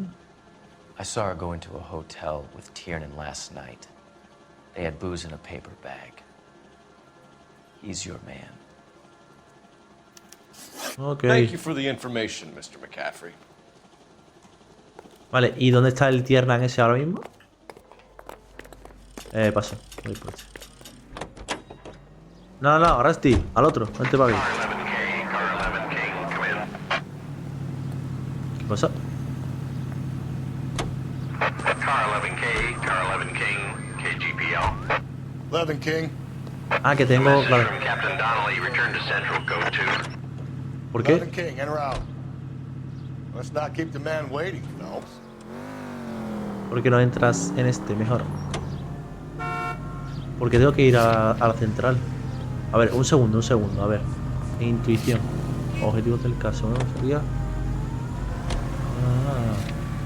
I saw her go into a hotel with Tiernan last night. They had booze in a paper bag. He's your man. Ok. Thank you for the information, Mr. McCaffrey. Vale, ¿y dónde está el Tiernan ese ahora mismo? Paso. Voy por este. No, no, ahora Steve, al otro. Vente para aquí. ¿Qué pasa? Car 11K, Car 11 King, KGPL. 11 King. Ah, que tengo, claro. From Captain Donnelly, return to Central, Code 2. ¿Por qué? 11 King, en route. Let's not keep the man waiting, Phelps. ¿Por qué no entras en este mejor? Porque tengo que ir a la central. A ver, un segundo, a ver. Intuición. Objetivos del caso, ¿no? Sería...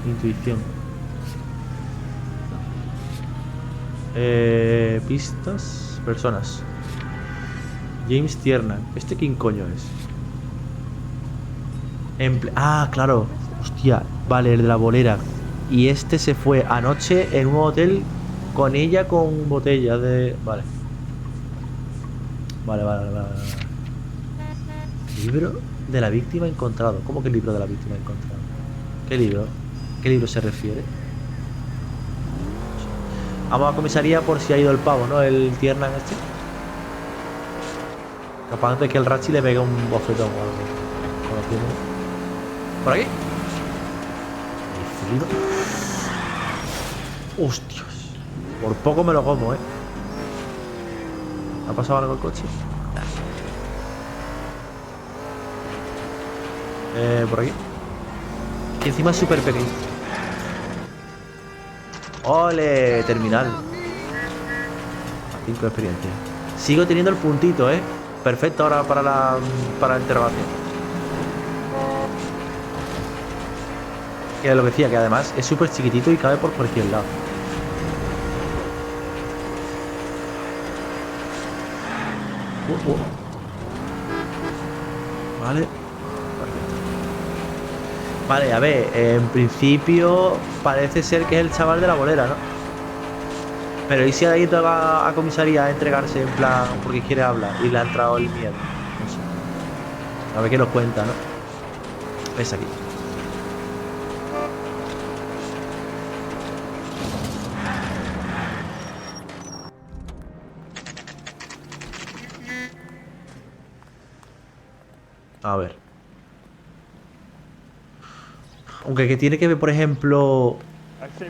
intuición. Pistas. Personas. James Tiernan. ¿Este quién coño es? Claro. Hostia. Vale, el de la bolera. Y este se fue anoche en un hotel con ella con botellas de... Vale. Vale. Libro de la víctima encontrado. ¿Cómo que libro de la víctima encontrado? ¿Qué libro? ¿Qué libro se refiere? Vamos a comisaría por si ha ido el pavo, ¿no? El Tiernan este. Capaz de que el Rachi le pegue un bofetón o algo. ¿Por aquí? Hostias. Por poco me lo como, ¿eh? ¿Ha pasado algo el coche? Por aquí. Y encima es súper pequeño. ¡Ole! Terminal. 5 de experiencia. Sigo teniendo el puntito, ¿eh? Perfecto ahora para la interrogación. Que es lo que decía, que además es súper chiquitito y cabe por cualquier lado. Vale. Vale, a ver, en principio parece ser que es el chaval de la bolera, ¿no? Pero ¿y si ha ido a comisaría a entregarse en plan porque quiere hablar y le ha entrado el miedo? No sé. A ver qué nos cuenta, ¿no? Es aquí. A ver. Aunque que tiene que ver, por ejemplo,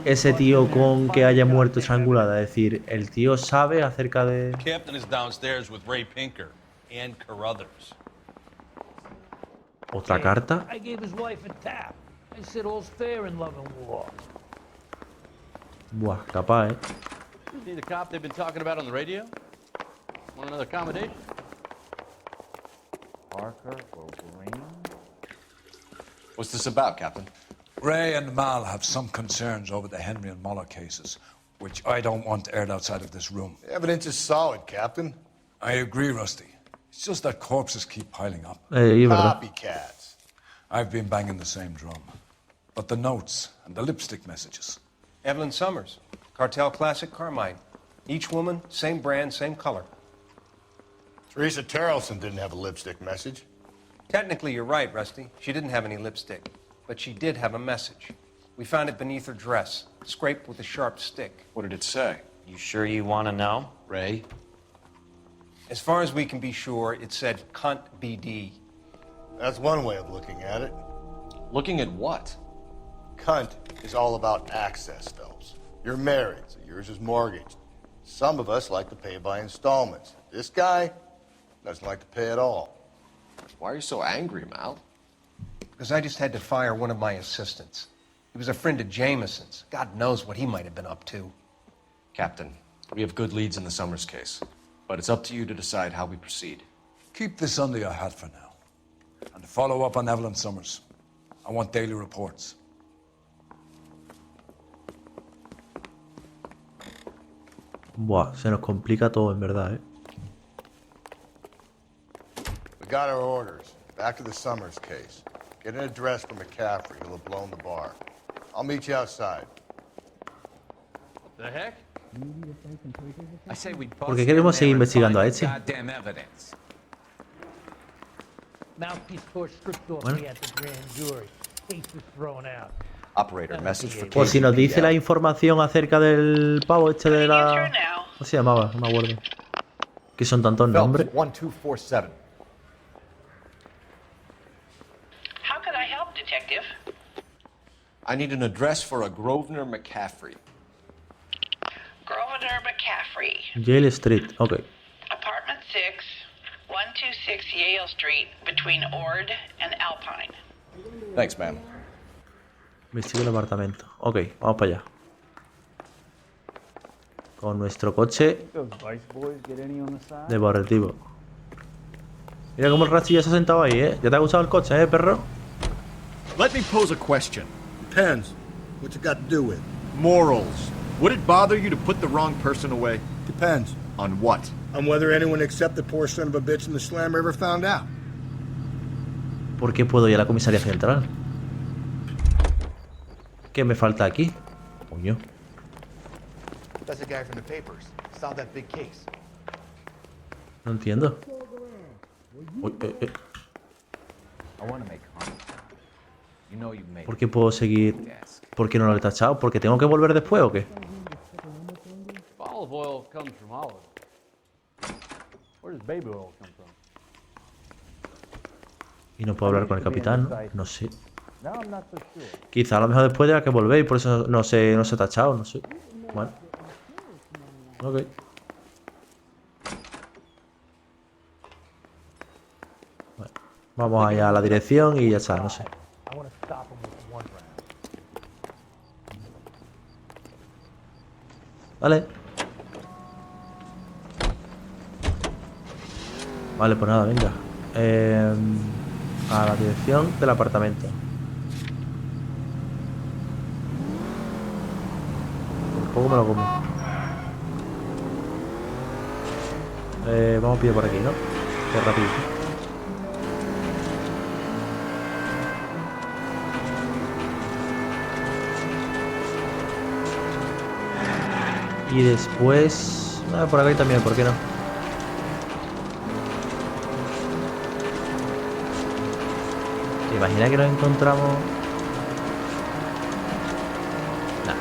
ese tío con que haya muerto estrangulada. Es decir, el tío sabe acerca de... Captain is downstairs with Ray Pinker and Carruthers. ¿Otra carta? I gave his wife a tap. I said all's fair in love and war. Buah, capaz, ¿eh? See the cop they've been talking about on the radio? Want another accommodation? Parker or Green? What's this about, Captain? Ray and Mal have some concerns over the Henry and Muller cases, which I don't want aired outside of this room. The evidence is solid, Captain. I agree, Rusty. It's just that corpses keep piling up. Copycats. I've been banging the same drum. But the notes and the lipstick messages. Evelyn Summers, Cartel Classic Carmine. Each woman, same brand, same color. Teresa Terrelson didn't have a lipstick message. Technically, you're right, Rusty. She didn't have any lipstick. But she did have a message. We found it beneath her dress, scraped with a sharp stick. What did it say? You sure you want to know? Ray? As far as we can be sure, it said cunt BD. That's one way of looking at it. Looking at what? Cunt is all about access, Phelps. You're married, so yours is mortgaged. Some of us like to pay by installments. This guy doesn't like to pay at all. Why are you so angry, Mal? Because I just had to fire one of my assistants. He was a friend of Jameson's. God knows what he might have been up to. Captain, we have good leads in the Summers case, but it's up to you to decide how we proceed. Keep this under your hat for now. And follow up on Evelyn Summers. I want daily reports. Buah, se nos complica todo en verdad, ¿eh? We got our orders. Back to the Summers case. Get an address for McCaffrey. He'll have blown the bar. I'll meet you outside. What the heck? I say we ¿Por qué queremos seguir investigando a este? Mouthpiece course stripped off me at the grand jury. Case was thrown out. Operator, message for Por si nos dice la información acerca del pavo este de la... ¿Cómo se llamaba? No me acuerdo. Que son tantos nombres. 1247. How can I help, Detective? I need an address for a Grosvenor McCaffrey. Grosvenor McCaffrey. Yale Street, ok. Apartment 6, 126 Yale Street, between Ord and Alpine. Thanks, man. Investigo el apartamento. Ok, vamos para allá. Con nuestro coche deportivo. Mira cómo el rastrillo se ha sentado ahí, ¿eh? ¿Ya te ha gustado el coche, perro? Let me pose a question. Depends. What's it got to do with? Morals. Would it bother you to put the wrong person away? Depends. On what? On whether anyone except the poor son of a bitch in the slammer ever found out. ¿Por qué puedo ir a la comisaría central? ¿Qué me falta aquí? Coño. That's the guy from the papers. Solved that big case. No entiendo. Uy, I want to make contact. You know you've made ¿Por qué puedo seguir? ¿Por qué no lo he tachado? ¿Porque tengo que volver después o qué? Olive oil comes from olive. Where does baby oil come from? Y no puedo hablar con el capitán, ¿no? No sé. No, I'm not so sure. Quizá a lo mejor después tenga que volver y por eso no se ha tachado, no sé. Bueno. Ok. Bueno, vamos allá a la dirección y ya está, no sé. Vale. Vale, pues nada, venga. A la dirección del apartamento. Un poco me lo como. Vamos a pillar por aquí, ¿no? Qué rápido. Y después... por aquí también, ¿por qué no? ¿Te imaginas que nos encontramos? Nah.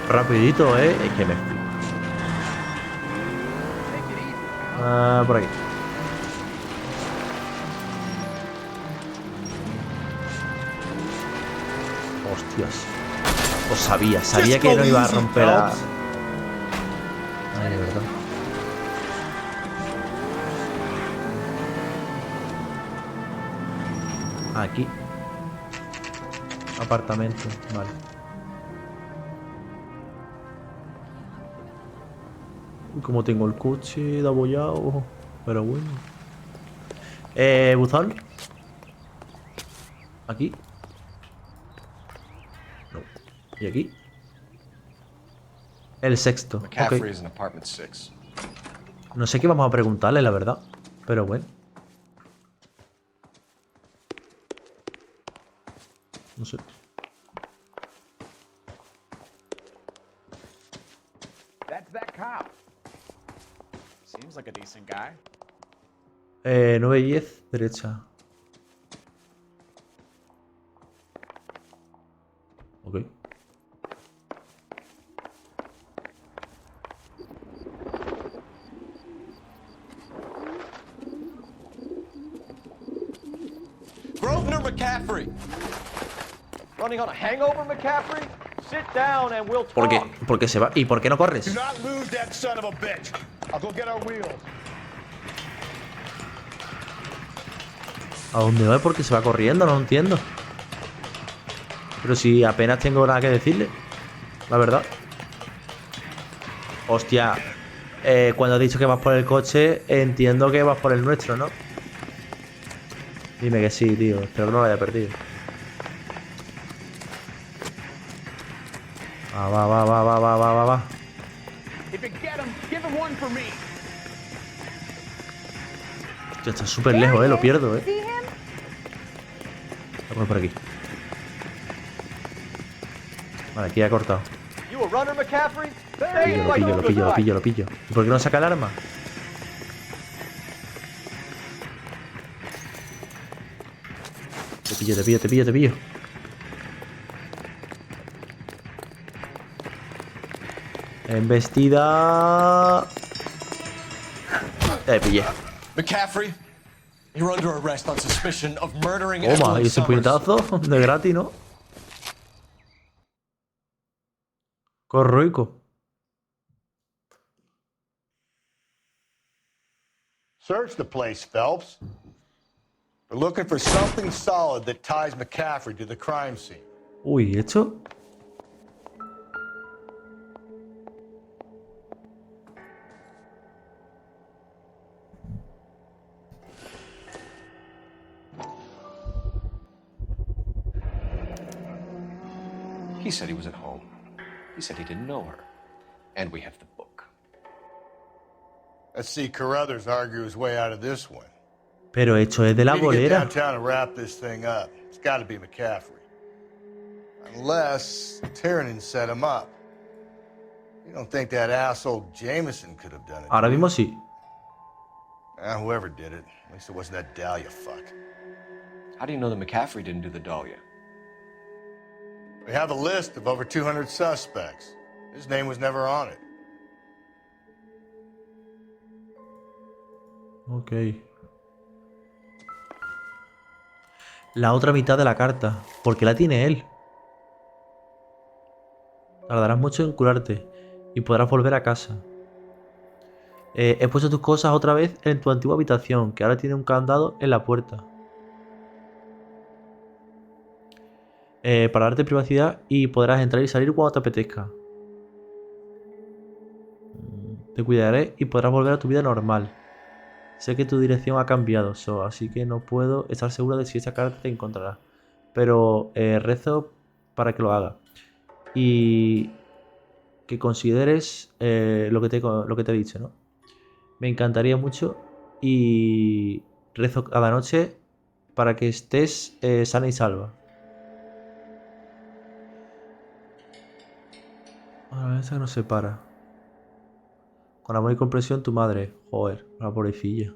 Rapidito, ¿eh? Es que me flipa. Por aquí. Hostias. Pues sabía que no iba a romper a... Ay, de verdad. Aquí. Apartamento, vale. Uy, como tengo el coche de abollado. Pero bueno. Buzón. Aquí. No. Y aquí. El sexto. McCaffrey Okay. is in apartment 6. No sé qué vamos a preguntarle, la verdad. Pero bueno. No sé. That's that cop. Seems like a decent guy. 9-10, derecha. Ok. Grosvenor McCaffrey. Running on a hangover, McCaffrey? Sit down and we'll talk. ¿Por qué se va? ¿Y por qué no corres? Do not lose that son of a bitch. I'll go get our wheels. ¿A dónde va? ¿Por qué se va corriendo? No lo entiendo. Pero si apenas tengo nada que decirle. La verdad. Hostia. Cuando has dicho que vas por el coche, entiendo que vas por el nuestro, ¿no? Dime que sí, tío. Espero que no lo haya perdido. Va. Hostia, está súper lejos, lo pierdo, Vamos por aquí. Vale, aquí ha cortado. Lo pillo. ¿Y por qué no saca el arma? Te pillo. Embestida. Te pillé. McCaffrey, you're under arrest on suspicion of murdering Toma, y ese Summers. puñetazo de gratis, ¿no? Corroico. Search the place, Phelps. We're looking for something solid that ties McCaffrey to the crime scene. Uy, ¿esto? He said he was at home. He said he didn't know her. And we have the book. Let's see Carruthers argue his way out of this one. Pero esto es de la We need to get bolera. downtown and wrap this thing up. It's got to be McCaffrey. Unless Tiernan set him up. You don't think that asshole Jameson could have done it? Ahora mismo sí. Whoever did it. At least it wasn't that Dahlia fuck. How do you know that McCaffrey didn't do the Dahlia? We have a list of over 200 suspects. His name was never on it. Ok. La otra mitad de la carta. ¿Por qué la tiene él? Tardarás mucho en curarte y podrás volver a casa. He puesto tus cosas otra vez en tu antigua habitación, que ahora tiene un candado en la puerta. Para darte privacidad y podrás entrar y salir cuando te apetezca. Te cuidaré y podrás volver a tu vida normal. Sé que tu dirección ha cambiado, así que no puedo estar segura de si esa carta te encontrará. Pero rezo para que lo haga. Y que consideres lo que te he dicho, ¿no? Me encantaría mucho y rezo cada noche para que estés sana y salva. Ahora esa nos separa. Con amor y comprensión tu madre. Joder, la pobrecilla.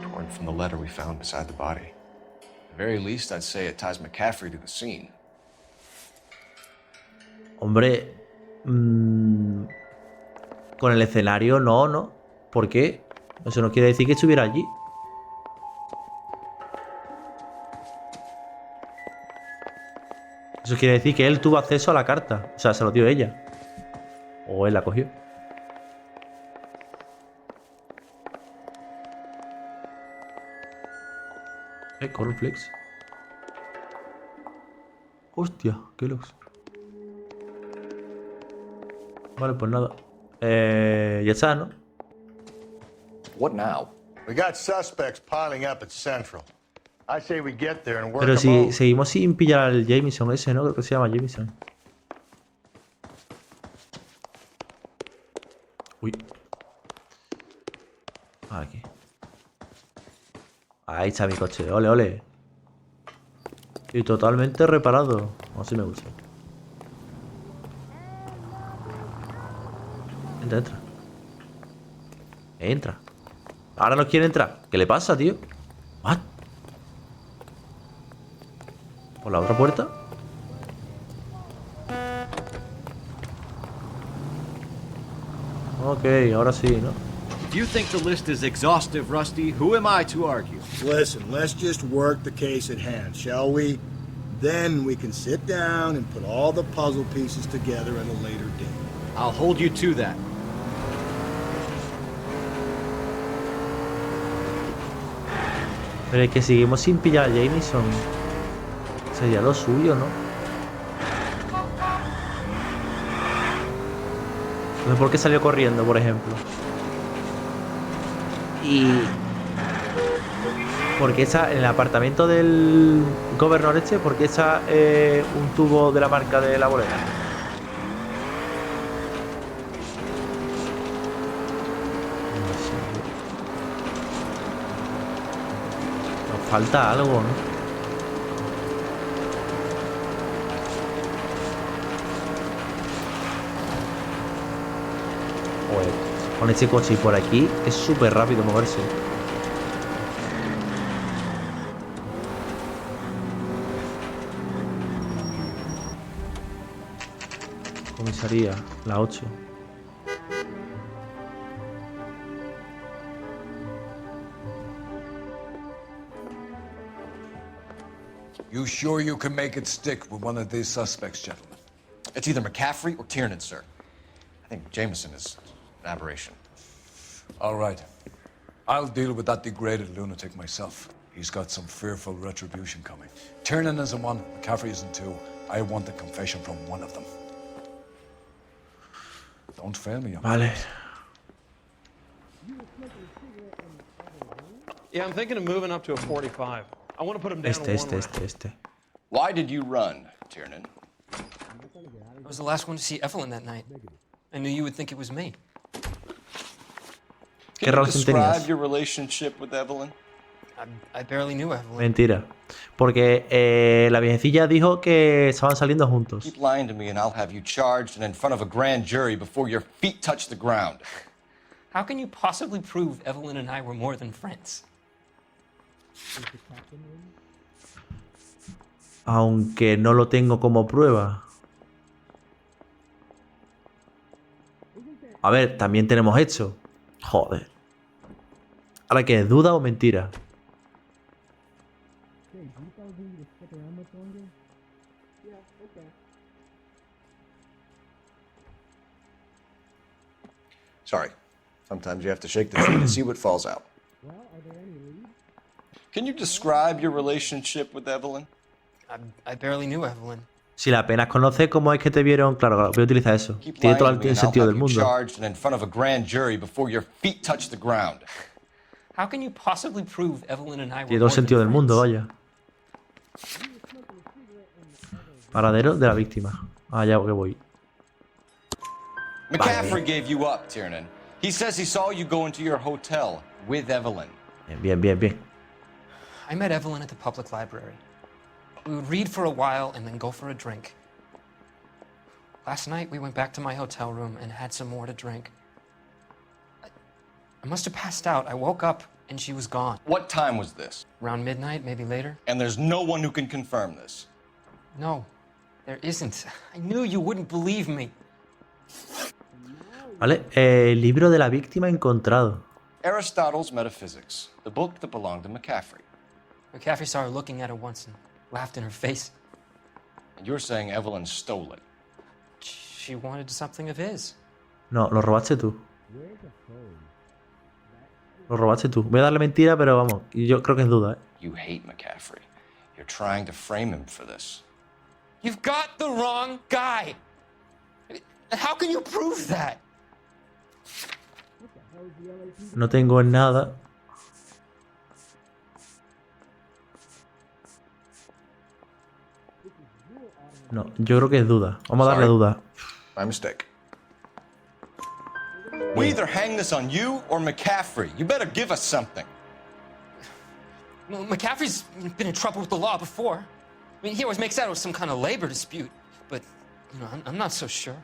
Torn from the letter we found beside the body. At the very least, I'd say it ties McCaffrey to the scene. Hombre, con el escenario no. ¿Por qué? Eso no quiere decir que estuviera allí. Eso quiere decir que él tuvo acceso a la carta. O sea, se lo dio ella. O él la cogió. Cornflakes. Hostia, qué locos. Vale, pues nada. Ya está, ¿no? What now? We got suspects piling up at Central. I say we get there and work Pero them over. si seguimos sin pillar al Jameson ese, ¿no? Creo que se llama Jameson. Uy. Aquí. Ahí está mi coche. Ole, ole. Y totalmente reparado. Así me gusta. Entra, entra. Entra. Ahora no quiere entrar. ¿Qué le pasa, tío? What? ¿Por la otra puerta? Ok, ahora sí, ¿no? If you think the list is exhaustive, Rusty, who am I to argue? Listen, let's just work the case at hand, shall we? Then we can sit down and put all the puzzle pieces together at a later date. I'll hold you to that. Pero es que seguimos sin pillar a Jameson. Sería lo suyo, ¿no? No sé por qué salió corriendo, por ejemplo. Y... porque está en el apartamento del gobernador este, porque está un tubo de la marca de la bolera. Nos falta algo, ¿no? Joder, con este coche y por aquí es súper rápido moverse. Comisaría, la 8. You sure you can make it stick with one of these suspects, gentlemen? It's either McCaffrey or Tiernan, sir. I think Jameson is an aberration. All right. I'll deal with that degraded lunatic myself. He's got some fearful retribution coming. Tiernan isn't one, McCaffrey isn't two. I want a confession from one of them. Don't fail me. Vale. Yeah, I'm thinking of moving up to a 45. I want to put him down to one round. Este. Why did you run, Tiernan? I was the last one to see Evelyn that night. I knew you would think it was me. ¿Qué relación tenías? Describe your relationship with Evelyn? I barely knew Evelyn. Mentira. Porque la viejecilla dijo que estaban saliendo juntos. Keep lying to me and I'll have you charged and in front of a grand jury before your feet touch the ground. How can you possibly prove Evelyn and I were more than friends? Aunque no lo tengo como prueba. A ver, también tenemos esto. Joder. ¿Ahora qué? ¿Duda o mentira? Sorry. Sometimes you have to shake the tree to see what falls out. Can you describe your relationship with Evelyn? I barely knew Evelyn. Si la apenas conoces, ¿cómo es que te vieron? Claro, voy a utilizar eso. Tiene todo el sentido del mundo. Charged and in front of a grand jury before your feet touch the ground. How can you possibly prove Evelyn and I were Tiene todo el sentido del mundo, vaya. Paradero de la víctima. Allá que voy. McCaffrey gave you up, Tiernan. He says he saw you go into your hotel with Evelyn. Bien, bien, bien. I met Evelyn at the public library. We would read for a while and then go for a drink. Last night, we went back to my hotel room and had some more to drink. I must have passed out. I woke up and she was gone. What time was this? Around midnight, maybe later. And there's no one who can confirm this? No, there isn't. I knew you wouldn't believe me. Vale, libro de la víctima encontrado. Aristotle's Metaphysics, the book that belonged to McCaffrey. McCaffrey saw her looking at it once and laughed in her face. And you're saying Evelyn stole it? She wanted something of his. No, lo robaste tú. Lo robaste tú. Voy a darle mentira, pero vamos, yo creo que es duda, ¿eh? You hate McCaffrey. You're trying to frame him for this. You've got the wrong guy. How can you prove that? No tengo nada. No, yo creo que es duda. Vamos a darle duda. My mistake. We either hang this on you or McCaffrey. You better give us something. Well, McCaffrey's been in trouble with the law before. I mean, he always makes out it was some kind of labor dispute, but, you know, I'm not so sure.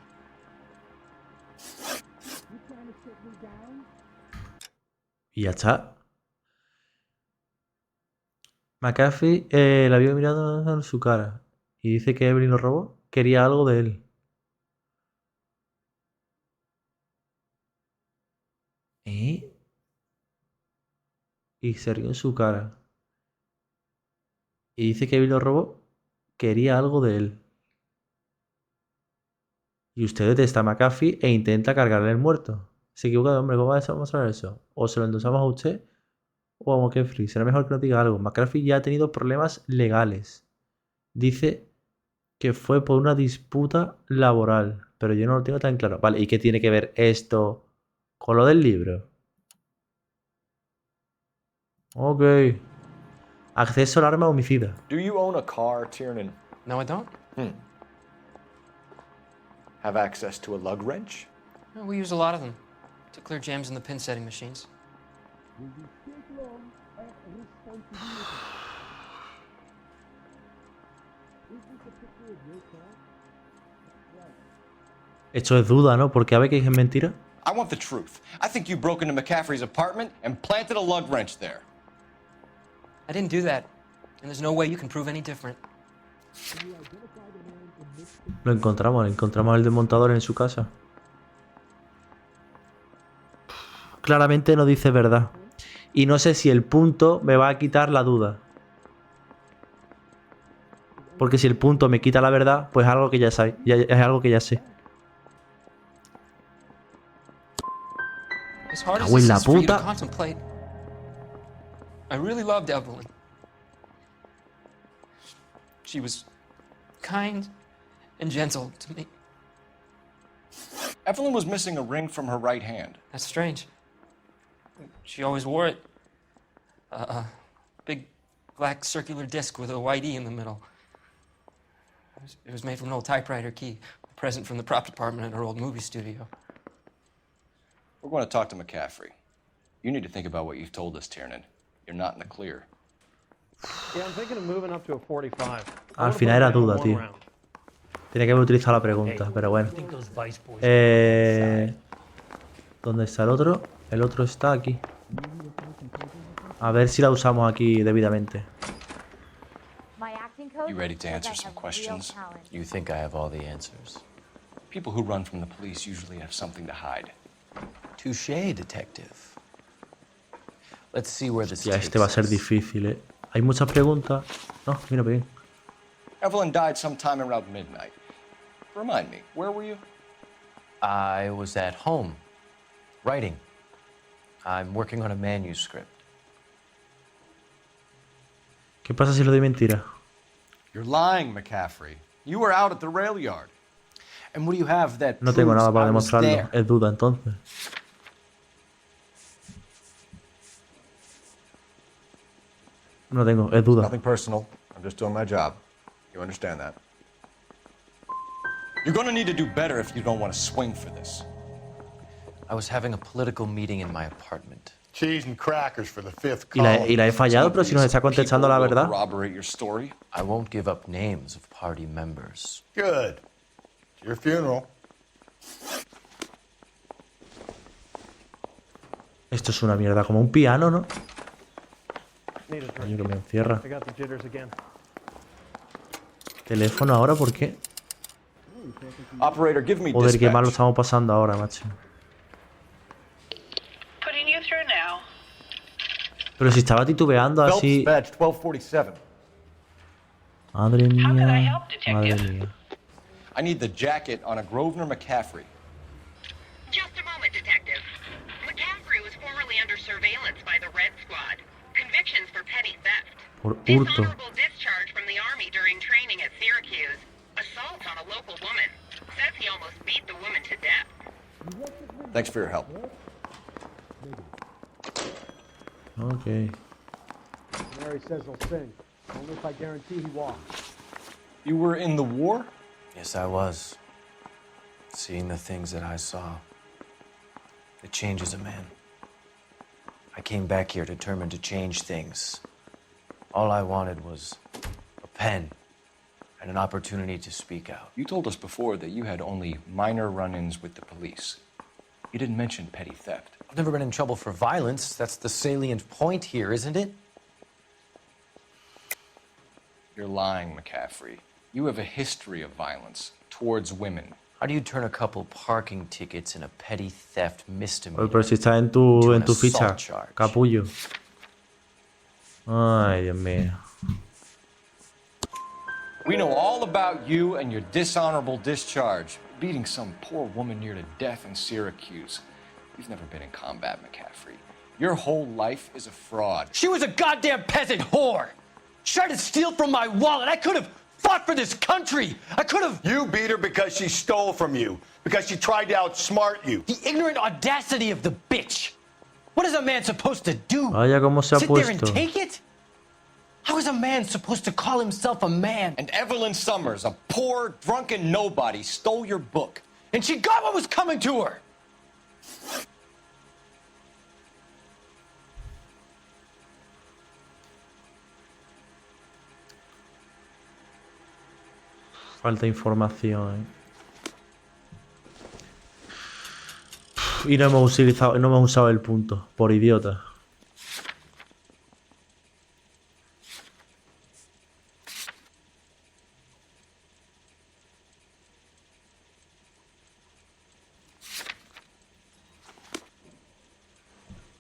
Y ya está. McAfee la vio mirando en su cara y dice que Evelyn lo robó. Quería algo de él. Y se rió en su cara. Y dice que Evelyn lo robó. Quería algo de él. Y usted detesta a McAfee e intenta cargarle el muerto. Se equivoca de hombre, ¿cómo va a demostrar eso? O se lo endosamos a usted o a McAfee. Será mejor que nos diga algo. McAfee ya ha tenido problemas legales. Dice que fue por una disputa laboral. Pero yo no lo tengo tan claro. Vale, ¿y qué tiene que ver esto con lo del libro? Ok. Acceso al arma homicida. Do you own a car, Tiernan? No, I don't. Have access to a lug wrench? No, we use a lot of them to clear jams in the pin setting machines. Esto es duda, ¿no? Porque a ver que es mentira. I want the truth. I think you broke into McCaffrey's apartment and planted a lug wrench there. I didn't do that, and there's no way you can prove any different. Lo encontramos el desmontador en su casa. Claramente no dice verdad. Y no sé si el punto me va a quitar la duda. Porque si el punto me quita la verdad, pues algo que ya sé. Es algo que ya sé. Cago en la puta. I really loved Evelyn. She was kind and gentle to me. Evelyn was missing a ring from her right hand. That's strange. She always wore it. A big black circular disc with a white E in the middle. It was made from an old typewriter key, a present from the prop department at our old movie studio. We're going to talk to McCaffrey. You need to think about what you've told us, Tiernan. You're not in the clear. Yeah, I'm thinking of moving up to a 45. Al final era duda, tío. Tenía que haber utilizado la pregunta, pero bueno. ¿Dónde está el otro? El otro está aquí. A ver si la usamos aquí debidamente. You ready to answer some questions? You think I have all the answers? People who run from the police usually have something to hide. Touché, detective. Let's see where this Ya, este va a ser difícil, Hay muchas preguntas. No, mira bien. Evelyn died sometime around midnight. Remind me, where were you? I was at home, writing. I'm working on a manuscript. ¿Qué pasa si lo doy mentira? You're lying, McCaffrey. You were out at the rail yard. And what do you have that No tengo nada para proves I was demostrarlo. there? Es duda, entonces. No tengo, es duda. Nothing personal. I'm just doing my job. You understand that? You're going to need to do better if you don't want to swing for this. I was having a political meeting in my apartment. Cheese and crackers for the fifth Y la he fallado, pero si nos está contestando la verdad. Corroborate your story. I won't give up names of party members. Good. It's your funeral. Esto es una mierda, como un piano, ¿no? Coño, que me encierra. I got the jitters again. Teléfono ahora, ¿por qué? Operator, give me Joder, qué dispatch. mal lo estamos pasando ahora, macho. Putting you through now. Pero si estaba titubeando así. Phelps badge 1247. Madre mía. Madre mía. I need the jacket on a Grosvenor McCaffrey. Just a moment, Detective. McCaffrey was formerly under surveillance by the Red Squad. Convictions for petty theft. Por hurto. Dishonorable discharge from the Army during training at Syracuse. Assault on a local woman. Says he almost beat the woman to death. Thanks for your help. Ok. Mary says he'll sing. Only if I guarantee he walks. You were in the war? Yes, I was. Seeing the things that I saw. It changes a man. I came back here determined to change things. All I wanted was a pen and an opportunity to speak out. You told us before that you had only minor run-ins with the police. You didn't mention petty theft. I've never been in trouble for violence. That's the salient point here, isn't it? You're lying, McCaffrey. You have a history of violence towards women. How do you turn a couple parking tickets and a petty theft misdemeanor? Oye, pero si está en tu ficha, capullo. Ay, Dios mío. We know all about you and your dishonorable discharge, beating some poor woman near to death in Syracuse. You've never been in combat, McCaffrey. Your whole life is a fraud. She was a goddamn peasant whore! She tried to steal from my wallet. I could have fought for this country. I could have... You beat her because she stole from you. Because she tried to outsmart you. The ignorant audacity of the bitch. What is a man supposed to do? Vaya cómo se ha Sit there and puesto. take it? How is a man supposed to call himself a man? And Evelyn Summers, a poor, drunken nobody, stole your book. And she got what was coming to her. Falta información, Y no hemos usado el punto, por idiota.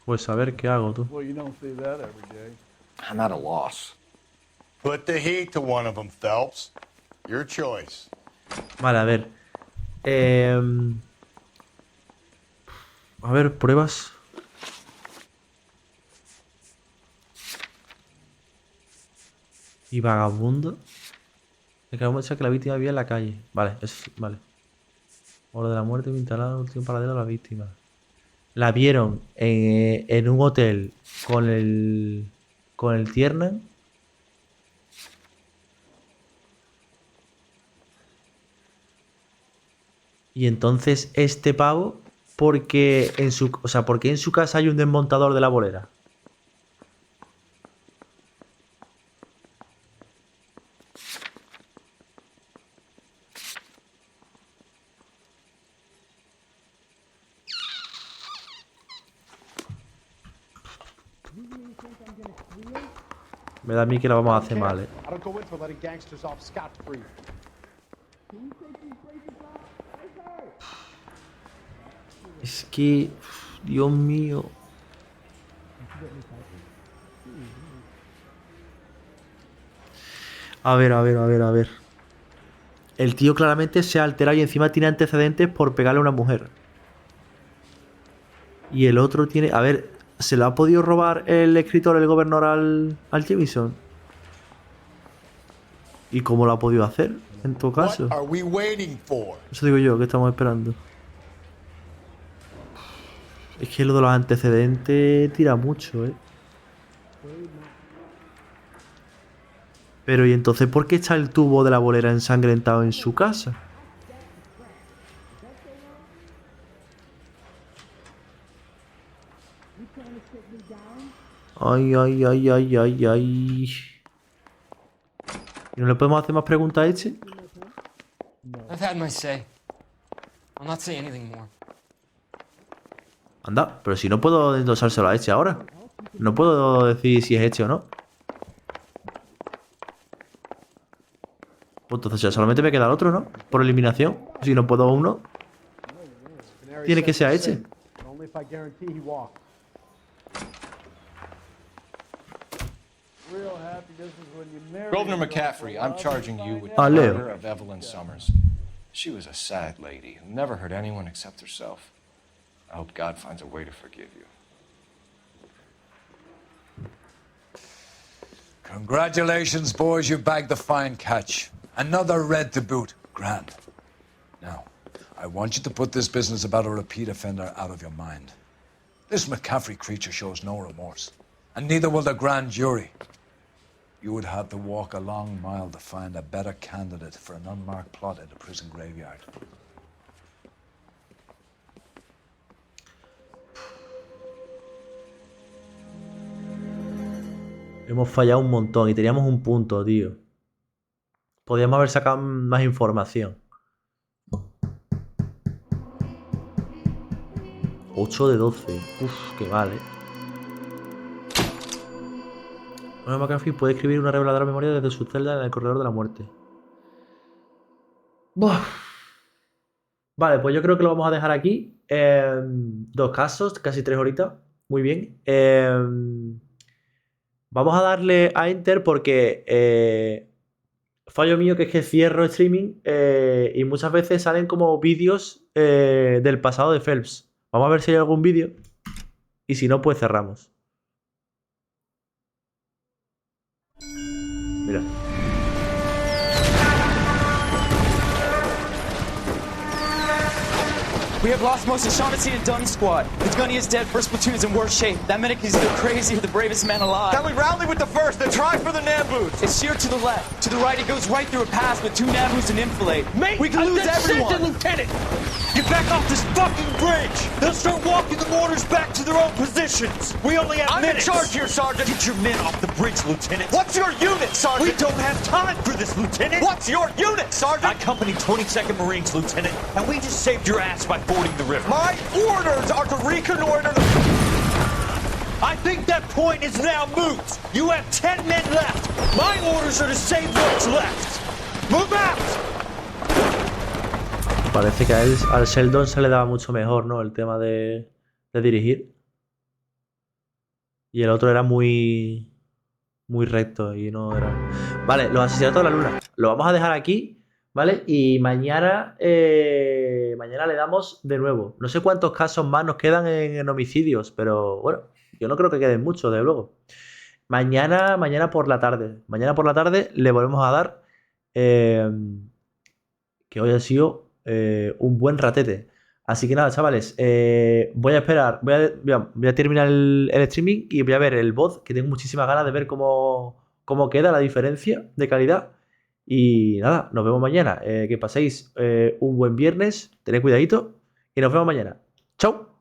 Pues a ver qué hago tú. Well, you don't see that every day. I'm at a loss. Put the heat to one of them, Phelps. Your choice. Vale, a ver. A ver, pruebas. Y vagabundo. Me cago en que la víctima vivía en la calle. Vale, vale. Hora de la muerte, instalado, último paradero de la víctima. La vieron en un hotel con el Tiernan. Y entonces este pavo, porque en su, o sea, porque en su casa hay un desmontador de la bolera. Me da a mí que lo vamos a hacer mal, I don't go in for letting gangsters off scot-free. Es que, Dios mío. A ver. El tío claramente se ha alterado y encima tiene antecedentes por pegarle a una mujer. Y el otro tiene... A ver, ¿se lo ha podido robar el escritor, el gobernador al Jameson? ¿Y cómo lo ha podido hacer, en todo caso? What are we waiting for? Eso digo yo, que estamos esperando. Es que lo de los antecedentes tira mucho, ¿eh? Pero ¿y entonces por qué está el tubo de la bolera ensangrentado en su casa? Ay. ¿Y no le podemos hacer más preguntas a este? I've had my say. I'll not say anything more. Anda, pero si no puedo endosárselo a este ahora. No puedo decir si es este o no. Pues entonces ya solamente me queda el otro, ¿no? Por eliminación. Si no puedo uno, tiene que ser este. Only if I guarantee he walks. Real happiness is when you marry. Governor McCaffrey, I'm charging you with Ah, the Leo. murder of Evelyn Summers. She was a sad lady who never hurt anyone except herself. I hope God finds a way to forgive you. Congratulations, boys, you bagged the fine catch. Another red to boot. Grand. Now, I want you to put this business about a repeat offender out of your mind. This McCaffrey creature shows no remorse, and neither will the grand jury. You would have to walk a long mile to find a better candidate for an unmarked plot in the prison graveyard. Hemos fallado un montón y teníamos un punto, tío. Podríamos haber sacado más información. 8 de 12. Uf, qué mal, Bueno, McAfee puede escribir una reveladora memoria desde su celda en el corredor de la muerte. Buah. Vale, pues yo creo que lo vamos a dejar aquí. 2 casos, casi 3 horitas. Muy bien. Vamos a darle a Enter porque fallo mío que es que cierro streaming y muchas veces salen como vídeos del pasado de Phelps. Vamos a ver si hay algún vídeo y si no, pues cerramos. Mira. We have lost most of Shaughnessy and Dunn's squad. The gunny is dead, first platoon's in worse shape. That medic is still crazy, the bravest man alive. Then we rally with the first and try for the Nambus. It's sheer to the left. To the right, it goes right through a pass with 2 Nambus and Infilade. Mate, we can lose everyone. Lieutenant! Get back off this fucking bridge! They'll start walking the mortars back to their own positions! We only have minutes! I'm in charge here, Sergeant! Get your men off the bridge, Lieutenant! What's your unit, Sergeant? We don't have time for this, Lieutenant! What's your unit, Sergeant? I company 22nd Marines, Lieutenant, and we just saved your ass by fording the river. My orders are to reconnoiter the... I think that point is now moot! You have 10 men left! My orders are to save what's left! Move out! Parece que al Sheldon se le daba mucho mejor, ¿no? El tema de dirigir. Y el otro era muy recto y no era... Vale, los asesinatos de la luna. Lo vamos a dejar aquí, ¿vale? Y mañana le damos de nuevo. No sé cuántos casos más nos quedan en homicidios, pero bueno, yo no creo que queden muchos, de luego. Mañana por la tarde. Mañana por la tarde le volvemos a dar que hoy ha sido un buen ratete. Así que nada, chavales, voy a esperar, voy a terminar el streaming y voy a ver el VOD, que tengo muchísimas ganas de ver cómo queda la diferencia de calidad. Y nada, nos vemos mañana. Que paséis un buen viernes, tened cuidadito y nos vemos mañana. ¡Chao!